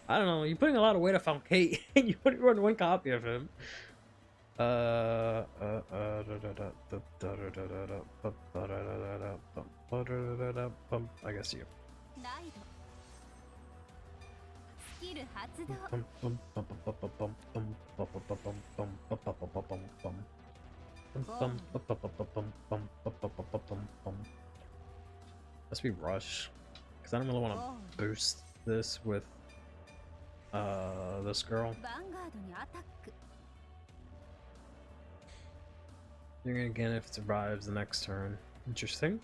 I don't know, you're putting a lot of weight on Falcate and you only run one copy of him. I guess you. Let's be rush, because I don't really want to boost this with this girl. You're gonna get it if it survives the next turn. Interesting.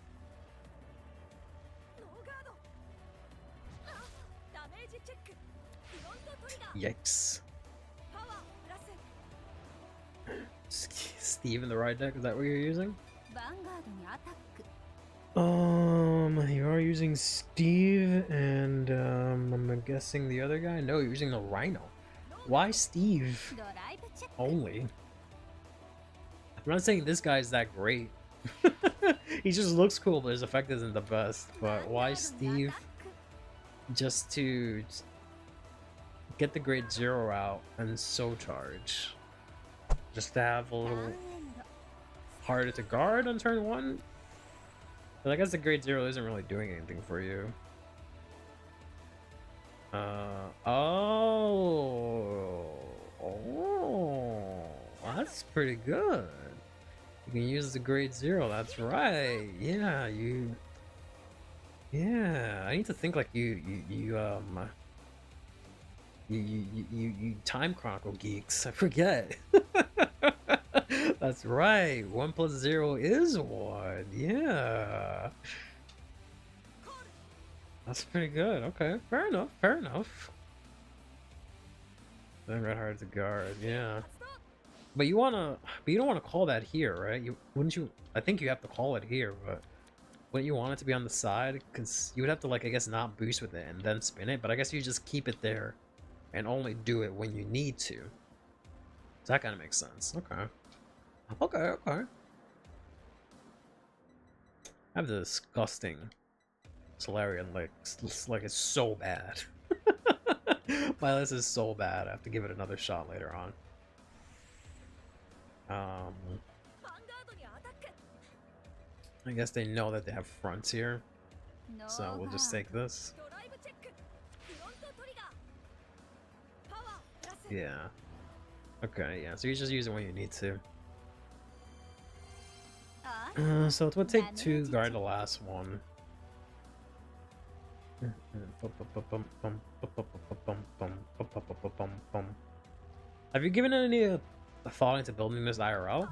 Yikes. Steve in the right deck, is that what you're using? You are using Steve, and I'm guessing the other guy? No, you're using the Rhino. Why Steve only? I'm not saying this guy's that great. He just looks cool, but his effect isn't the best. But why Steve? Just to get the grade 0 out and so charge. Just to have a little harder to guard on turn 1. But I guess the grade 0 isn't really doing anything for you. Oh, that's pretty good. You can use the grade 0. That's right. Yeah, yeah. I need to think like you time chronicle geeks. I forget. That's right. 1 + 0 is 1. Yeah. That's pretty good. Okay, fair enough. Fair enough. Vanguard hard to guard. Yeah. But you don't wanna call that here, right? Wouldn't you? I think you have to call it here, but wouldn't you want it to be on the side? Because you would have to, like, I guess not boost with it and then spin it. But I guess you just keep it there and only do it when you need to. So that kind of makes sense. Okay. Okay, okay. I have the disgusting Solarian like it's so bad. My list is so bad. I have to give it another shot later on. I guess they know that they have fronts here, so we'll just take this. Yeah. Okay, yeah, so you just use it when you need to. So it would take 2 to guard the last one. Have you given any thought into building this IRL?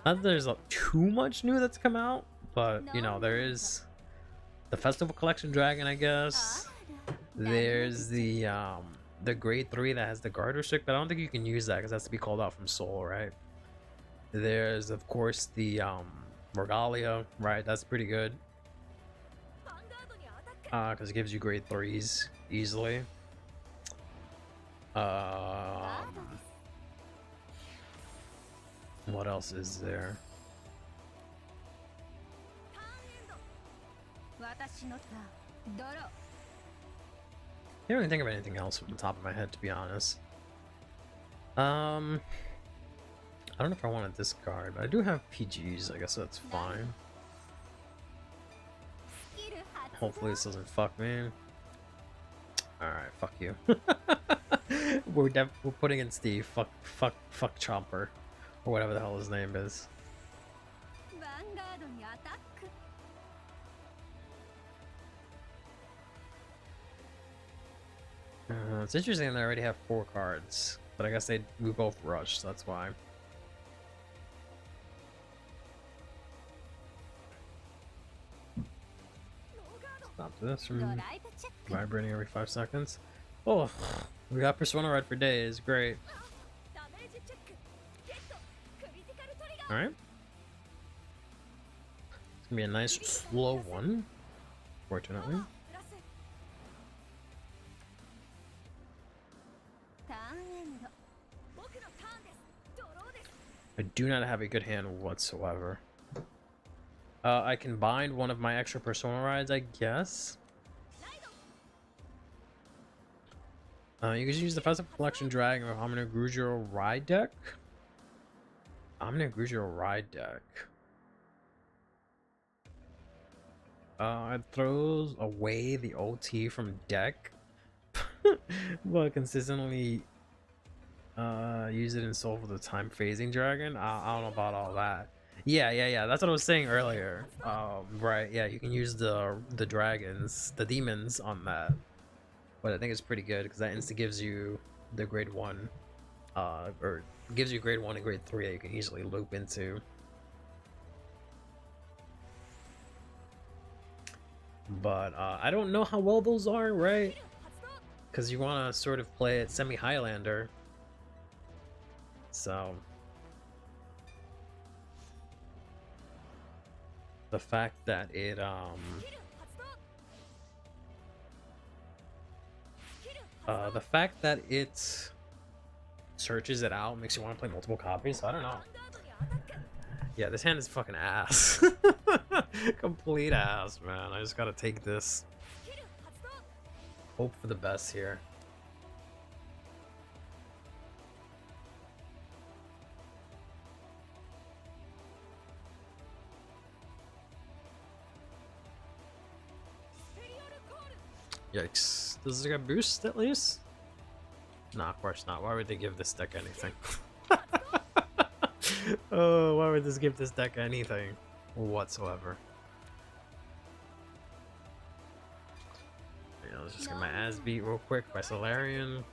Not that there's too much new that's come out, but you know, there is the Festival Collection Dragon, I guess. There's the grade 3 that has the guard restrict, but I don't think you can use that because it has to be called out from soul, right? There's of course the Morgalia, right? That's pretty good. Because it gives you grade 3s easily. What else is there? Can't really think of anything else from the top of my head, to be honest. I don't know if I want to discard, but I do have PGs. I guess that's fine. Hopefully this doesn't fuck me. Alright, fuck you. we're putting in Steve. Fuck Chomper. Or whatever the hell his name is. It's interesting that I already have 4 cards. But I guess we both rushed, so that's why. Stop this from vibrating every 5 seconds. Oh, we got Persona Red for days. Great. Alright. It's gonna be a nice slow one, fortunately. I do not have a good hand whatsoever. I can bind one of my extra Persona rides, I guess. You can use the Festive Collection Dragon or Omnia Grugio Ride deck. Omnia Grugio Ride deck. It throws away the OT from deck, but consistently use it in Soul for the Time Phasing Dragon. I don't know about all that. Yeah. That's what I was saying earlier. Right. Yeah, you can use the dragons, the demons on that. But I think it's pretty good because that insta gives you the grade 1, or gives you grade 1 and grade 3 that you can easily loop into. But I don't know how well those are, right? Because you want to sort of play it semi-Highlander. So the fact that it searches it out makes you want to play multiple copies. So I don't know. Yeah, this hand is fucking ass. Complete ass, man. I just gotta take this. Hope for the best here. Yikes. Does it get boost at least? Nah, of course not. Why would they give this deck anything? Oh, why would this give this deck anything whatsoever? Yeah, let's just get my ass beat real quick by Solarian.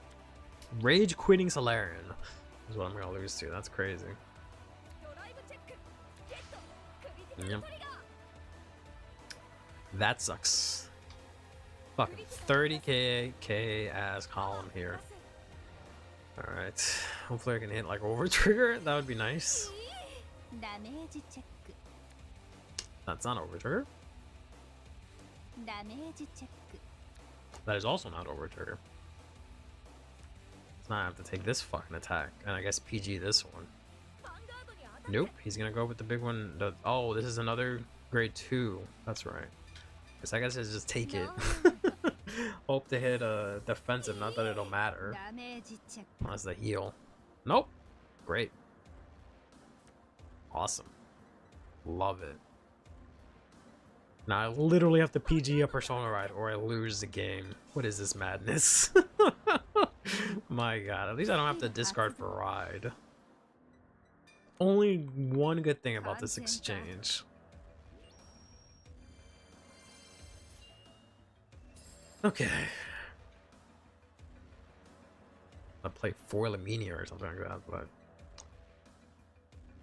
Rage quitting Solarian is what I'm gonna lose to. That's crazy. Yep. That sucks. Fucking 30k ass column here. Alright. Hopefully I can hit like over trigger. That would be nice. That's not over trigger. That is also not over trigger. So now I have to take this fucking attack. And I guess PG this one. Nope. He's gonna go with the big one. Oh, this is another grade 2. That's right. I guess I just take it. Hope to hit a defensive, not that it'll matter. That's the heal. Nope. Great. Awesome. Love it. Now I literally have to PG a Persona ride or I lose the game. What is this madness? My god, at least I don't have to discard for ride. Only one good thing about this exchange. Okay. I'll play 4 Laminia or something like that, but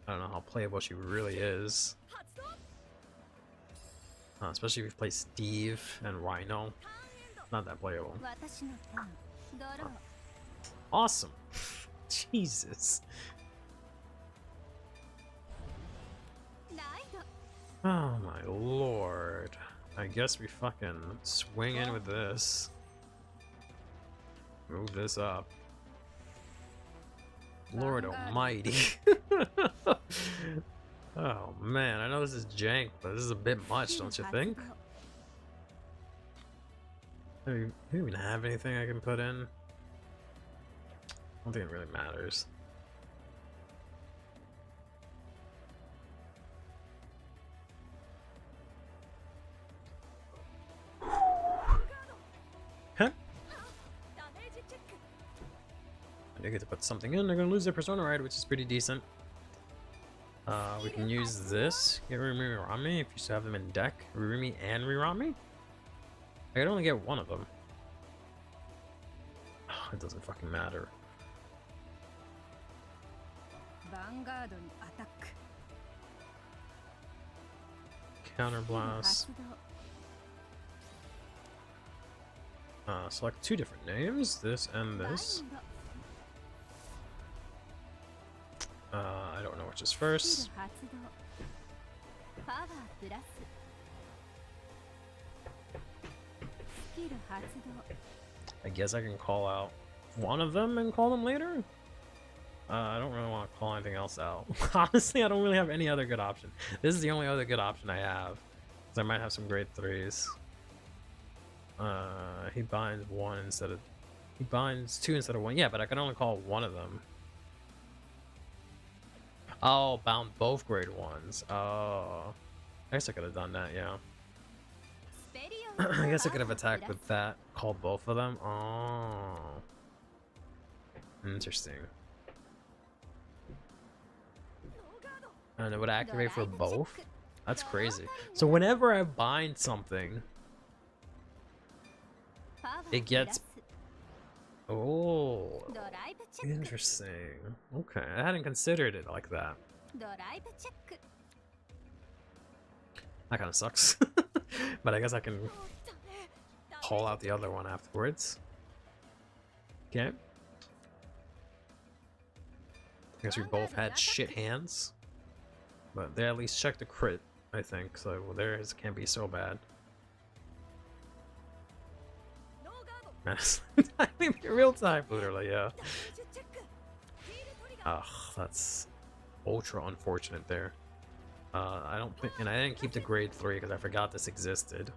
I don't know how playable she really is. Especially if you play Steve and Rhino. Not that playable. Oh. Awesome. Jesus. Oh my lord. I guess we fucking swing in with this. Move this up. Lord almighty. Oh man, I know this is jank, but this is a bit much, don't you think? Do you even have anything I can put in? I don't think it really matters. Huh? I get to put something in. They're gonna lose their persona ride, which is pretty decent. We can use this. Get Rirami if you still have them in deck. Rirami and Rirami? I could only get one of them. Oh, it doesn't fucking matter. Counterblast. Select two different names, this and this. I don't know which is first. I guess I can call out one of them and call them later? I don't really want to call anything else out. Honestly, I don't really have any other good option. This is the only other good option I have. Because I might have some grade 3s. He binds one instead of... He binds two instead of one. Yeah, but I can only call one of them. Oh, bound both grade 1s. Oh. I guess I could have done that, yeah. I guess I could have attacked with that. Called both of them. Oh. Interesting. And it would activate for both? That's crazy. So whenever I bind something, it gets... Oh. Interesting. Okay, I hadn't considered it like that. That kind of sucks. But I guess I can call out the other one afterwards. Okay. I guess we both had shit hands. But they at least checked the crit, I think. So well, theirs can't be so bad. I think real time, literally, yeah. Ugh, that's ultra unfortunate there. I don't think, and I didn't keep the grade 3 because I forgot this existed.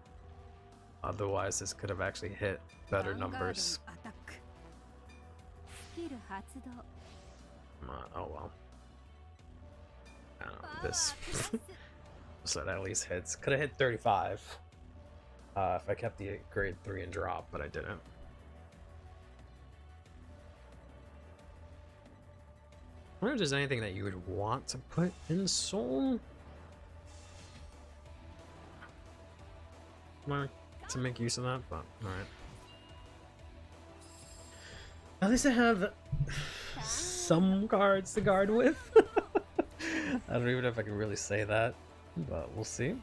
Otherwise, this could have actually hit better numbers. Oh well. I don't know, this. So that at least hits. Could have hit 35. If I kept the grade 3 and drop, but I didn't. I wonder if there's anything that you would want to put in Soul. To make use of that, but alright. At least I have some cards to guard with. I don't even know if I can really say that, but we'll see.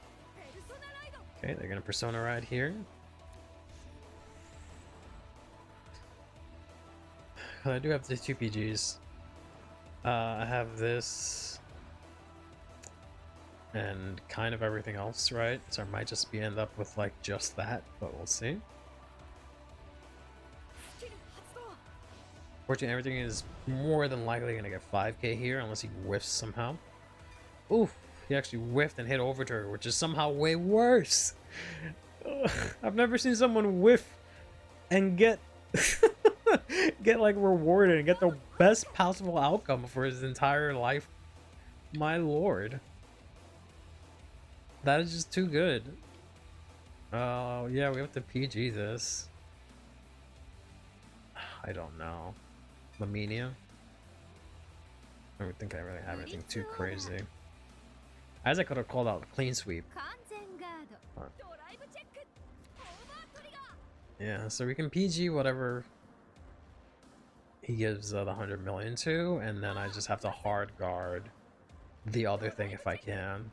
Okay, they're gonna Persona Ride here. I do have the 2 PGs. I have this and kind of everything else, right? So I might just end up with like just that, but we'll see. Fortunately, everything is more than likely gonna get 5k here unless he whiffs somehow. Oof, he actually whiffed and hit Overturn, which is somehow way worse. I've never seen someone whiff and get get like rewarded and get the best possible outcome for his entire life. My lord. That is just too good. Oh, yeah, we have to PG this. I don't know. Lamenia? I don't think I really have anything too crazy. As I could have called out a clean sweep. But yeah, so we can PG whatever he gives the 100 million to, and then I just have to hard guard the other thing if I can.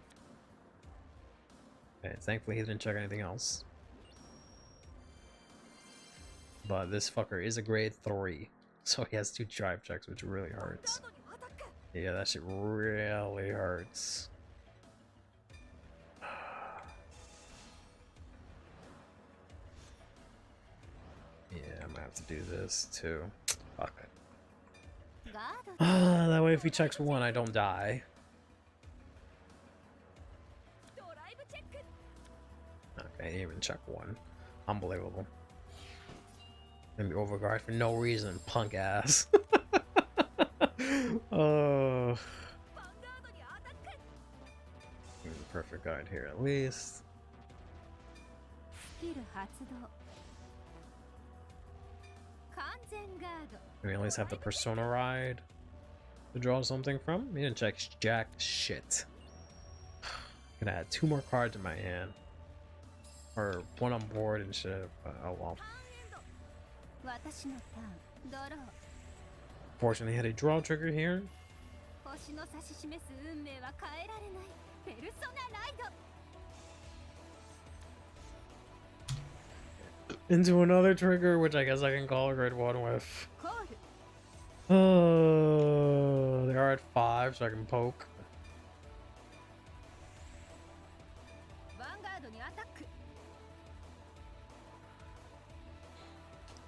Okay, thankfully he didn't check anything else. But this fucker is a grade 3, so he has 2 drive checks, which really hurts. Yeah, that shit really hurts. Yeah, I might have to do this too. Fuck it. That way if he checks 1, I don't die. Okay, he didn't even check 1. Unbelievable. Gonna be overguard for no reason, punk ass. Oh. Perfect guide here at least. We at least have the persona ride to draw something from. We didn't check jack shit. Gonna add 2 more cards in my hand. Or 1 on board and shit. Oh well. Fortunately, had a draw trigger here. Into another trigger, which I guess I can call a grade 1 with. Oh, they are at 5, so I can poke.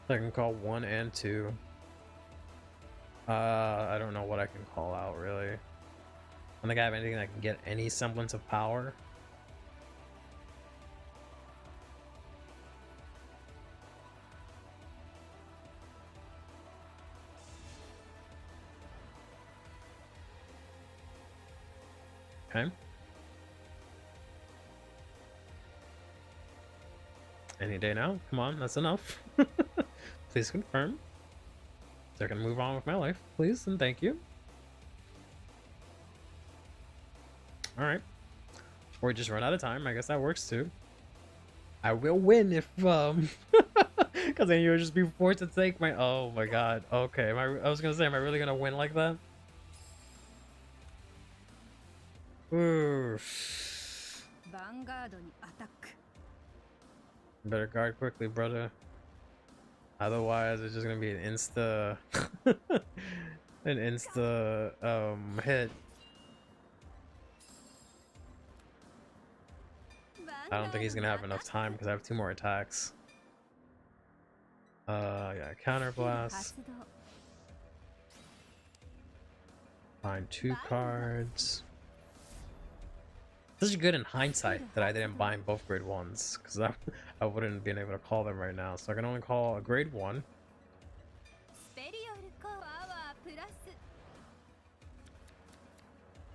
I can call 1 and 2. I don't know what I can call out, really. I don't think I have anything that can get any semblance of power. Okay. Any day now? Come on, that's enough. Please confirm. So I can move on with my life, please, and thank you. Alright. Or just run out of time. I guess that works too. I will win if, because then you'll just be forced to take my... Oh my god. Okay. I was gonna say, am I really gonna win like that? Oof. Better guard quickly, brother. Otherwise, it's just gonna be an insta, hit. I don't think he's gonna have enough time because I have 2 more attacks. Yeah, counter blast. Find 2 cards. This is good in hindsight that I didn't bind both grade 1s, because I wouldn't have been able to call them right now. So I can only call a grade 1.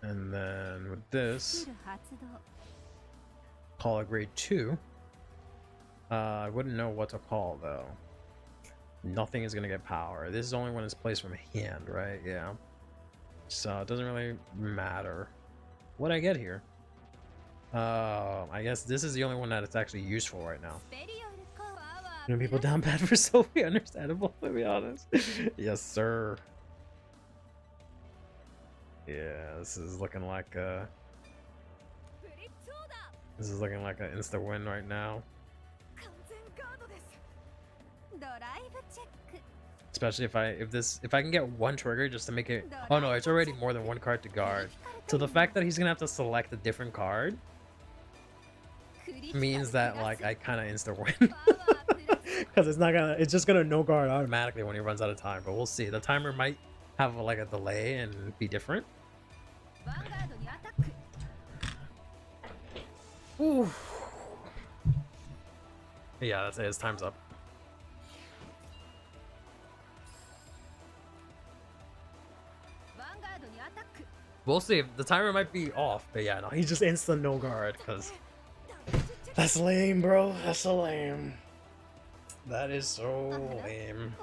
And then with this, call a grade 2. I wouldn't know what to call though. Nothing is going to get power. This is only when it's placed from hand, right? Yeah. So it doesn't really matter what I get here. I guess this is the only one that it's actually useful right now. People down bad for Sophie, understandable, to be honest. Yes, sir. Yeah, this is looking like an insta win right now. Especially if I can get 1 trigger just to make it. Oh no, it's already more than 1 card to guard. So the fact that he's gonna have to select a different card means that like I kind of insta win. Because it's just gonna no guard automatically when he runs out of time. But we'll see. The timer might have like a delay and be different. Ooh. Yeah, that's it. His time's up. We'll see. The timer might be off, but yeah, no, he just instant no guard because that's lame, bro. That's so lame. That is so lame.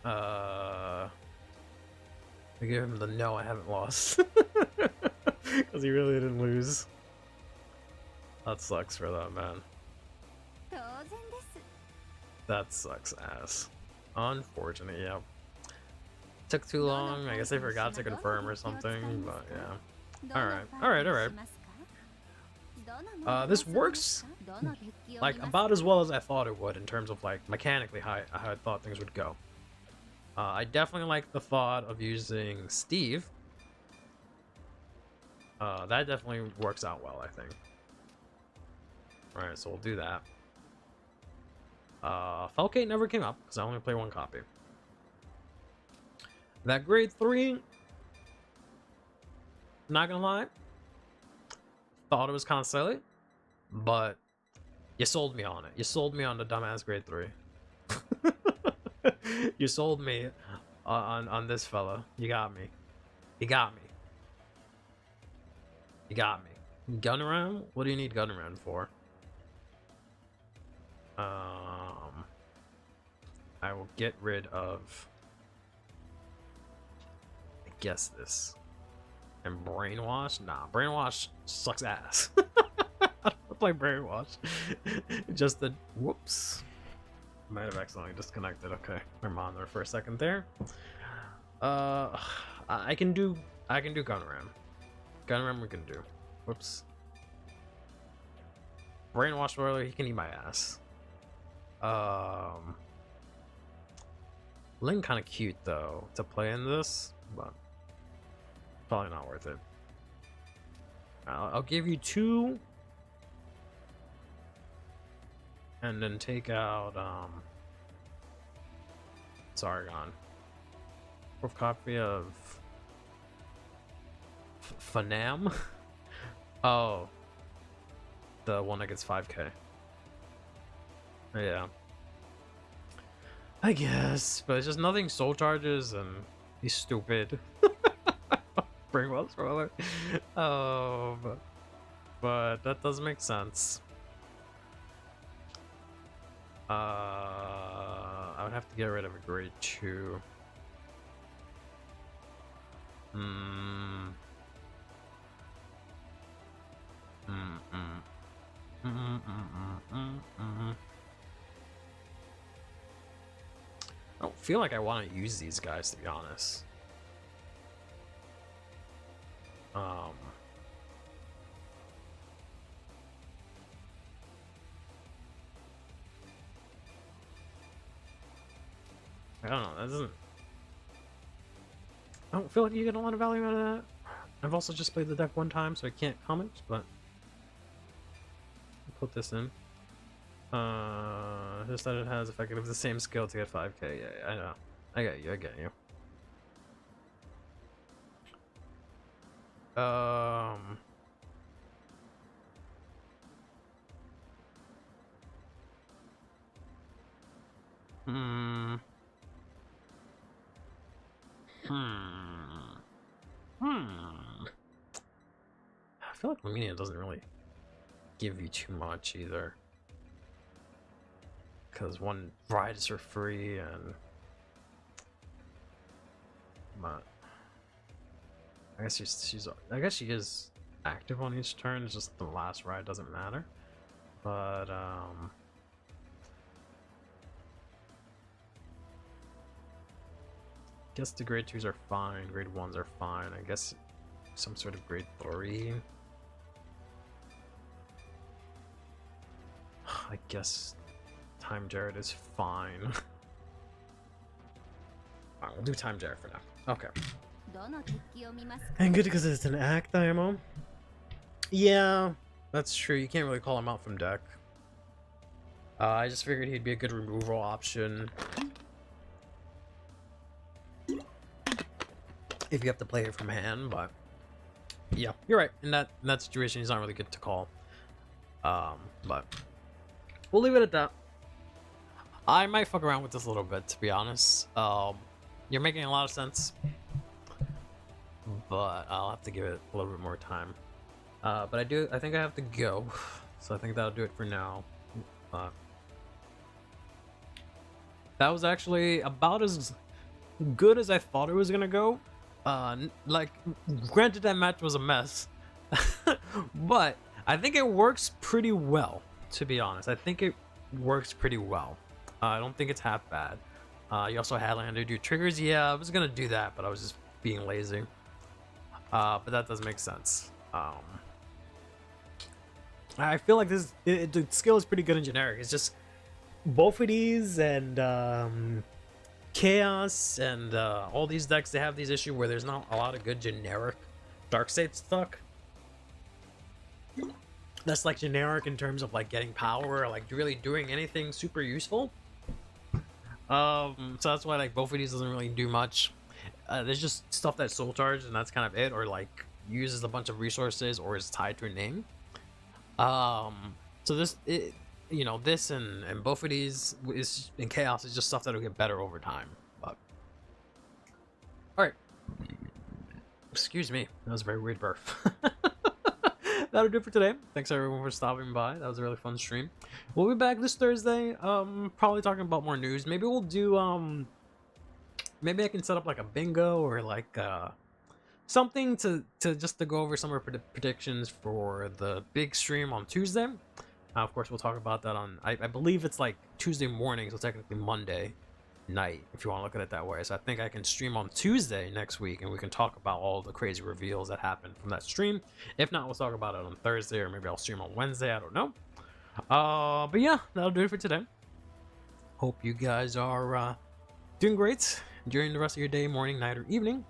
I give him the no, I haven't lost. Because he really didn't lose. That sucks for that, man. That sucks ass. Unfortunate, yeah. Took too long. I guess they forgot to confirm or something, but yeah. Alright. This works like about as well as I thought it would in terms of like mechanically how I thought things would go. I definitely like the thought of using Steve. That definitely works out well, I think. Alright, so we'll do that. Falcate never came up because I only play 1 copy. That grade 3, not gonna lie, thought it was kind of silly, but You sold me on it. You sold me on the dumbass grade 3. You sold me on this fella. You got me. You got me. You got me. Gun round? What do you need gun round for? I will get rid of, I guess, this. And brainwash? Nah, brainwash sucks ass. I don't play brainwash. Just the whoops. Might have accidentally disconnected. Okay, I'm on there for a second there. I can do gun ram. Gun ram we can do. Whoops. Brainwash roller, he can eat my ass. Link kind of cute though to play in this, but probably not worth it. I'll give you 2, and then take out Sargon. Fourth copy of Fanam. Oh, the one that gets 5k. Yeah, I guess, but it's just nothing soul charges, and he's stupid. Bring Wells roller. But that does make sense. I would have to get rid of a grade 2. I don't feel like I want to use these guys, to be honest. I don't know, that doesn't... I don't feel like you get a lot of value out of that. I've also just played the deck one time, so I can't comment, but... I'll put this in. Just that it has effectively the same skill to get 5k. Yeah, I know. I get you, I get you. I feel like Lamina doesn't really give you too much either, because one ride is for free, and but I guess I guess she is active on each turn. It's just the last ride doesn't matter. But guess the grade 2s are fine, grade 1s are fine. I guess some sort of grade 3. I guess Time Jared is fine. Alright, we'll do Time Jared for now. Okay. And good because it's an act IMO. Yeah, that's true. You can't really call him out from deck. I just figured he'd be a good removal option if you have to play it from hand, but yeah, you're right. In that situation, he's not really good to call. But we'll leave it at that. I might fuck around with this a little bit, to be honest. You're making a lot of sense, but I'll have to give it a little bit more time. But I think I have to go, so I think that'll do it for now. That was actually about as good as I thought it was gonna go. Like, granted that match was a mess, but I think it works pretty well, to be honest. I think it works pretty well. I don't think it's half bad. You also had Lander do triggers. Yeah, I was gonna do that, but I was just being lazy. But that does make sense. I feel like the skill is pretty good in generic. It's just both of these and Chaos and all these decks, they have these issues where there's not a lot of good generic Dark State stuff. That's like generic in terms of like getting power or like really doing anything super useful. So that's why like both of these doesn't really do much. There's just stuff that's soul charged and that's kind of it, or like uses a bunch of resources or is tied to a name. So you know, this and both of these is in chaos is just stuff that'll get better over time. But all right, excuse me, that was a very weird burp. That'll do it for today. Thanks everyone for stopping by. That was a really fun stream. We'll be back this Thursday. Probably talking about more news. Maybe we'll do maybe I can set up like a bingo or like something to just to go over some of our predictions for the big stream on Tuesday. Of course, we'll talk about that on I believe it's like Tuesday morning, so technically Monday night, if you want to look at it that way. So I think I can stream on Tuesday next week, and we can talk about all the crazy reveals that happened from that stream. If not, we'll talk about it on Thursday, or maybe I'll stream on Wednesday. I don't know. But yeah, that'll do it for today. Hope you guys are doing great during the rest of your day, morning, night, or evening.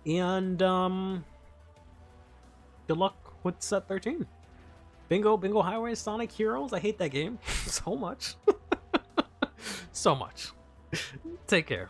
And good luck with set 13. Bingo Highway Sonic Heroes. I hate that game so much. So much. Take care.